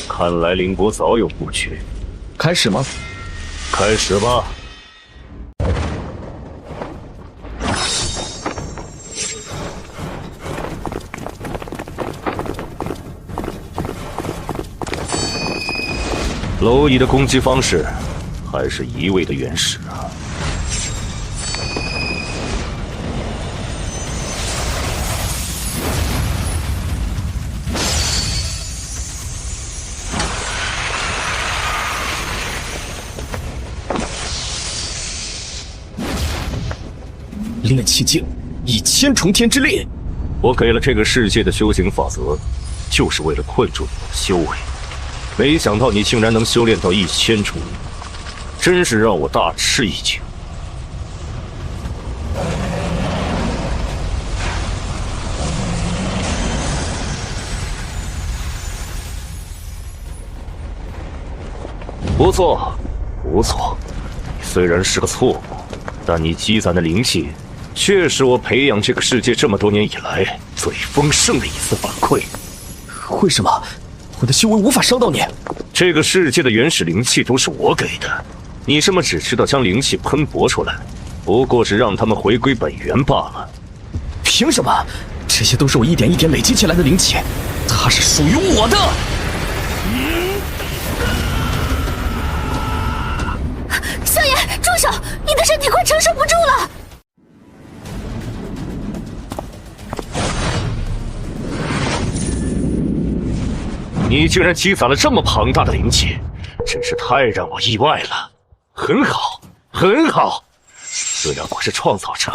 看来凌波早有布局。开始吗？开始吧。蝼蚁的攻击方式还是一味的原始啊！炼气境，以千重天之力。我给了这个世界的修行法则，就是为了困住你的修为。没想到你竟然能修炼到1000重，真是让我大吃一惊。不错，不错，虽然是个错误，但你积攒的灵气，却是我培养这个世界这么多年以来最丰盛的一次反馈。为什么？我的修为无法伤到你。这个世界的原始灵气都是我给的，你这么只知道将灵气喷薄出来，不过是让他们回归本源罢了。凭什么？这些都是我一点一点累积起来的灵气，它是属于我的。萧炎，住手！你的身体快承受不住了。你竟然积攒了这么庞大的灵气，真是太让我意外了。很好，很好。虽然我是创造者，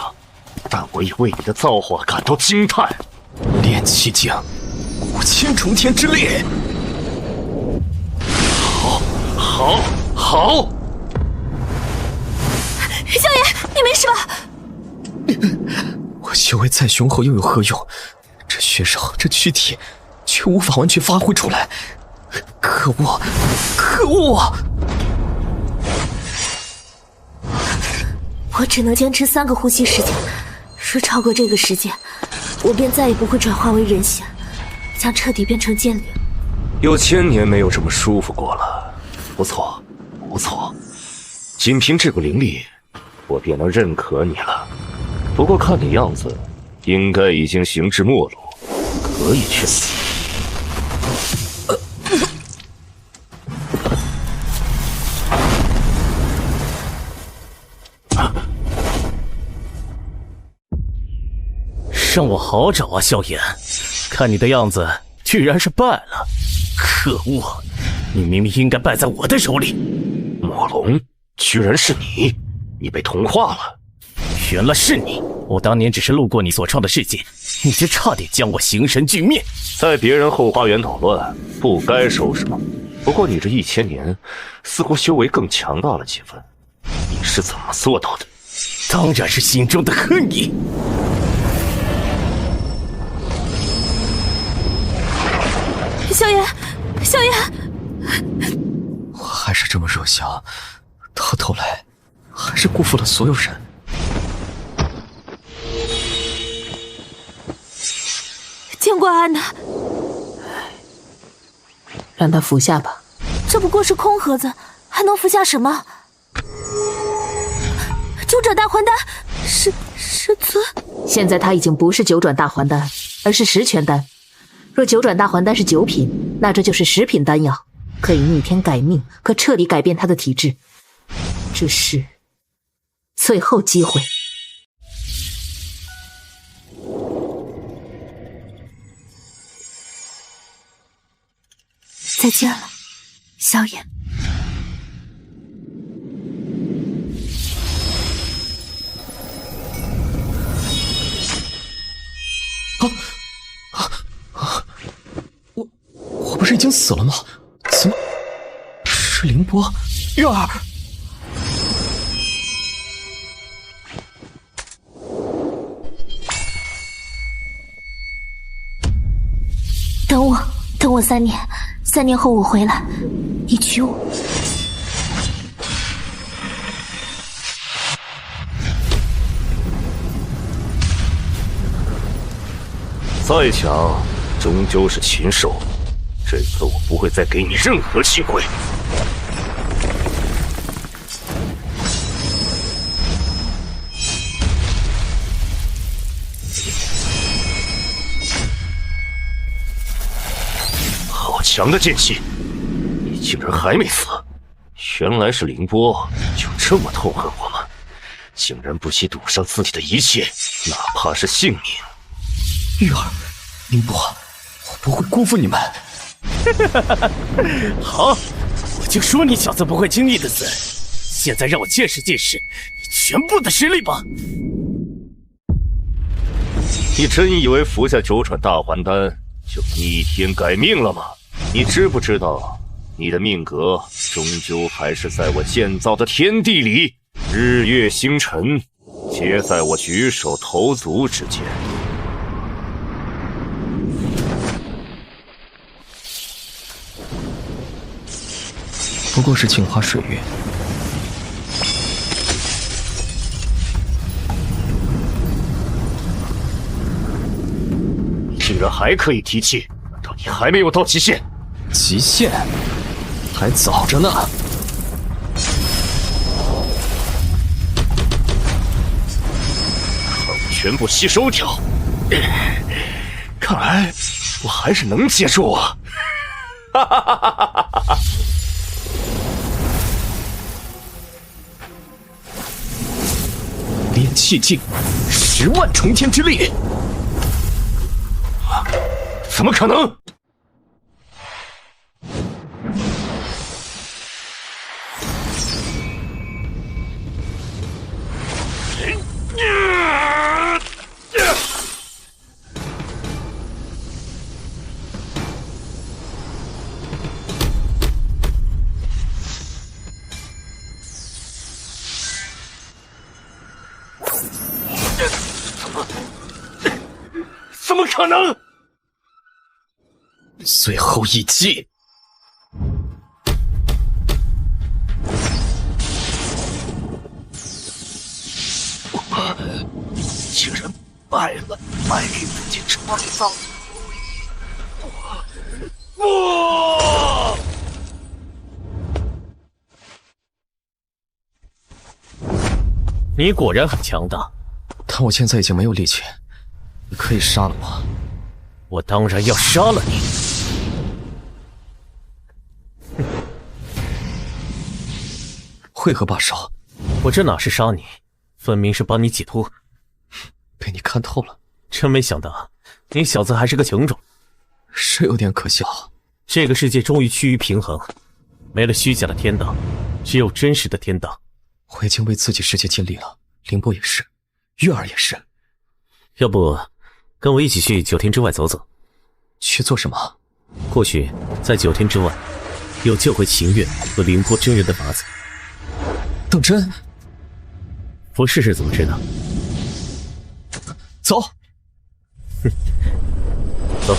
但我也为你的造化感到惊叹。炼气境，5000重天之力。好，好，好。萧炎，你没事吧？我修为再雄厚又有何用？这血肉，这躯体，却无法完全发挥出来。可恶，可恶！我只能坚持3个呼吸时间，若超过这个时间，我便再也不会转化为人形，将彻底变成剑灵。有1000年没有这么舒服过了。不错，不错。仅凭这股灵力，我便能认可你了。不过看你样子，应该已经行至末路，可以去死。让我好找啊，萧炎！看你的样子，居然是败了。可恶！你明明应该败在我的手里。莫龙，居然是你！你被同化了。原来是你！我当年只是路过你所创的世界，你就差点将我形神俱灭。在别人后花园捣乱，不该收拾吗？不过你这1000年，似乎修为更强大了几分。你是怎么做到的？当然是心中的恨意。萧炎，萧炎，我还是这么热香，到头来还是辜负了所有人。见过安娜，让他服下吧。这不过是空盒子，还能服下什么？九转大还丹，师尊。现在他已经不是九转大还丹，而是10全丹。若九转大还丹是9品，那这就是10品丹药，可以逆天改命，可彻底改变他的体质。这是最后机会。再见了，萧炎。我不是已经死了吗？怎么是凌波？月儿，等我3年，3年后我回来，你娶我。再强，终究是禽兽。这次我不会再给你任何机会。好强的剑气，你竟然还没死！原来是凌波，就这么痛恨我们，竟然不惜赌上自己的一切，哪怕是性命。玉儿，凌波，我不会辜负你们。好，我就说你小子不会轻易的死。现在让我见识见识你全部的实力吧。你真以为服下9转大还丹就逆天改命了吗？你知不知道，你的命格终究还是在我建造的天地里，日月星辰皆在我举手投足之间。不过是镜花水月。你竟然还可以提气，难道你还没有到极限？极限还早着呢。把我全部吸收掉。看来我还是能接住啊！哈哈哈哈哈哈！炼气境，10万重天之力，怎么可能？怎么可能？最后一击！竟然败了，败给自己创造。你果然很强大，但我现在已经没有力气，你可以杀了我。我当然要杀了你。为何罢手？我这哪是杀你，分明是帮你解脱。被你看透了，真没想到你小子还是个情种。是有点可笑。这个世界终于趋于平衡，没了虚假的天道，只有真实的天道。我已经为自己世界尽力了，凌波也是，月儿也是。要不跟我一起去9天之外走走？去做什么？或许在9天之外有救回秦月和凌波真人的法子。邓真，不试试怎么知道？走。走。